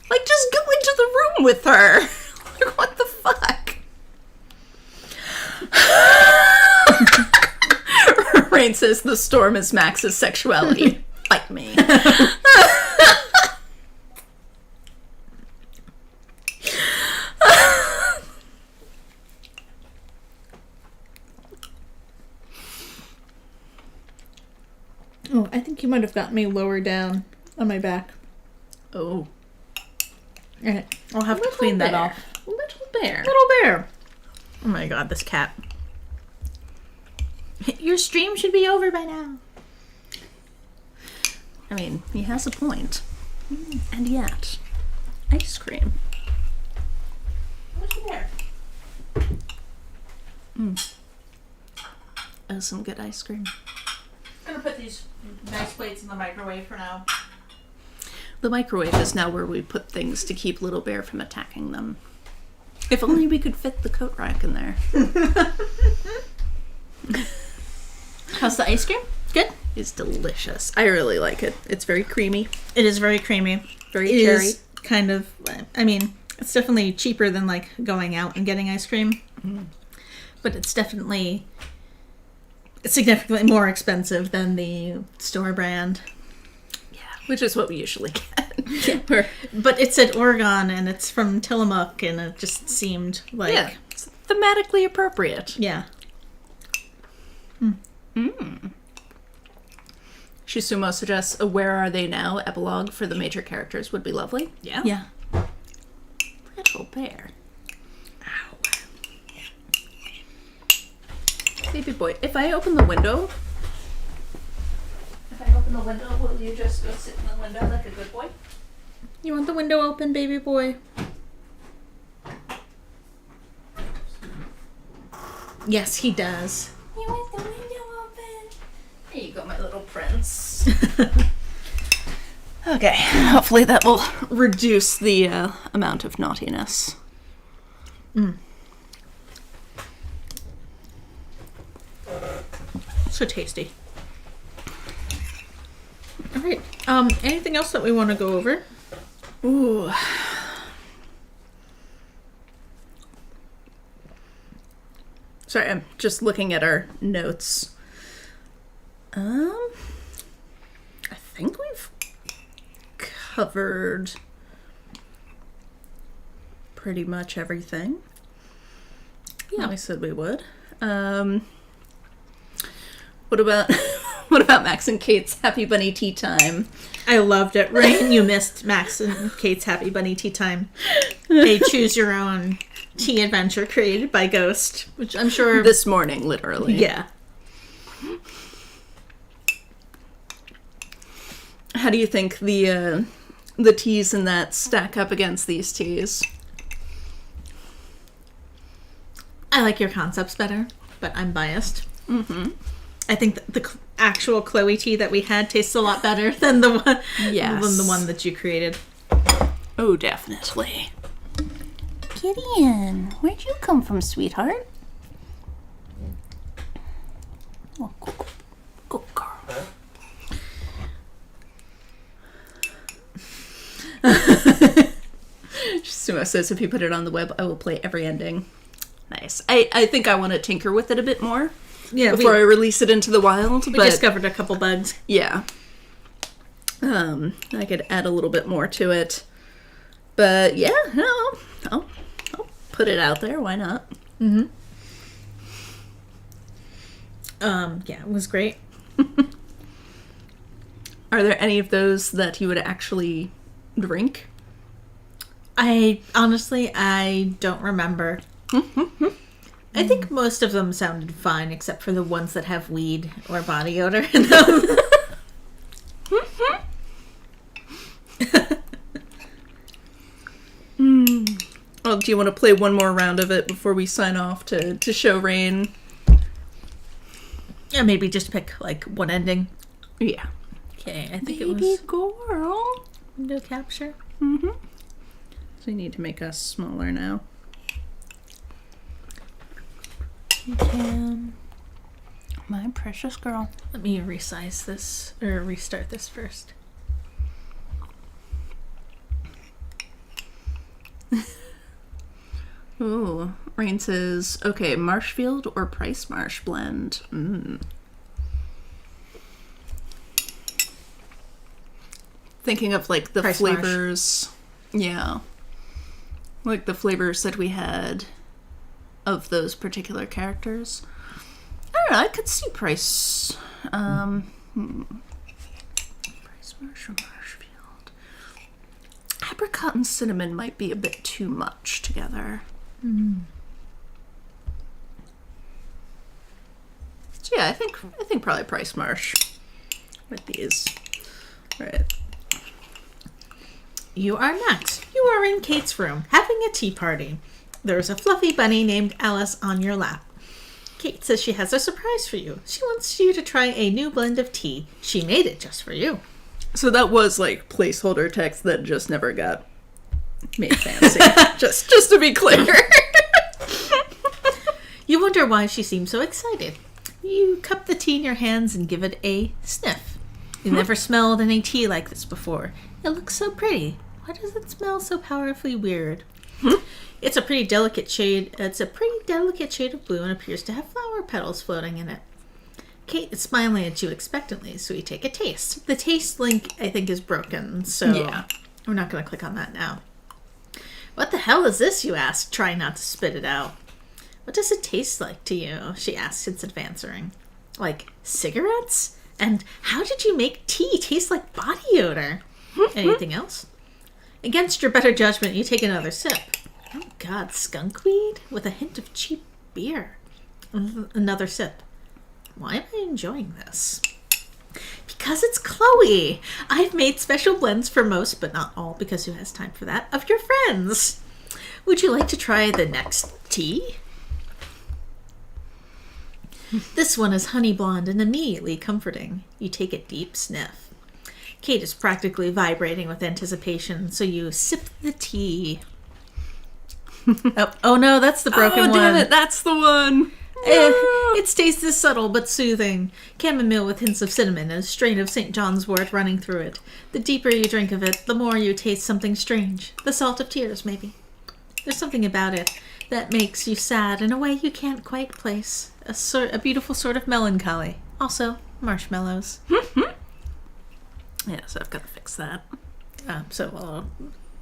Speaker 1: Like, just go into the room with her. Like, what the fuck? Rain says the storm is Max's sexuality. Fight me.
Speaker 2: Oh, I think you might have got me lower down on my back.
Speaker 1: Oh.
Speaker 2: Alright, I'll have to clean that off.
Speaker 1: Little bear.
Speaker 2: Little bear. Oh my god, this cat. Your stream should be over by now.
Speaker 1: I mean, he has a point. And yet, ice cream.
Speaker 2: Little bear.
Speaker 1: Oh, some good ice cream.
Speaker 2: I'm gonna put these nice plates in the microwave for now.
Speaker 1: The microwave is now where we put things to keep Little Bear from attacking them. If only we could fit the coat rack in there.
Speaker 2: How's the ice cream? Good?
Speaker 1: It's delicious. I really like it. It's very creamy.
Speaker 2: It is very creamy.
Speaker 1: Very
Speaker 2: It
Speaker 1: cherry.
Speaker 2: is kind of, I mean, it's definitely cheaper than like going out and getting ice cream. But it's definitely significantly more expensive than the store brand.
Speaker 1: Yeah, which is what we usually get.
Speaker 2: But it said Oregon and it's from Tillamook and it just seemed like...
Speaker 1: Yeah, it's thematically appropriate.
Speaker 2: Yeah.
Speaker 1: Shisumo suggests a Where Are They Now epilogue for the major characters would be lovely. Yeah.
Speaker 2: Yeah.
Speaker 1: Little Bear. Ow. Baby boy, if I open the window... will you just go sit in the window like a good boy?
Speaker 2: You want the window open, baby boy? Yes, he does.
Speaker 1: You want the window open? There you go, my little prince. Okay, hopefully that will reduce the amount of naughtiness.
Speaker 2: So tasty. All right. Anything else that we want to go over?
Speaker 1: Ooh. Sorry, I'm just looking at our notes. I think we've covered pretty much everything. Yeah, we said we would. What about Max and Kate's Happy Bunny Tea Time?
Speaker 2: I loved it. Rain, you missed Max and Kate's Happy Bunny Tea Time. A choose your own tea adventure created by Ghost, which I'm sure...
Speaker 1: This morning, literally.
Speaker 2: Yeah.
Speaker 1: How do you think the teas in that stack up against these teas?
Speaker 2: I like your concepts better, but I'm biased.
Speaker 1: Mm-hmm.
Speaker 2: I think the actual Chloe tea that we had tastes a lot better than the one,
Speaker 1: Yes.
Speaker 2: than the one that you created.
Speaker 1: Oh, definitely.
Speaker 3: Gideon, where'd you come from, sweetheart? Oh, good girl.
Speaker 1: Sumo says if you put it on the web, I will play every ending. Nice. I think I want to tinker with it a bit more before I release it into the wild.
Speaker 2: We
Speaker 1: but
Speaker 2: discovered a couple bugs.
Speaker 1: yeah. I could add a little bit more to it. But yeah, no, I'll put it out there. Why not?
Speaker 2: Mm-hmm. Yeah, it was great.
Speaker 1: Are there any of those that you would actually drink?
Speaker 2: I don't remember. I think most of them sounded fine, except for the ones that have weed or body odor in them.
Speaker 1: Well, do you want to play one more round of it before we sign off to show Rain?
Speaker 2: Yeah, maybe just pick like one ending.
Speaker 1: Yeah.
Speaker 2: Okay, I think
Speaker 1: Baby
Speaker 2: it was
Speaker 1: girl.
Speaker 2: window capture.
Speaker 1: Mm-hmm. So you need to make us smaller now.
Speaker 2: You can.
Speaker 3: My precious girl.
Speaker 2: Let me resize this or restart this first.
Speaker 1: Ooh, Rain says, okay, Marshfield or Price Marsh blend. Thinking of like the
Speaker 2: Price
Speaker 1: flavors. Yeah. Like the flavors that we had of those particular characters. I don't know, I could see Price. Price Marsh or Marshfield. Apricot and cinnamon might be a bit too much together. So yeah, I think probably Price Marsh with these. All right.
Speaker 2: You are Max. You are in Kate's room, having a tea party. There's a fluffy bunny named Alice on your lap. Kate says she has a surprise for you. She wants you to try a new blend of tea. She made it just for you.
Speaker 1: So that was like placeholder text that just never got made fancy. just to be clear.
Speaker 2: You wonder why she seems so excited. You cup the tea in your hands and give it a sniff. You've never smelled any tea like this before. It looks so pretty. Why does it smell so powerfully weird? It's a pretty delicate shade. It's a pretty delicate shade of blue and appears to have flower petals floating in it. Kate is smiling at you expectantly, so you take a taste. The taste link, I think, is broken, so
Speaker 1: Yeah.
Speaker 2: we're not going to click on that now. What the hell is this, you ask, trying not to spit it out. What does it taste like to you? She asks instead of answering. Like cigarettes? And how did you make tea taste like body odor? Anything else? Against your better judgment, you take another sip. Oh god, skunkweed with a hint of cheap beer. Another sip. Why am I enjoying this? Because it's Chloe. I've made special blends for most, but not all, because who has time for that, of your friends. Would you like to try the next tea? This one is honey blonde and immediately comforting. You take a deep sniff. Kate is practically vibrating with anticipation, so you sip the tea. Oh no, that's the broken one.
Speaker 1: Oh, damn it, that's the one.
Speaker 2: Its taste is subtle but soothing. Chamomile with hints of cinnamon and a strain of St. John's wort running through it. The deeper you drink of it, the more you taste something strange. The salt of tears, maybe. There's something about it that makes you sad in a way you can't quite place. A beautiful sort of melancholy. Also, marshmallows.
Speaker 1: Yeah, so I've got to fix that.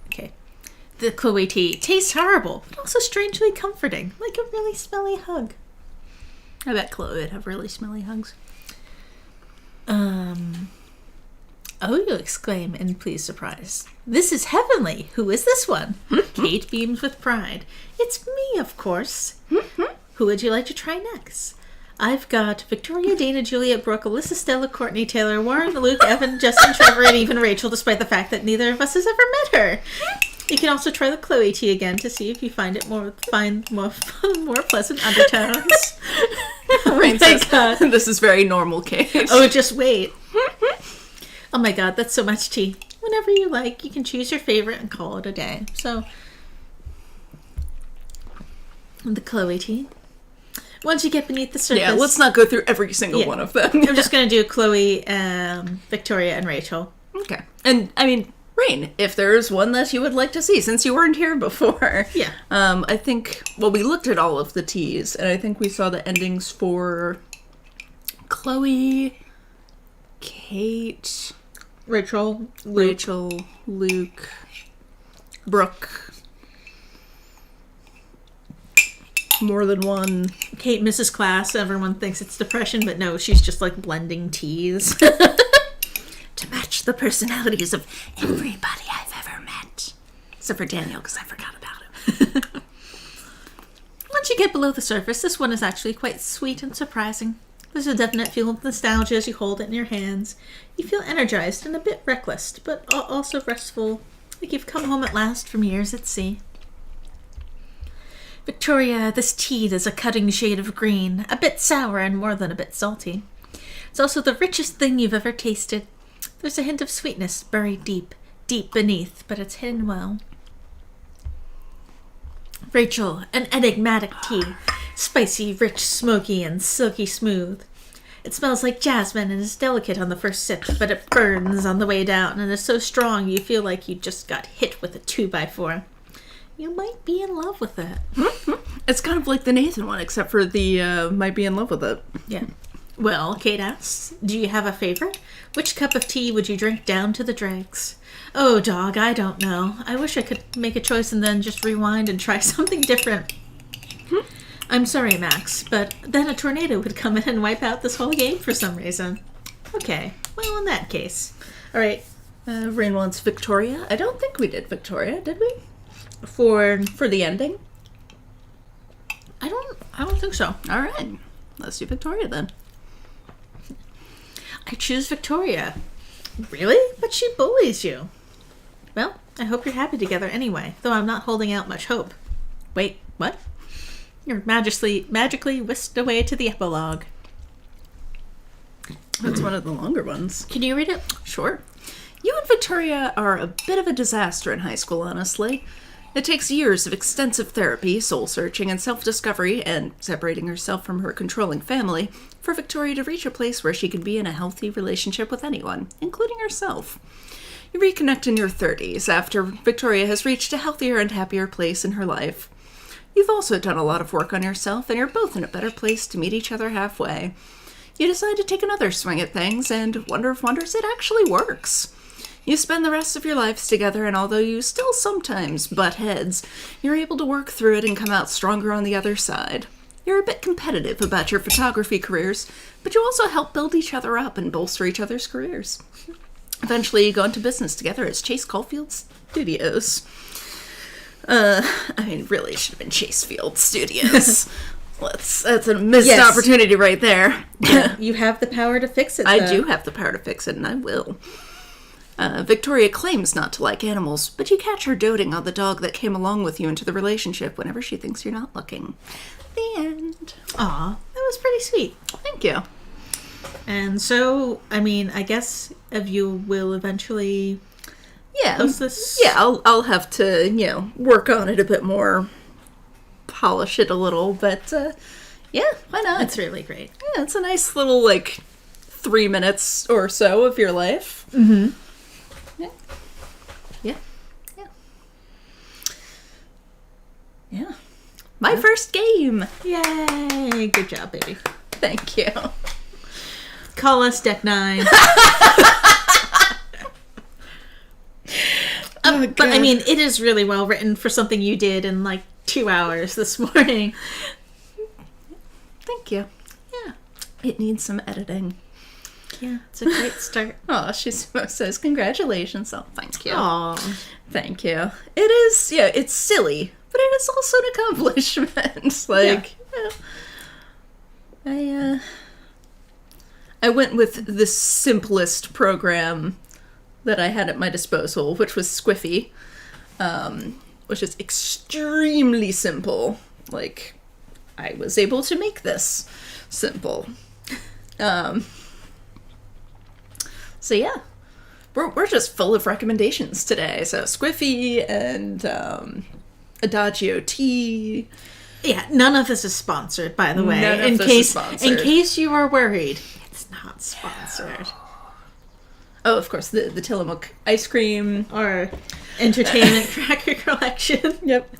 Speaker 2: Okay. The Chloe tea tastes horrible, but also strangely comforting, like a really smelly hug.
Speaker 1: I bet Chloe would have really smelly hugs.
Speaker 2: Oh, you exclaim in pleased surprise. This is heavenly. Who is this one? Kate beams with pride. It's me, of course. Who would you like to try next? I've got Victoria, Dana, Juliet, Brooke, Alyssa, Stella, Courtney, Taylor, Warren, Luke, Evan, Justin, Trevor, and even Rachel, despite the fact that neither of us has ever met her. You can also try the Chloe tea again to see if you find more pleasant undertones.
Speaker 1: Rain says, this is very normal, Kate.
Speaker 2: Oh, just wait. Oh my god, that's so much tea. Whenever you like, you can choose your favorite and call it a day. So, the Chloe tea. Once you get beneath the surface...
Speaker 1: Yeah, let's not go through every single one of them.
Speaker 2: I'm just going to do Chloe, Victoria, and Rachel.
Speaker 1: Okay. And, I mean, Rain, if there's one that you would like to see, since you weren't here before.
Speaker 2: Yeah.
Speaker 1: I think, well, we looked at all of the teas, and I think we saw the endings for Chloe, Kate,
Speaker 2: Rachel,
Speaker 1: Luke, Brooke. More than one.
Speaker 2: Kate misses class. Everyone thinks it's depression, but no, she's just like blending teas.
Speaker 1: To match the personalities of everybody I've ever met. Except for Daniel, because I forgot about him.
Speaker 2: Once you get below the surface, this one is actually quite sweet and surprising. There's a definite feel of nostalgia as you hold it in your hands. You feel energized and a bit reckless, but also restful, like you've come home at last from years at sea. Victoria, this tea is a cutting shade of green, a bit sour and more than a bit salty. It's also the richest thing you've ever tasted. There's a hint of sweetness buried deep beneath, but it's hidden well. Rachel, an enigmatic tea. Spicy, rich, smoky, and silky smooth. It smells like jasmine and is delicate on the first sip, but it burns on the way down and is so strong you feel like you just got hit with a 2x4. You might be in love with it.
Speaker 1: It's kind of like the Nathan one, except for the might be in love with it.
Speaker 2: Yeah. Well, Kate asks, do you have a favorite? Which cup of tea would you drink down to the dregs? Oh, dog, I don't know. I wish I could make a choice and then just rewind and try something different. I'm sorry, Max, but then a tornado would come in and wipe out this whole game for some reason. Okay, well, in that case. All right.
Speaker 1: Rain wants Victoria. I don't think we did Victoria, did we?
Speaker 2: For
Speaker 1: the ending?
Speaker 2: I don't think so.
Speaker 1: All right. Let's do Victoria then.
Speaker 2: I choose Victoria. Really? But she bullies you. Well, I hope you're happy together anyway, though I'm not holding out much hope. Wait, what? You're magically whisked away to the epilogue.
Speaker 1: That's one of the longer ones.
Speaker 2: Can you read it?
Speaker 1: Sure. You and Victoria are a bit of a disaster in high school, honestly. It takes years of extensive therapy, soul-searching, and self-discovery, and separating herself from her controlling family, for Victoria to reach a place where she can be in a healthy relationship with anyone, including herself. You reconnect in your 30s, after Victoria has reached a healthier and happier place in her life. You've also done a lot of work on yourself, and you're both in a better place to meet each other halfway. You decide to take another swing at things, and wonder if wonders, it actually works. You spend the rest of your lives together, and although you still sometimes butt heads, you're able to work through it and come out stronger on the other side. You're a bit competitive about your photography careers, but you also help build each other up and bolster each other's careers. Eventually, you go into business together as Chase Caulfield Studios. Really, it should have been Chasefield Studios. That's a missed opportunity right there.
Speaker 2: Yeah, you have the power to fix it, though.
Speaker 1: I do have the power to fix it, and I will. Victoria claims not to like animals, but you catch her doting on the dog that came along with you into the relationship whenever she thinks you're not looking. The end.
Speaker 2: Aw, that was pretty sweet.
Speaker 1: Thank you.
Speaker 2: And so, I guess if you will eventually post this...
Speaker 1: Yeah, I'll have to, work on it a bit more, polish it a little, but, yeah, why not?
Speaker 2: It's really great.
Speaker 1: Yeah, it's a nice little, 3 minutes or so of your life.
Speaker 2: Mm-hmm.
Speaker 1: Yeah. My first game.
Speaker 2: Yay! Good job, baby.
Speaker 1: Thank you.
Speaker 2: Call us Deck 9. But it is really well written for something you did in 2 hours this morning.
Speaker 1: Thank you.
Speaker 2: Yeah.
Speaker 1: It needs some editing.
Speaker 2: Yeah, it's a great start.
Speaker 1: Oh, she says congratulations. Oh, thank you.
Speaker 2: Aw.
Speaker 1: Thank you. It is, it's silly, but it is also an accomplishment. I went with the simplest program that I had at my disposal, which was Squiffy, which is extremely simple. I was able to make this simple. So yeah, we're just full of recommendations today. So Squiffy and Adagio Tea.
Speaker 2: Yeah, none of this is sponsored, by the way.
Speaker 1: None of this is sponsored.
Speaker 2: In case you were worried, it's not sponsored.
Speaker 1: Oh, of course, the Tillamook ice cream.
Speaker 2: Or Entertainment Cracker Collection.
Speaker 1: Yep.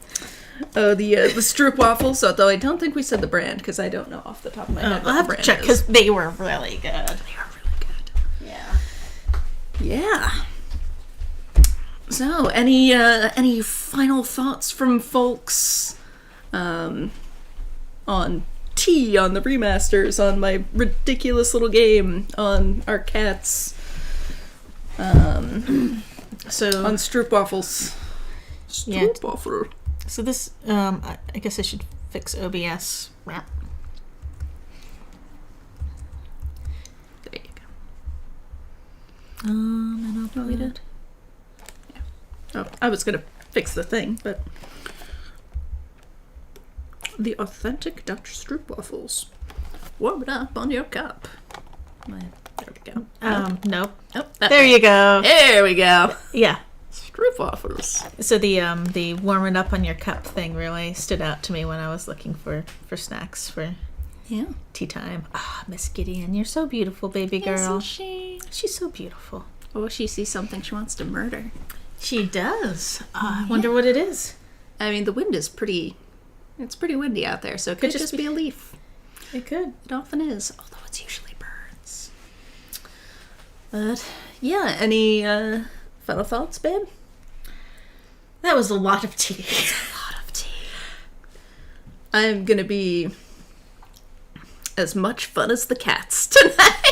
Speaker 1: Oh, the Stroop waffles, although I don't think we said the brand, because I don't know off the top of my head.
Speaker 2: I'll have to check, because they were really good.
Speaker 1: They are really good.
Speaker 2: Yeah.
Speaker 1: Yeah. So, any final thoughts from folks on tea, on the remasters, on my ridiculous little game, on our cats, on Stroop waffles. Stroop waffle.
Speaker 2: So this, I guess I should fix OBS wrap.
Speaker 1: There you go.
Speaker 2: And upload.
Speaker 1: Yeah. Oh, I was gonna fix the thing, but the authentic Dutch Stroop waffles. Warm it up on your cup. There we go.
Speaker 2: No.
Speaker 1: Oh,
Speaker 2: There you go.
Speaker 1: There we go.
Speaker 2: Yeah.
Speaker 1: Stroop waffles.
Speaker 2: So the warm it up on your cup thing really stood out to me when I was looking for snacks for tea time. Ah, Miss Gideon, you're so beautiful, baby girl.
Speaker 1: Isn't she?
Speaker 2: She's so beautiful.
Speaker 1: Oh, she sees something she wants to murder.
Speaker 2: She does. I wonder what it is.
Speaker 1: I mean, the wind is pretty... It's pretty windy out there, so it could just be a leaf.
Speaker 2: It could.
Speaker 1: It often is, although it's usually birds. But, yeah, any final thoughts, babe?
Speaker 2: That was a lot of tea.
Speaker 1: It's a lot of tea. I'm gonna be as much fun as the cats tonight.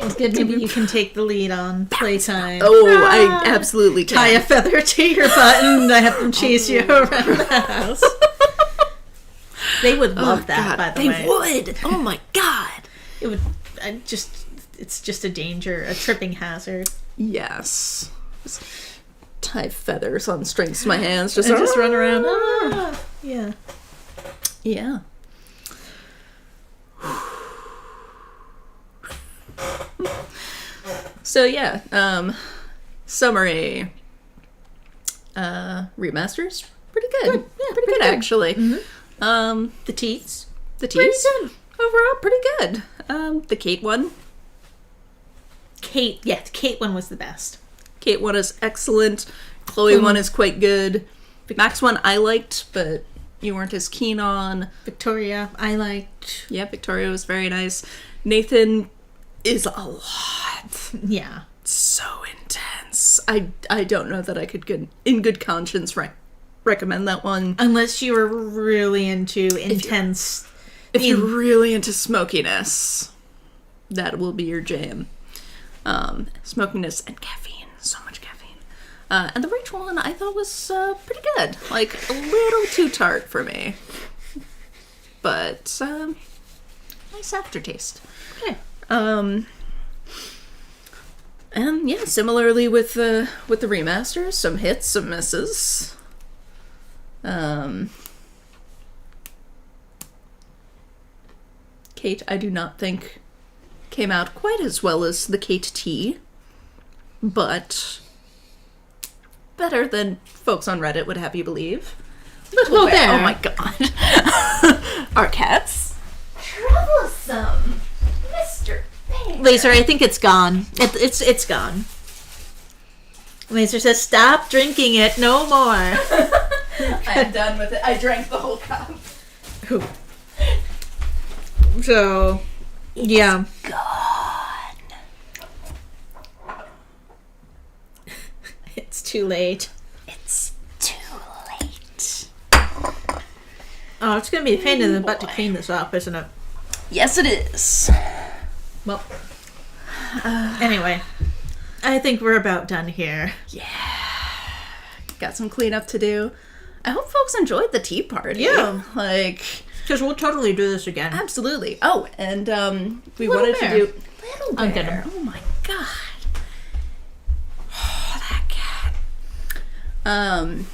Speaker 2: Well, good. Maybe you can take the lead on playtime.
Speaker 1: Oh, I absolutely can.
Speaker 2: Tie a feather to your butt and I have them chase you around the house. They would love that, by the way.
Speaker 1: They would. Oh my god.
Speaker 2: It would. It's just a danger, a tripping hazard.
Speaker 1: Yes. Just tie feathers on strings to my hands. Just
Speaker 2: run around. Ah, yeah.
Speaker 1: Yeah. So yeah, summary. Remasters pretty good. Yeah, pretty good actually.
Speaker 2: Mm-hmm. The teats.
Speaker 1: The teats overall pretty good. The Kate one.
Speaker 2: Kate one was the best.
Speaker 1: Kate one is excellent. Chloe one is quite good. Max one I liked, but you weren't as keen on.
Speaker 2: Victoria I liked.
Speaker 1: Yeah, Victoria was very nice. Nathan is a lot.
Speaker 2: Yeah.
Speaker 1: So intense. I don't know that I could in good conscience recommend that one.
Speaker 2: Unless you were really into intense.
Speaker 1: If you're really into smokiness, that will be your jam. Smokiness and caffeine. So much caffeine. And the Rachel one I thought was pretty good. Like, a little too tart for me. But, nice aftertaste.
Speaker 2: Okay.
Speaker 1: And yeah, similarly with the remasters, some hits, some misses. Kate, I do not think came out quite as well as the Kate T, but better than folks on Reddit would have you believe. Little Bear. Oh my god. Our cats. Troublesome. Mr. Bear.
Speaker 2: Laser, I think it's gone. It's gone. Laser says, stop drinking it no more.
Speaker 1: I'm done with it. I drank the whole cup.
Speaker 2: So, yeah.
Speaker 3: Gone.
Speaker 2: It's too late.
Speaker 3: It's too late.
Speaker 2: Oh, it's going to be a pain in the butt to clean this up, isn't it?
Speaker 1: Yes, it is.
Speaker 2: Well, anyway, I think we're about done here.
Speaker 1: Yeah. Got some cleanup to do. I hope folks enjoyed the tea party.
Speaker 2: Yeah.
Speaker 1: Like,
Speaker 2: because we'll totally do this again.
Speaker 1: absolutely. Oh, and we
Speaker 2: Little
Speaker 1: wanted
Speaker 2: Bear.
Speaker 1: to do Little
Speaker 2: I'll get
Speaker 1: Bear.
Speaker 2: him.
Speaker 1: Oh my god. Oh, that cat.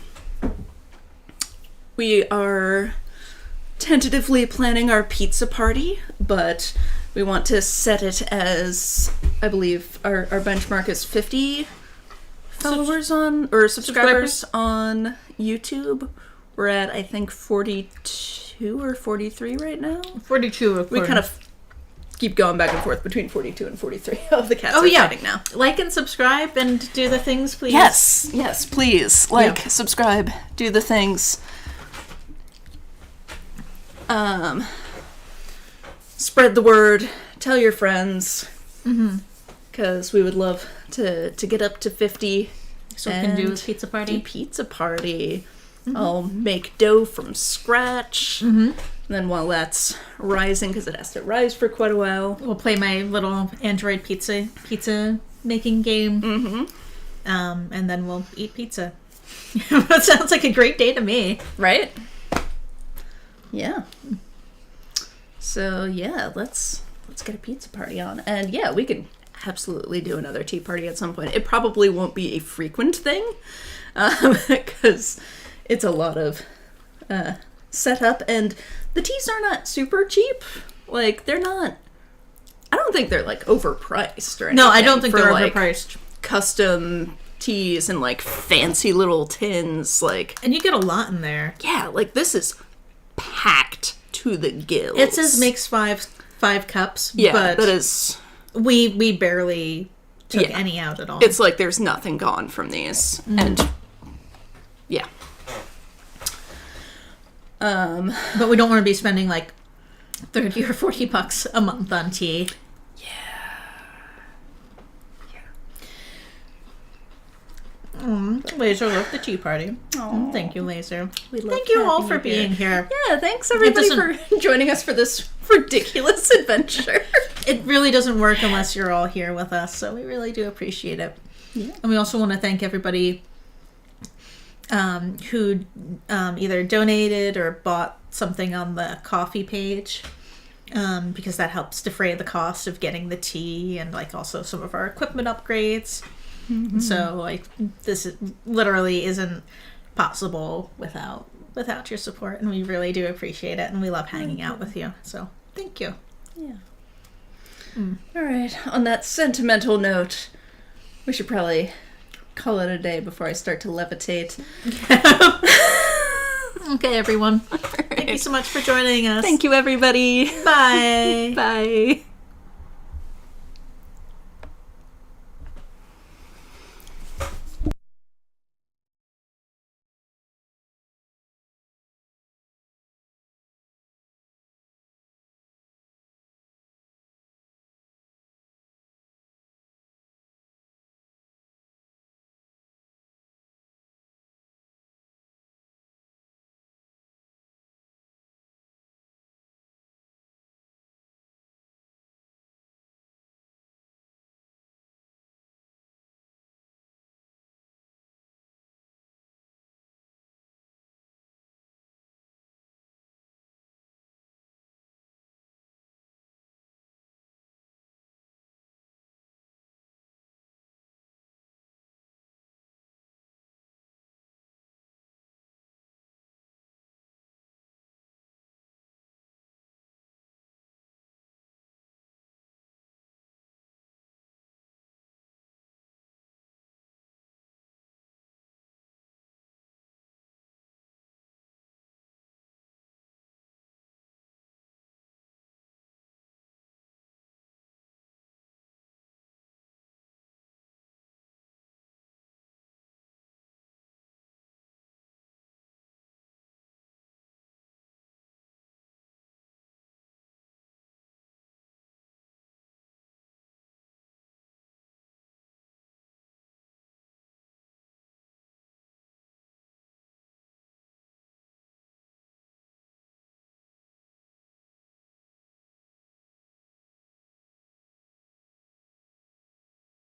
Speaker 1: We are tentatively planning our pizza party, but we want to set it as, I believe, our benchmark is 50 followers on, or subscribers on YouTube. We're at, I think, 42 or 43 right now.
Speaker 2: 42,
Speaker 1: We kind of keep going back and forth between 42 and 43 of the cats
Speaker 2: Oh,
Speaker 1: are
Speaker 2: yeah.
Speaker 1: fighting now.
Speaker 2: Like and subscribe and do the things, please.
Speaker 1: Yes, please. Like, subscribe, do the things. Spread the word, tell your friends. Because we would love to get up to 50.
Speaker 2: So we can do a
Speaker 1: and
Speaker 2: pizza
Speaker 1: do
Speaker 2: party.
Speaker 1: pizza party. I'll make dough from scratch. And then while that's rising, because it has to rise for quite a while.
Speaker 2: We'll play my little Android pizza making game. And then we'll eat pizza. That sounds like a great day to me.
Speaker 1: Right? Yeah. So yeah, let's get a pizza party on. And yeah, we could absolutely do another tea party at some point. It probably won't be a frequent thing, because it's a lot of setup, and the teas are not super cheap. Like, they're not, I don't think they're like overpriced or anything.
Speaker 2: No, I don't think
Speaker 1: for,
Speaker 2: they're
Speaker 1: like,
Speaker 2: overpriced.
Speaker 1: custom teas and like fancy little tins. Like,
Speaker 2: And you get a lot in there.
Speaker 1: yeah, like this is packed to the gills.
Speaker 2: It says makes five cups,
Speaker 1: yeah,
Speaker 2: but
Speaker 1: that is,
Speaker 2: we barely took
Speaker 1: Yeah.
Speaker 2: any out at all.
Speaker 1: it's like there's nothing gone from these. And yeah.
Speaker 2: But we don't want to be spending like 30 or 40 bucks a month on tea. Laser loved the tea party. Thank you, Laser. Thank you all for being here.
Speaker 1: Yeah, thanks everybody for joining us for this ridiculous adventure.
Speaker 2: It really doesn't work unless you're all here with us, so we really do appreciate it.
Speaker 1: Yeah.
Speaker 2: And we also want to thank everybody who either donated or bought something on the coffee page, because that helps defray the cost of getting the tea and like also some of our equipment upgrades. So like this literally isn't possible without without your support, and we really do appreciate it, and we love hanging out with you. So thank you.
Speaker 1: Yeah. All right. On that sentimental note, we should probably call it a day before I start to levitate.
Speaker 2: Okay, everyone. Thank you so much for joining us.
Speaker 1: Thank you, everybody.
Speaker 2: Bye.
Speaker 1: Bye.